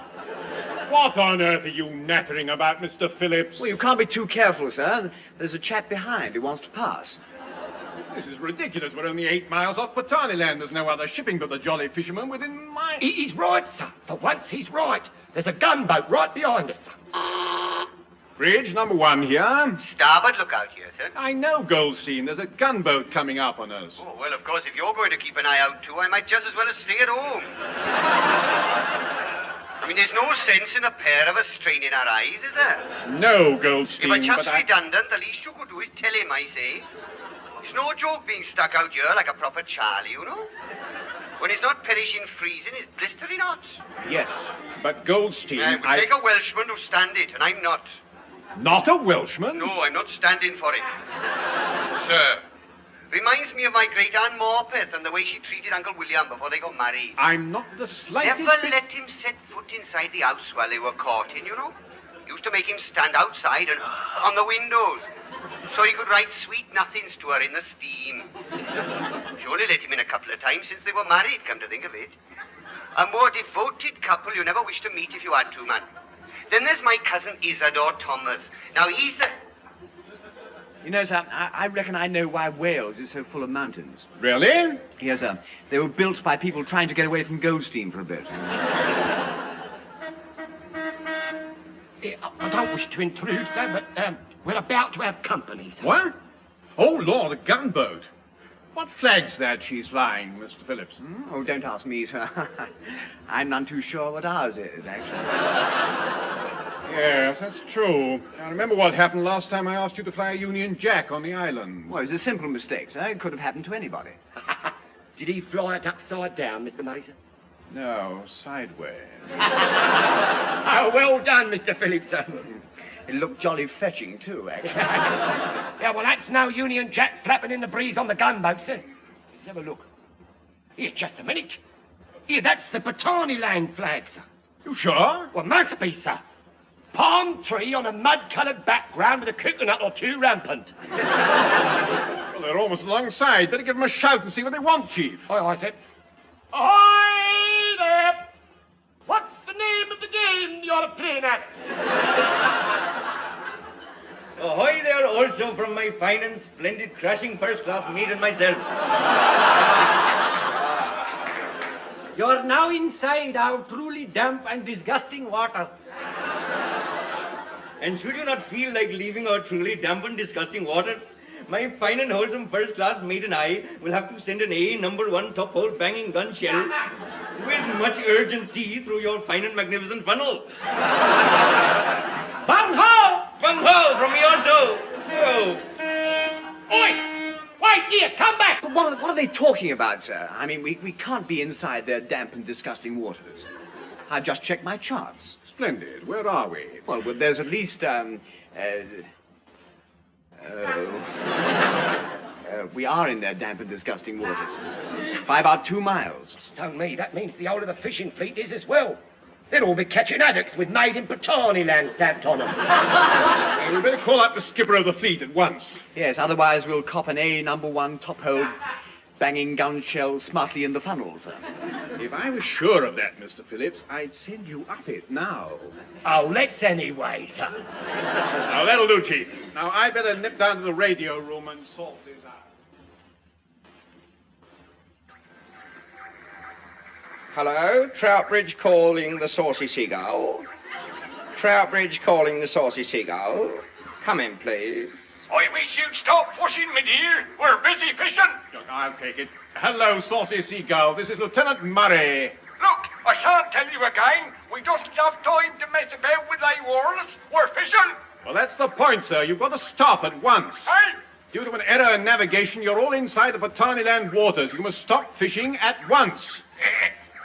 What on earth are you nattering about, Mr. Phillips? Well, you can't be too careful, sir. There's a chap behind who wants to pass. This is ridiculous. We're only 8 miles off Portarneyland. There's no other shipping but the Jolly Fisherman within my... He's right, sir. For once, he's right. There's a gunboat right behind us, sir. Bridge number 1 here. Starboard lookout here, sir. I know, Goldstein. There's a gunboat coming up on us. Oh, well, of course, if you're going to keep an eye out too, I might just as well stay at home. I mean, there's no sense in a pair of us straining our eyes, is there? No, Goldstein, If a chap's but I... redundant, the least you could do is tell him, I say. It's no joke being stuck out here like a proper Charlie, you know? When he's not perishing freezing, he's blistering hot. Yes, but Goldstein, It would take a Welshman to stand it, and I'm not. Not a Welshman? No, I'm not standing for it. Sir. Reminds me of my great-aunt Morpeth and the way she treated Uncle William before they got married. I'm not the slightest Never bit... let him set foot inside the house while they were courting, you know? Used to make him stand outside and on the windows so he could write sweet nothings to her in the steam. She only let him in a couple of times since they were married, come to think of it. A more devoted couple you never wish to meet if you had to, man. Then there's my cousin Isadore Thomas. Now, he's the... You know, sir, I reckon I know why Wales is so full of mountains. Really? Yes, sir. They were built by people trying to get away from Goldstein for a bit. I don't wish to intrude, sir, but we're about to have company, sir. What? Oh, Lord, a gunboat. What flag's that she's flying, Mr. Phillips? Oh, don't ask me, sir. I'm none too sure what ours is, actually. Yes, that's true. I remember what happened last time I asked you to fly a Union Jack on the island. Well, it was a simple mistake, sir. It could have happened to anybody. Did he fly it upside down, Mr. Mason? No, sideways. Oh, well done, Mr. Phillips, sir. It looked jolly fetching, too, actually. Yeah, well, that's no Union Jack flapping in the breeze on the gunboat, sir. Let's have a look. Here, just a minute. Here, that's the Portarneyland flag, sir. You sure? Well, must be, sir. Palm tree on a mud-coloured background with a coconut or two rampant. Well, they're almost alongside. Better give them a shout and see what they want, Chief. I said, ahoy there! What's the name of the game you're playing at? Ahoy there also from my fine and splendid crashing first-class mate and myself. You're now inside our truly damp and disgusting waters. And should you not feel like leaving our truly damp and disgusting water, my fine and wholesome first-class mate and I will have to send an A number 1 top-hole banging gun shell with much urgency through your fine and magnificent funnel. Bung ho! Bung ho from me also. Oh. Oi! Wait, here, come back! But what are they talking about, sir? I mean, we can't be inside their damp and disgusting waters. I've just checked my charts. Splendid. Where are we? Well, there's at least, we are in their damp and disgusting waters. By about 2 miles. Stone me, that means the whole of the fishing fleet is as well. They'll all be catching haddocks with made in Portarneyland stamped on them. Well, we better call up the skipper of the fleet at once. Yes, otherwise we'll cop an A number 1 top hole banging gun shell smartly in the funnel, sir. If I was sure of that, Mr. Phillips, I'd send you up it now. Oh, let's anyway, sir. Now, that'll do, Chief. Now, I better nip down to the radio room and sort this out. Hello, Troutbridge calling the Saucy Seagull. Troutbridge calling the Saucy Seagull. Come in, please. I wish you'd stop fussing, my dear. We're busy fishing. Look, I'll take it. Hello, Saucy Seagull. This is Lieutenant Murray. Look, I shan't tell you again. We just have time to mess about with thy worlds. We're fishing. Well, that's the point, sir. You've got to stop at once. Hey! Due to an error in navigation, you're all inside the Portarneyland waters. You must stop fishing at once.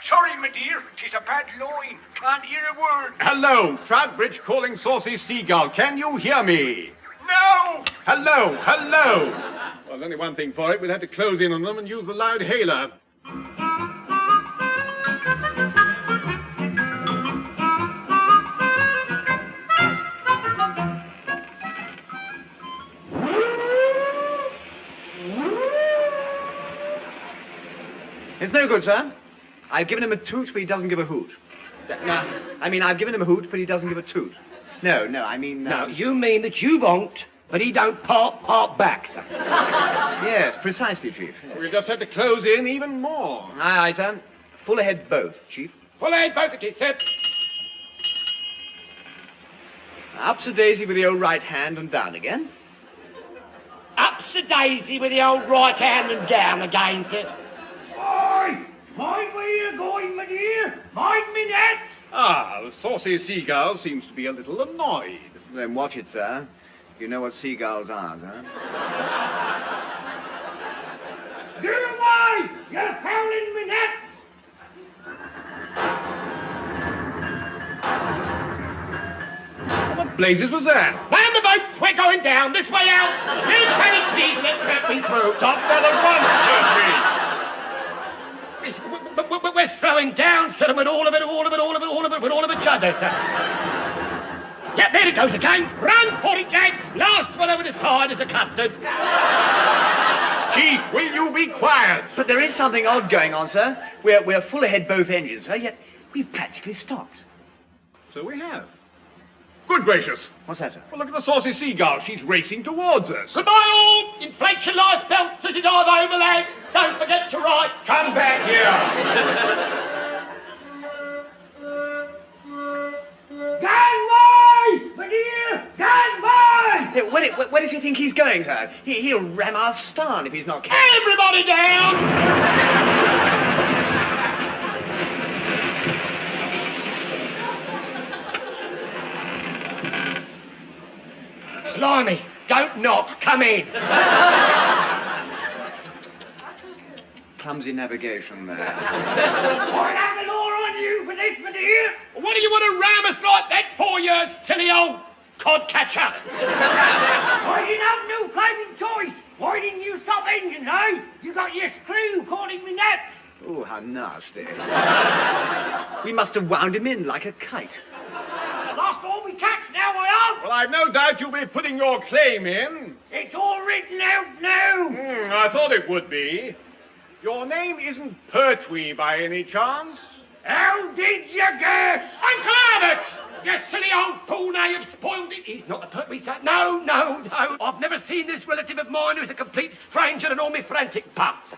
Sorry, my dear. 'Tis a bad line. Can't hear a word. Hello, Troutbridge calling Saucy Seagull. Can you hear me? No! Hello, hello. Well, there's only one thing for it. We'll have to close in on them and use the loud hailer. It's no good, sir. I've given him a toot, but he doesn't give a hoot. No, I mean, I've given him a hoot, but he doesn't give a toot. No, I mean... No, you mean that you've honked, but he don't part back, sir. Yes, precisely, Chief. We'll just have to close in even more. Aye, sir. Full ahead both, Chief. Full ahead both it is, sir. Up's a daisy with the old right hand and down again. Up's a daisy with the old right hand and down again, sir. Oi! Mind where you're going, my dear. Mind me nets. Ah, the saucy seagull seems to be a little annoyed. Then watch it, sir. You know what seagulls are, sir? Get away! You're fouling me nets. What blazes was that? Land the boats, we're going down, this way out. You panic, please, let Pertwee through. Stop that at once, We're slowing down, sir, with all of it, judder, sir. Yeah, there it goes again. Run for it, lads. Last one over the side is a custard. Chief, will you be quiet? But there is something odd going on, sir. We're full ahead both engines, sir, yet we've practically stopped. So we have. Good gracious. What's that, sir? Well, look at the saucy seagull. She's racing towards us. Goodbye, all. Inflate your life belts as you dive over, lads. Don't forget to write. Come back here. Gangway! My dear! Gangway! Hey, where does he think he's going, sir? He'll ram our starn if he's not careful. Everybody down! Blimey, don't knock, come in. Clumsy navigation there. I'll have the law on you for this, my dear. What do you want to ram us like that for, you silly old cod catcher? I didn't have no flaming choice. Why didn't you stop engine, eh? You got your screw calling me naps. Oh, how nasty. We must have wound him in like a kite. Lost all my cats now, I have. Well, I've no doubt you'll be putting your claim in. It's all written out now. I thought it would be. Your name isn't Pertwee by any chance? How did you guess? I'm glad of it! You silly old fool, now you've spoiled it. He's not the Pertwee son. No. I've never seen this relative of mine who's a complete stranger and all me frantic pups.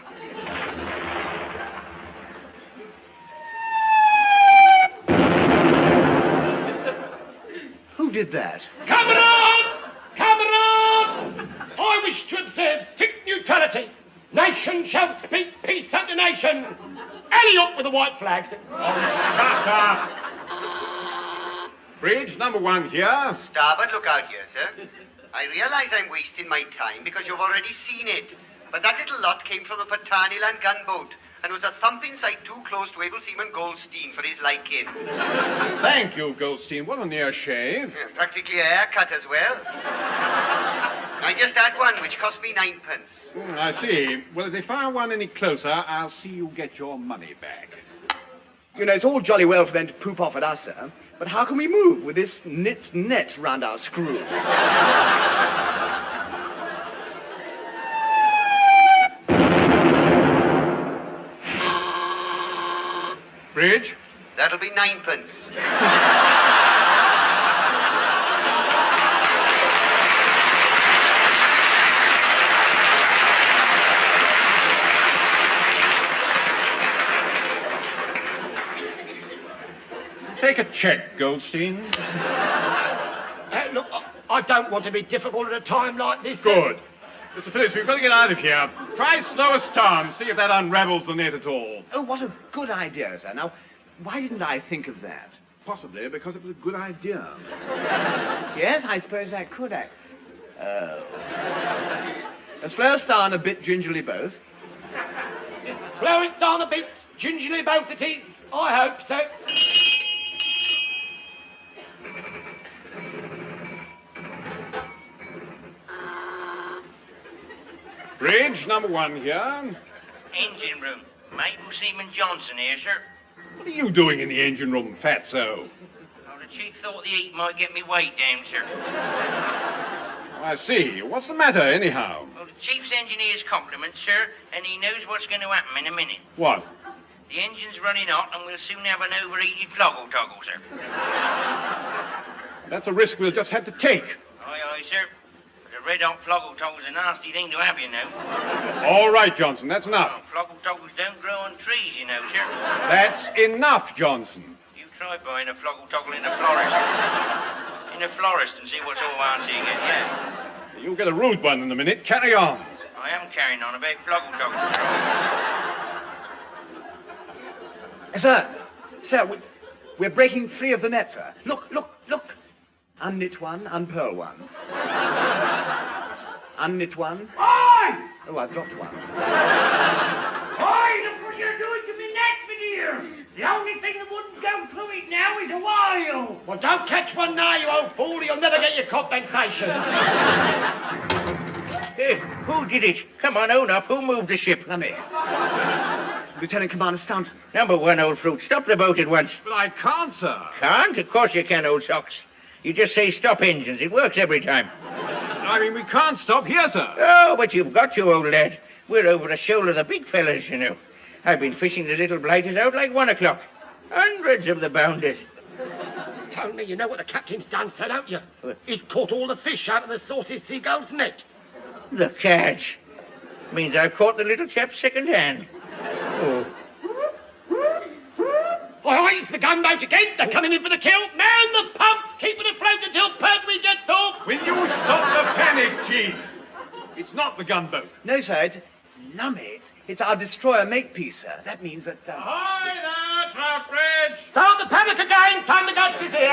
Who did that? Cameron! I wish to observe strict neutrality. Nation shall speak peace unto nation. Alley up with the white flags. Shut up. Bridge number 1 here. Starboard, look out here, sir. I realise I'm wasting my time because you've already seen it. But that little lot came from the Portarneyland gunboat and was a thump inside too close to able Seaman Goldstein for his liking. Thank you, Goldstein. What a near shave. Yeah, practically a haircut as well. I just had one, which cost me 9p. I see. Well, if they fire one any closer, I'll see you get your money back. You know, it's all jolly well for them to poop off at us, sir. But how can we move with this knit's net round our screw? Bridge? That'll be 9p. Take a check, Goldstein. Look, I don't want to be difficult at a time like this. Good. Mr. Phillips, we've got to get out of here. Try slowest down, see if that unravels the net at all. Oh, what a good idea, sir. Now, why didn't I think of that? Possibly because it was a good idea. Yes, I suppose that could act. Oh. Slow us down a bit gingerly both. Slow us down a bit, gingerly both it is. I hope so. Bridge number 1 here. Engine room. Mabel Seaman Johnson here, sir. What are you doing in the engine room, fatso? Oh, the chief thought the heat might get me weight down, sir. I see. What's the matter, anyhow? Well, the chief's engineer's compliments, sir, and he knows what's going to happen in a minute. What? The engine's running hot, and we'll soon have an overheated floggle toggle, sir. That's a risk we'll just have to take. Aye, aye, sir. But a red-hot floggle toggle's a nasty thing to have, you know. All right, Johnson, that's enough. Floggle toggles don't grow on trees, you know, sir. That's enough, Johnson. You try buying a floggle toggle in a florist. In a florist and see what's all answer you get, yeah. You'll get a rude one in a minute. Carry on. I am carrying on about floggle toggles. Sir, we're breaking free of the net, sir. Look. Unknit one, unpearl one. Unknit one. Oi! Oh, I've dropped one. Oi, look what you're doing to me net, my dears. The only thing that wouldn't go through it now is a whale. Well, don't catch one now, you old fool. You'll never get your compensation. Hey, who did it? Come on, own up. Who moved the ship? Not me. Lieutenant Commander Staunton. Number one, old fruit. Stop the boat at once. But I can't, sir. Can't? Of course you can, old socks. You just say stop engines. It works every time. I mean, we can't stop here, sir. Oh, but you've got to, old lad. We're over the shoulder of the big fellas, you know. I've been fishing the little blighters out like 1 o'clock. Hundreds of the bounders. Stanley, you know what the captain's done, sir, don't you? He's caught all the fish out of the saucy seagull's net. The catch. Means I've caught the little chap second-hand. Oh. Oi, it's the gunboat again. They're coming in for the kill. Man the pumps. Keep it afloat until Pertwee gets off. Will you stop the panic, Chief? It's not the gunboat. No, sir, it's It's our destroyer makepiece, sir. That means that... Ahoy there, Troutbridge! Start the panic again. Time the guns is here.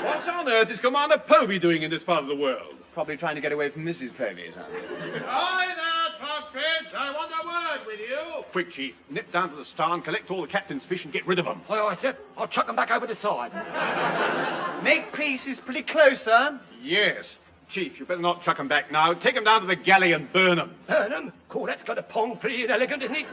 What on earth is Commander Povey doing in this part of the world? Probably trying to get away from Mrs. Povey, sir. Ahoy there, Troutbridge! I want a word with you. Quick, Chief. Nip down to the Starn, collect all the captain's fish and get rid of them. Aye, sir. I'll chuck them back over the side. Makepiece is pretty close, sir. Yes. Chief, you better not chuck them back now. Take them down to the galley and burn them. Burn them? Cool, that's got a pong pretty inelegant, isn't it?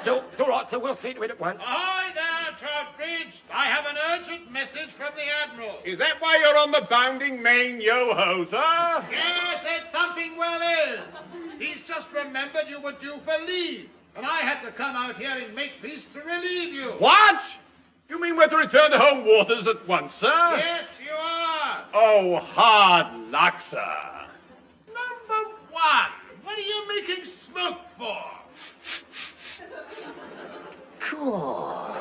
Still, it's all right, sir. We'll see to it at once. Ahoy there, Troutbridge! I have an urgent message from the Admiral. Is that why you're on the bounding main yo-ho, sir? Yes, it's something well ill. He's just remembered you were due for leave, and I had to come out here in makepeace to relieve you. What? You mean we're to return to home waters at once, sir? Yes, you are. Oh, hard luck, sir. Number one, what are you making smoke for? Cool.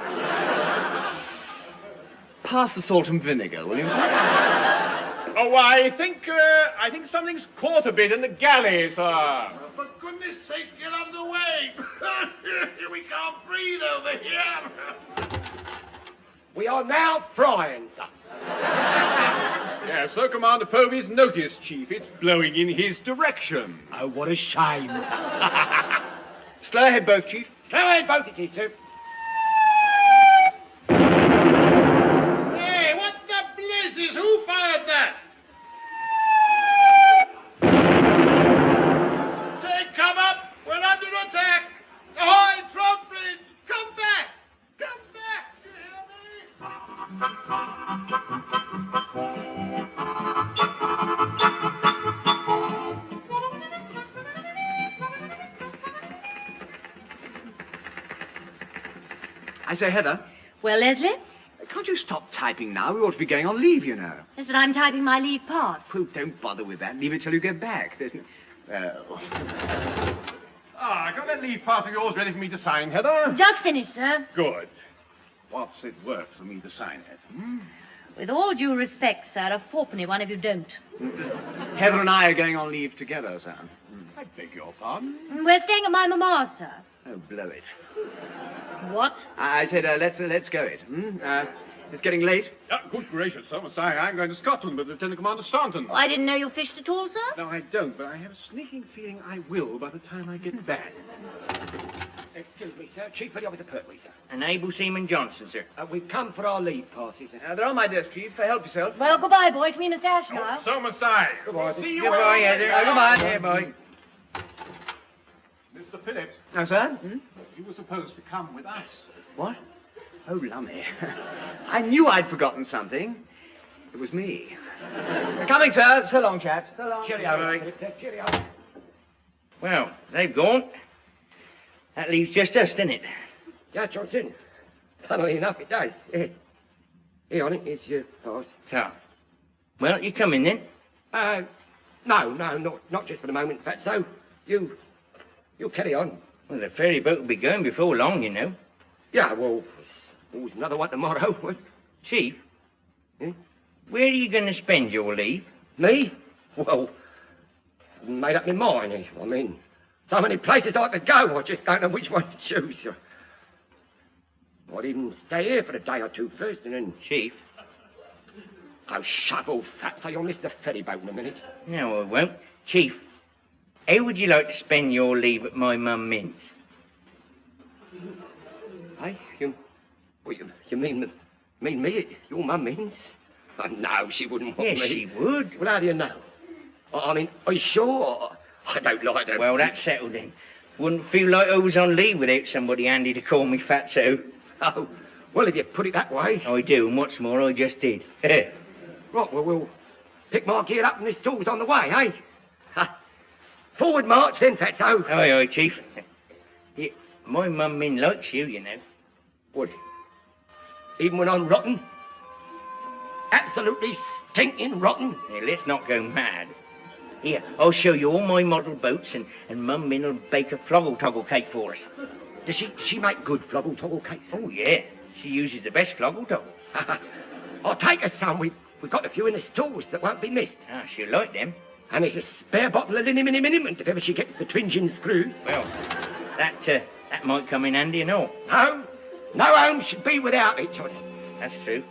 Pass the salt and vinegar, will you, sir? Oh, I think something's caught a bit in the galley, sir. For goodness sake, get underway. We can't breathe over here. We are now frying, sir. Yeah, so Commander Povey's noticed, Chief. It's blowing in his direction. Oh, what a shame, sir. Slow ahead both, Chief. Slow ahead both it is, sir. Hey, what the blazes? Who fired that? Take cover. We're under attack. Ahoy, Troutbridge. Come back. Come back. You hear I say, Heather, Well, Leslie? can't you stop typing now? We ought to be going on leave, you know. Yes, but I'm typing my leave pass. Oh, don't bother with that. Leave it till you get back. There's no... Oh. I got that leave pass of yours ready for me to sign, Heather? Just finished, sir. Good. What's it worth for me to sign it? With all due respect, sir, a fourpenny one if you don't. Heather and I are going on leave together, sir. I beg your pardon? We're staying at my mamma's, sir. Oh, blow it. What? I said, let's go it. It's getting late. Good gracious, so must I. I'm going to Scotland with Lieutenant Commander Staunton. Oh, I didn't know you fished at all, sir. No, I don't, but I have a sneaking feeling I will by the time I get back. Excuse me, sir. Chief Petty Officer Pertwee, sir. And Able Seaman Johnson, sir. We've come for our leave passes, sir. They're on my desk, Chief. Help yourself. Well, goodbye, boys. We must dash now. So must I. Goodbye. See you Goodbye, Heather. Goodbye. Yeah, boy. Mr. Phillips, Now, sir? you were supposed to come with us. What? Oh, lummy. I knew I'd forgotten something. It was me. Coming, sir. So long, chaps. So long. Cheerio. Cheerio. Well, they've gone. That leaves just us, doesn't it? Yeah, Johnson. Funnily enough, it does. Here on it is your pass. So, well, you come in then? No, not just for the moment, Fatso. You carry on. Well, the ferry boat will be going before long, you know. Yeah, well, there's always another one tomorrow. Chief, where are you going to spend your leave? Me? Well, made up my mind. I mean, so many places I could go, I just don't know which one to choose. I'd even stay here for a day or two first, and then... Chief? Oh, shut up, Fatso. You'll miss the ferry boat in a minute. No, I won't. Chief, how would you like to spend your leave at my mum Min's? Hey, you mean me at your mum Min's? Oh, no, she wouldn't want me. Yes, she would. Well, how do you know? I mean, are you sure? I don't like her. Well, that's settled then. Wouldn't feel like I was on leave without somebody handy to call me Fatso. Oh, well, if you put it that way. I do, and what's more, I just did. Right, well, we'll pick my gear up and this tool's on the way, eh? Forward march then, Fatso. Aye, aye, Chief. Yeah, my mum Min likes you, you know. What? Even when I'm rotten? Absolutely stinking rotten? Yeah, let's not go mad. Here, I'll show you all my model boats, and Mum Min will bake a floggle-toggle cake for us. Does she make good floggle-toggle cakes? Oh, yeah. She uses the best floggle-toggle. I'll take us some. We've got a few in the stores that won't be missed. Ah, she'll like them. And there's a spare bottle of liniment if ever she gets the twinging screws. Well, that might come in handy and all. No home should be without it, Johnson. That's true.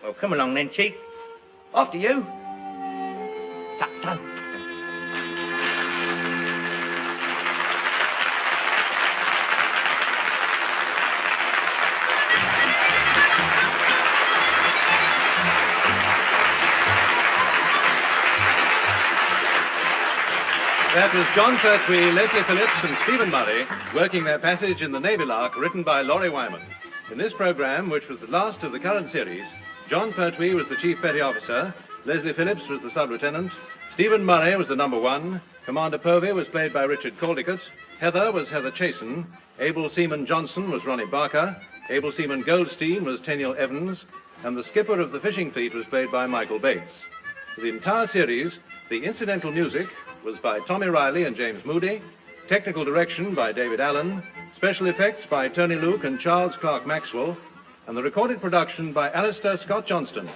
Well, come along then, Chief. After you. Fatso. That was John Pertwee, Leslie Phillips and Stephen Murray working their passage in the Navy Lark, written by Laurie Wyman. In this programme, which was the last of the current series, John Pertwee was the Chief Petty Officer, Leslie Phillips was the Sub-Lieutenant, Stephen Murray was the number one, Commander Povey was played by Richard Caldicott, Heather was Heather Chasen, Able Seaman Johnson was Ronnie Barker, Able Seaman Goldstein was Teniel Evans, and the skipper of the fishing fleet was played by Michael Bates. For the entire series, the incidental music was by Tommy Riley and James Moody, technical direction by David Allen, special effects by Tony Luke and Charles Clark Maxwell, and the recorded production by Alistair Scott Johnston.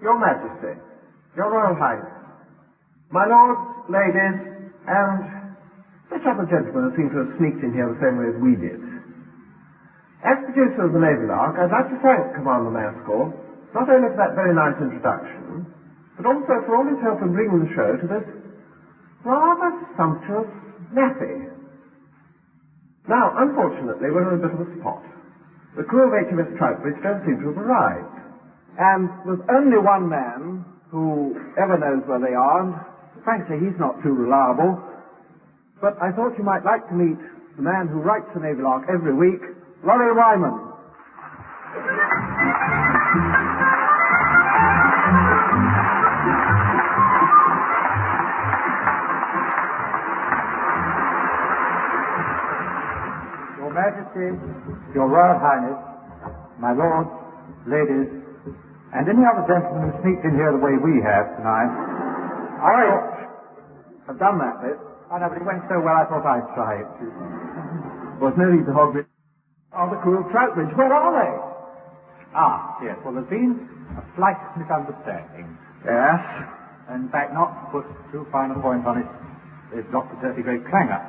Your Majesty, Your Royal Highness, my lords, ladies, and which other gentlemen seem to have sneaked in here the same way as we did. As producer of the Navy Lark, I'd like to thank Commander Maskell not only for that very nice introduction, but also for all his help in bringing the show to this rather sumptuous nappy. Now, unfortunately, we're in a bit of a spot. The crew of HMS Troutbridge don't seem to have arrived. And there's only one man who ever knows where they are, and frankly, he's not too reliable. But I thought you might like to meet the man who writes the Navy Lark every week, Laurie Wyman. Your Majesty, Your Royal Highness, my lords, ladies, and any other gentlemen who sneaked in here the way we have tonight. I've done that bit. I know, but it went so well I thought I'd try it. Well, there's no need to hog it. Oh, the crew of Troutbridge, where are they? Ah, yes, well, there's been a slight misunderstanding. Yes? In fact, not to put too fine a point on it, they've got a dirty great clangor.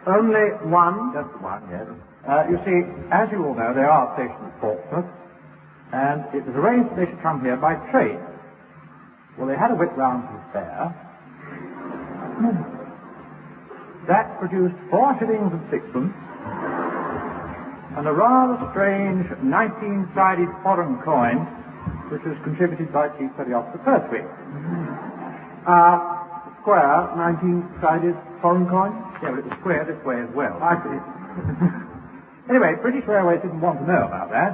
Only one? Just one, yes. You see, as you all know, they are stationed at Portsmouth, and it was arranged that they should come here by train. Well, they had a wet round to spare. That produced 4 shillings and sixpence, and a rather strange 19-sided foreign coin, which was contributed by Chief Petty Officer Pertwee. Square, 19-sided foreign coin? Yeah, but it was square this way as well. I see. Anyway, British Railways didn't want to know about that,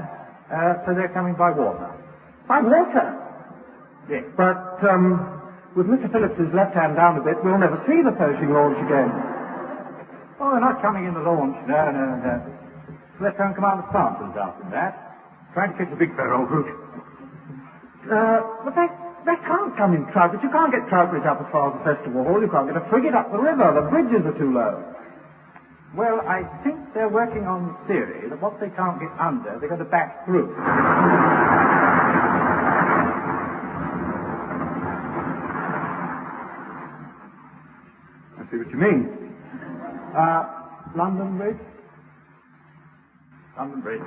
so they're coming by water. By water? Yes. But, with Mr. Phillips's left hand down a bit, we'll never see the Pershing launch again. Oh, they're not coming in the launch. No. Lieutenant Commander Sampson's after that. Trying to catch a big barrel route. But they can't come in Troutbridge. You can't get Troutbridge up as far as the Festival Hall. You can't get a frigate up the river. The bridges are too low. Well, I think they're working on the theory that what they can't get under, they're going to back through. I see what you mean. London Bridge? London Bridge.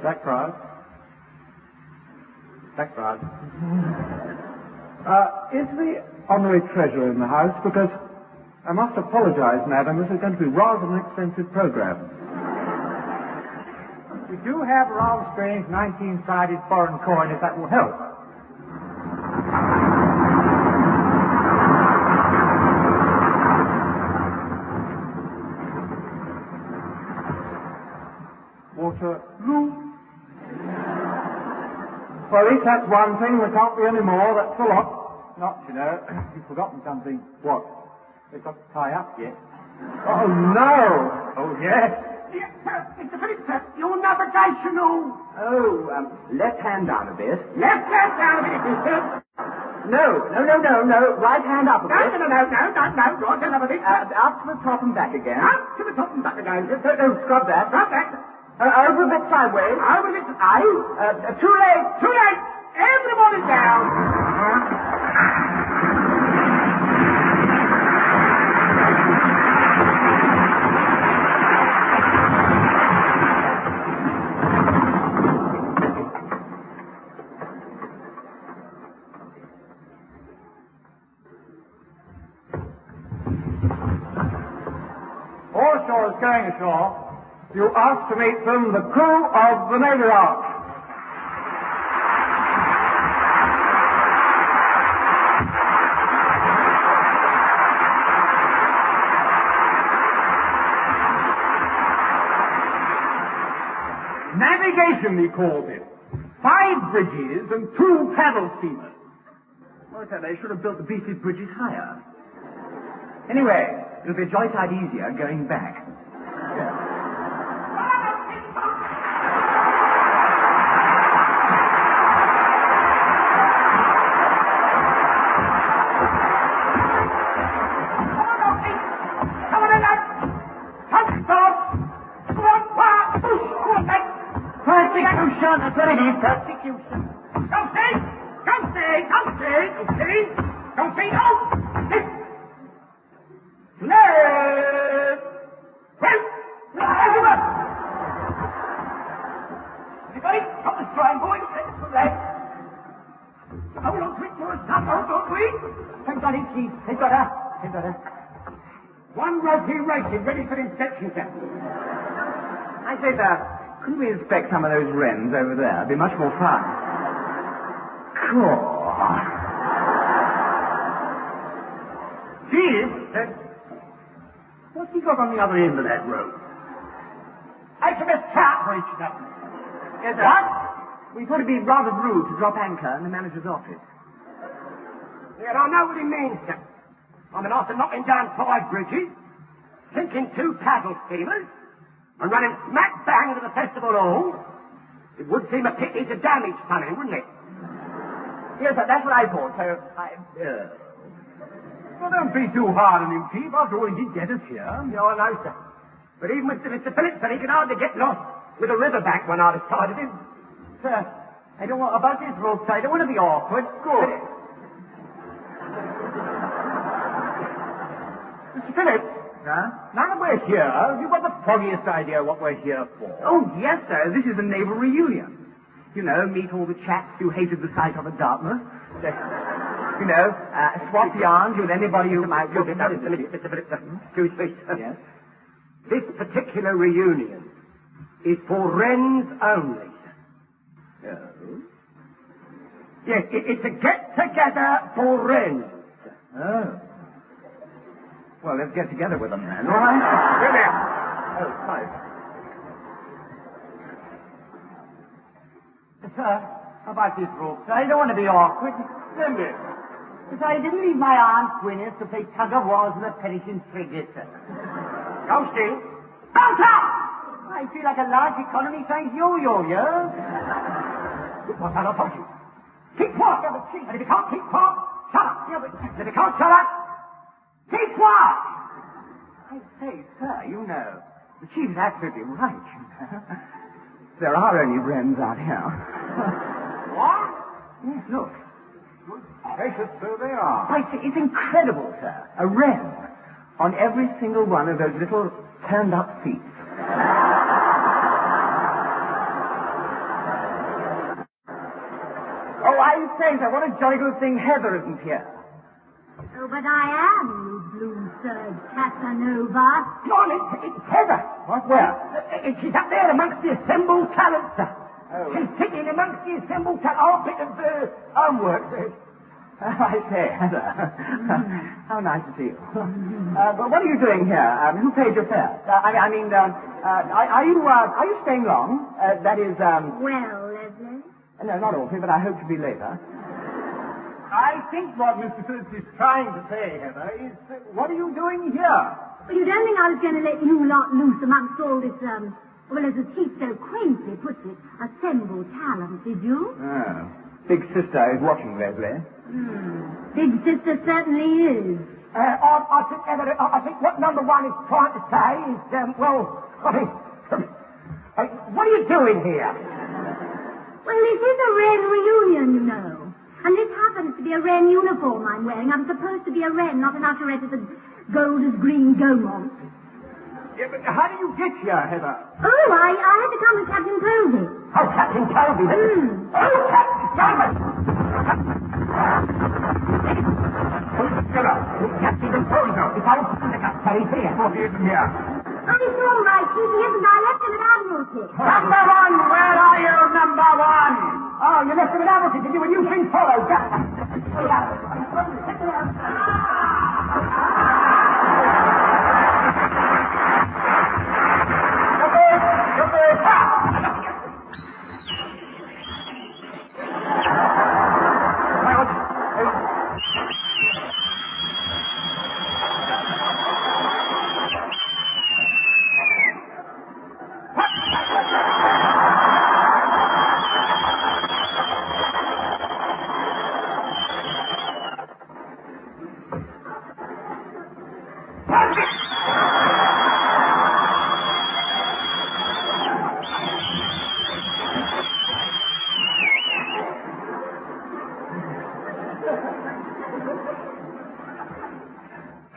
Blackfriars? Blackfriars. Is the Honorary Treasurer in the house? Because I must apologize, madam, this is going to be rather an expensive program. We do have a rather strange 19-sided foreign coin, if that will help. Waterloo. Well, at least that's one thing. There can't be any more. That's a lot. Not, you know. You've forgotten something. What? They've got to tie up yet. Oh, no! Oh, yes. Mr. Phillips, your navigational. Oh, left hand down a bit. Left hand down a bit, mister. No. Right hand up a bit. No. Right hand up a bit. Up to the top and back again. Up to the top and back again. No, scrub that. Scrub that. Over a bit sideways. Over a bit. Aye. Too late. Too late. Everybody down. All ashore is going ashore. You ask to meet them, the crew of the Navy Lark. Navigation, he calls it. 5 bridges and 2 paddle steamers. Well, they should have built the beastly bridges higher. Anyway, it'll be a jolly sight easier going back. Persecution. Don't say no. Left. Anybody? Come this trying, boys. Let's go left. Hold on to it for us, don't we? Thank God, Chief. They've got her. One rosy racing ready for inspection, sir. I say, sir, couldn't we inspect some of those Wrens over there? It'd be much more fun. Cool. Chief, what's he got on the other end of that rope? HMS Troutbridge, sir. Yes, sir. What? We thought it'd be rather rude to drop anchor in the manager's office. Yeah, I know what he means, sir. I mean, after knocking down 5 bridges, sinking 2 paddle steamers, and running smack bang into the festival hall, it would seem a pity to damage something, wouldn't it? Yes, sir, that's what I thought, so Well, don't be too hard on him, Chief. After all, he did get us here. No, I know, sir. But even with Mr. Phillips, he could hardly get lost with a riverbank when I decided him. Sir, I don't want about this rope, sir. I don't want to be awkward. Good. Mr. Phillips, sir. Now that we're here, have you got the foggiest idea what we're here for? Oh, yes, sir. This is a naval reunion. You know, meet all the chaps who hated the sight of a Dartmouth. You know, swap yarns with anybody who might... Mr. Phillips, excuse me, sir. Yes? This particular reunion is for Wrens only. Oh? Yes, it's a get-together for Wrens. Oh. Well, let's get together with them then, all right? Come here. Oh, sorry. Sir, how about this rope, sir? I don't want to be awkward. Send it. Sir, I didn't leave my Aunt Gwyneth to play tug-of-wars with a perishing frigate, sir. Goldstein! Bounce up! I feel like a large economy-sized yo-yo, yeah? What's that I told you? Keep quiet! Yeah, but and if you can't keep quiet, shut up! Yeah, but if you can't shut up, keep quiet! I say, sir, you know, the chief is absolutely right, you know. There are only Wrens out here. What? Yes, look. Good gracious, so they are. I see, it's incredible, sir. A Wren on every single one of those little turned-up feet. Oh, I say, sir, what a jolly good thing Heather isn't here. Oh, but I am, you blue-serged Casanova. John, it's Heather. What? Where? She's up there amongst the assembled talent, sir. Oh. She's sitting amongst the assembled talent. Oh, a bit of homework, sir. I say, Heather. How nice to see you. But what are you doing here? Who paid your fare? Are you staying long? That is, Well, Leslie? No, not awfully, but I hope to be later. I think what Mr. Phillips is trying to say, Heather, is, what are you doing here? Well, you don't think I was going to let you lot loose amongst all this, well, as the chief so quaintly puts it, assembled talent, did you? Oh. Big Sister is watching, Leslie. Big Sister certainly is. I think what number one is trying to say is, what are you doing here? Well, this is a Wren reunion, you know. And this happens to be a Wren uniform I'm wearing. I'm supposed to be a Wren, not an usherette at the Golders Green Gaumont. Yeah, but how do you get here, Heather? Oh, I had to come with Captain Povey. Oh, Captain Povey? Oh, Captain Captain Povey, if I was to the Captain here. Oh, he isn't here. Oh, it's all right, Chief. He isn't. I left him at Admiralty. Number one, where are you, number one? Oh, you left him at Admiralty, did you? And you've been followed.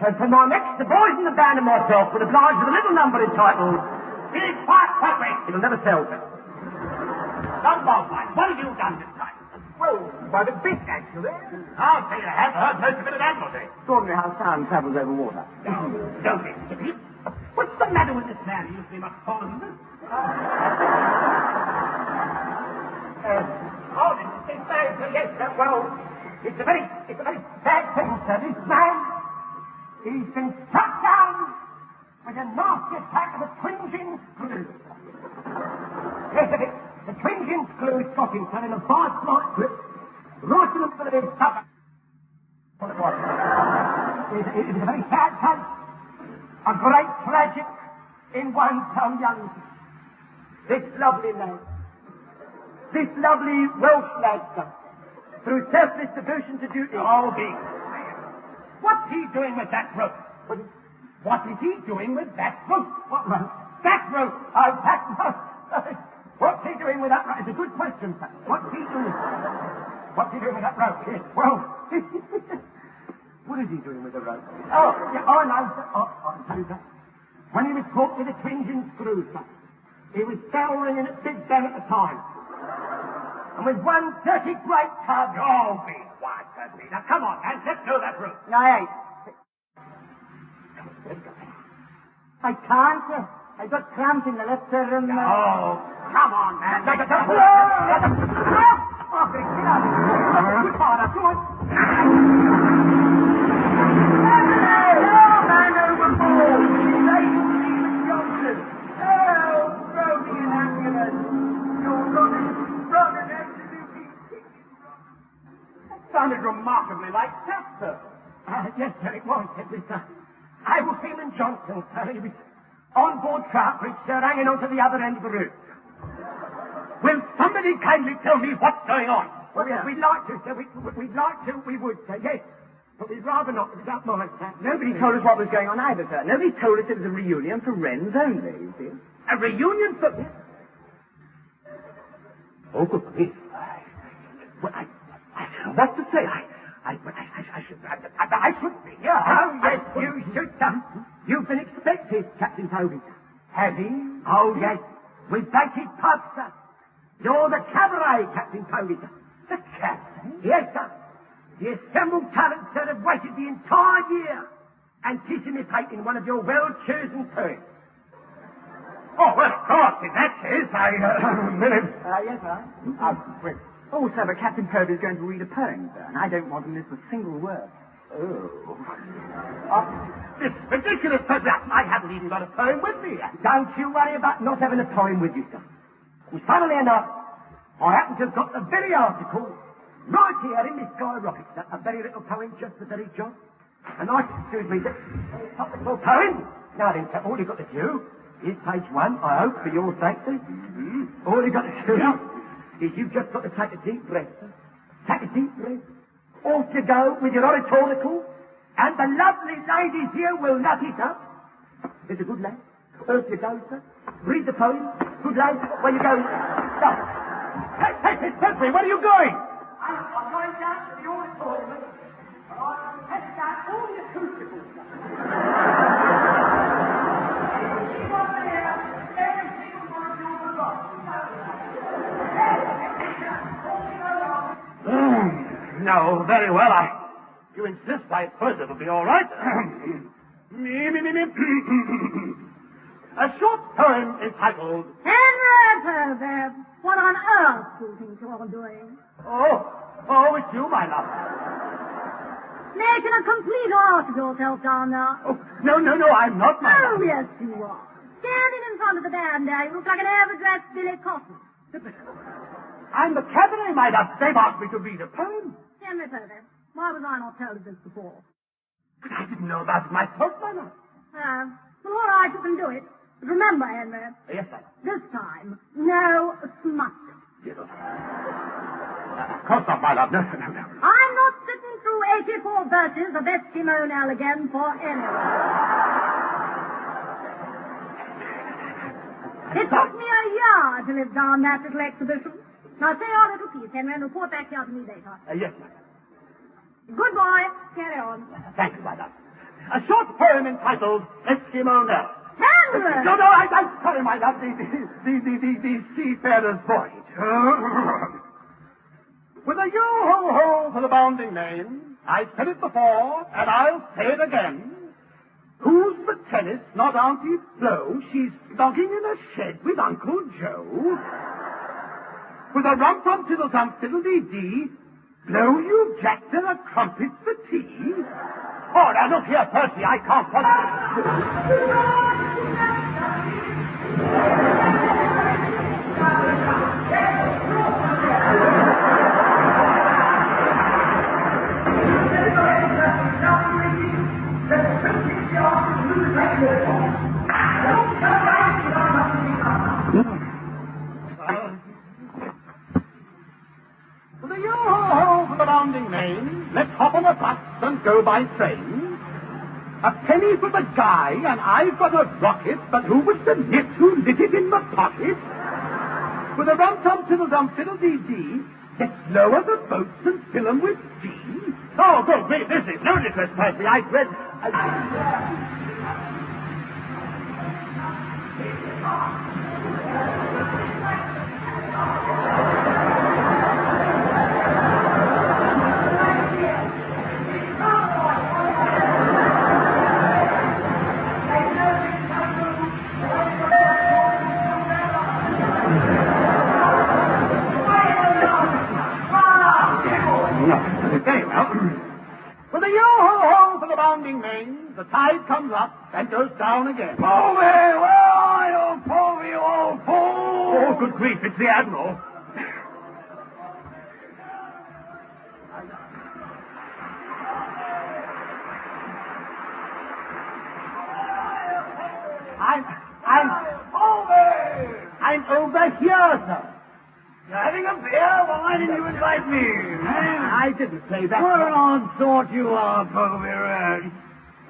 And for my next, the boys in the band and myself would oblige with a little number entitled Big Fight Pottery. It'll never sell, sir. Number one, what have you done this time? Well, quite a bit, actually. I'll say I have heard most of it at Admiralty. Extraordinary how sound travels over water. Don't be silly. What's the matter with this man? He usually much taller than this. This is bad, sir. Yes, sir. Well, it's a very bad thing, sir. This man, he's been struck down with a nasty attack of a twinging screw. Yes, sir. The twinging screw is caught him, sir, in a vast light grip, right in the middle of his stomach. What it was. It is a very sad case. A great tragic in one so young. This lovely lad, this lovely Welsh lad, sir, through selfless devotion to duty. Oh, be quiet. What's he doing with that rope? What is he doing with that rope? What rope? That rope! Oh, that rope! What's he doing with that rope? It's a good question, sir. What's he doing? What's he doing with that rope? Yes. Well, What is he doing with the rope? Oh, yeah, oh, no, sir. I'll tell you, sir. When he was caught with the twinging screws, sir, he was bell ringing at Big Ben at the time. And with one dirty great tub... Oh, be quiet, Pertwee. Now, come on, man. Let's go that route. I ain't. I can't, sir. I've got cramp in the left side of the... Oh, come on, man. Oh, get out of here. Good father, come on. Man overboard. Lady Seaman Johnson. Oh, Brody and ambulance. You're running That sounded remarkably like that, sir. Yes, sir, it was, sir. I was Seaman Johnson, sir. He was on board Troutbridge, sir, hanging on to the other end of the route. Will somebody kindly tell me what's going on? Well, yes, we'd like to, sir. We'd like to, we would, sir, yes. But we'd rather not, if you don't mind, sir. Nobody told us what was going on either, sir. Nobody told us it was a reunion for Wrens only, you see. A reunion for... Oh, good grief. Well, I don't know what to say. I should be here. Oh, yes, you should, sir. You've been expected, Captain Povey. Have he? Oh, yes. We've baited pub, sir. You're the cabaret, Captain Povey, sir. The cabaret? Yes, sir. The assembled talent, sir, have waited the entire year, anticipating one of your well-chosen turns. Oh, well, of course, in that case, Yes, sir. Wait. Oh, sir, but Captain Povey is going to read a poem, sir, and I don't want to miss a single word. Oh. This ridiculous program. I haven't even got a poem with me. Don't you worry about not having a poem with you, sir. And funnily enough, I happen to have got the very article right here in this Sky Rocket, sir. A very little poem just for very job. A nice, excuse me, topical poem. Now then, sir, all you've got to do is page 1, I hope, for your sake, sir. All you've got to do is you've just got to take a deep breath, sir. Take a deep breath. Off you go with your oratorical, and the lovely ladies here will nut it up. It's a good lad. Off you go, sir. Read the poem. Good lad. Where you go? Stop. Hey, Pertwee, where are you going? I'm going down to the auditorium. I'll test out all the crucibles, sir. Keep on there. Every single one of you will rock. No, very well. You insist, I suppose it'll be all right. A short poem entitled... Henry, what on earth do you think you're doing? Oh, it's you, my love. Making a complete ass of yourself down there. Oh, no, I'm not, my love. Oh, yes, you are. Standing in front of the band there, you look like an overdressed Billy Cotton. I'm the cabaret, my love. They've asked me to read a poem. Henry Povey, why was I not told of this before? But I didn't know about it myself, my love. Well, all right, you can do it. But remember, Henry. Yes, sir. This time, no smut. Yes, of course not, my love. No. I'm not sitting through 84 verses of testimonial again for anyone. It took me a year to live down that little exhibition. Now say your little piece, Henry, and report back here to me later. Yes, ma'am. Good boy. Carry on. Thank you, my love. A short poem entitled Testimonial. Henry! No, I'm sorry, my love. The seafarer's voyage. With a yo-ho-ho for the bounding main, I've said it before, and I'll say it again. Who's the tennis, not Auntie Flo? She's snogging in a shed with Uncle Joe. With a rum-tum-tiddle-tum fiddle-dee-dee, blow you Jack to the trumpets for tea. Oh, now look here, Percy, I can't With a yo-ho-ho for the rounding main, let's hop on a bus and go by train. A penny for the guy, and I've got a rocket, but who was the nit who lit it in the pocket? With a rum-tum-tiddle-dum fiddle-dee-dee, let's lower the boats and fill 'em with tea. Oh, good grief, this is ludicrous, Pertwee. I dread... Very well. With a yo-ho-ho for the bounding main, the tide comes up and goes down again. Povey, where are you, Povey, you old fool? Oh, good grief, it's the Admiral. I'm over here, sir. You're having a beer? Well, why didn't you invite me? I didn't say that. What an odd sort you are, Povey Wren.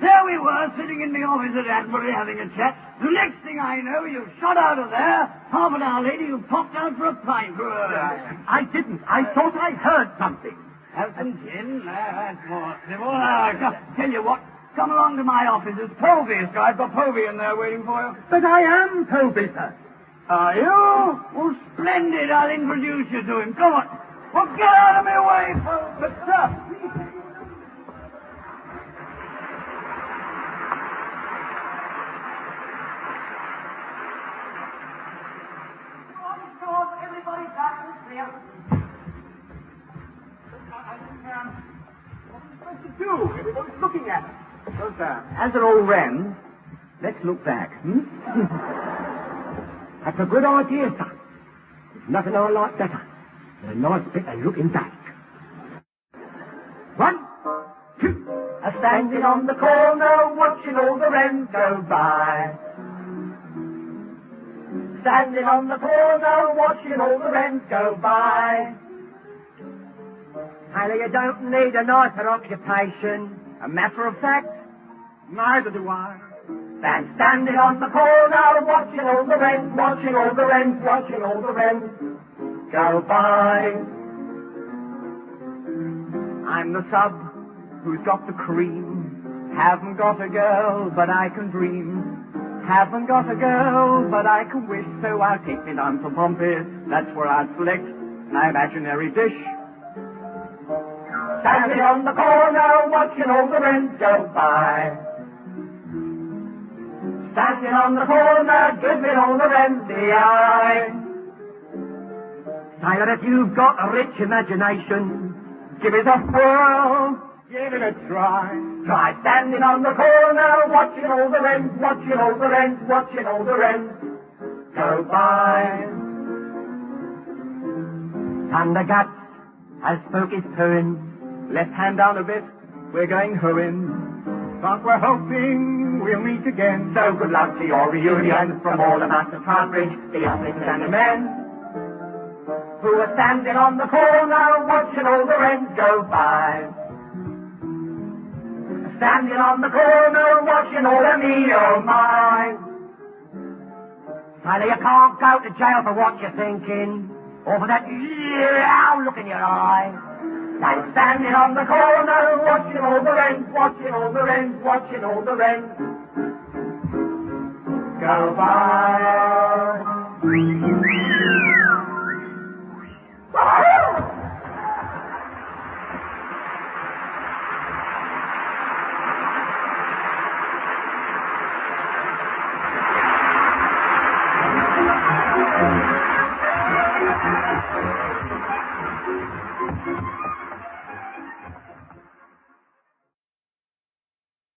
There we were, sitting in the office at Admiral having a chat. The next thing I know, you shot out of there. Half an hour later, you popped out for a pint. I didn't. I thought I heard something. Have some gin? That's more civil. Tell you what, come along to my office. It's Povey's. I've got Povey in there waiting for you. But I am Povey, sir. Are you? Well, splendid. I'll introduce you to him. Come on. Well, get out of my way, Povey. But, sir... Everybody back and clear. What are we supposed to do? Everybody's looking at us. So, sir, as an old Wren, let's look back, That's a good idea, sir. There's nothing I like better than a nice bit of looking back. 1, 2. A-standing on the corner, watching all the Wrens go by. Standing on the corner, watching all the Wrens go by. Taylor, you don't need a nicer occupation. A matter of fact, neither do I. Standing on the corner, watching all the Wrens, watching all the Wrens, watching all the Wrens go by. I'm the sub who's got the cream. Haven't got a girl, but I can dream. Haven't got a girl, but I can wish, so I'll take me down to Pompey. That's where I'll select my imaginary dish. Standing on the corner, watching all the Wrens go by. Standing on the corner, giving all the Wrens the eye. Tyler, if you've got a rich imagination, give it a whirl, give it a try. Try standing on the corner, watching all the Wrens, watching all the Wrens, watching all the Wrens go by. Thunderguts has spoke his poem. Left hand down a bit, we're going hoeing. But we're hoping we'll meet again. So good luck to your reunion from all of us at Troutbridge, the officers and the men who are standing on the corner watching all the Wrens go by. Standing on the corner watching all of me, oh my. Tyler, you can't go to jail for what you're thinking, or for that look in your eye. Like standing on the corner, watching all the Wrens, watching all the Wrens, watching all the Wrens go by.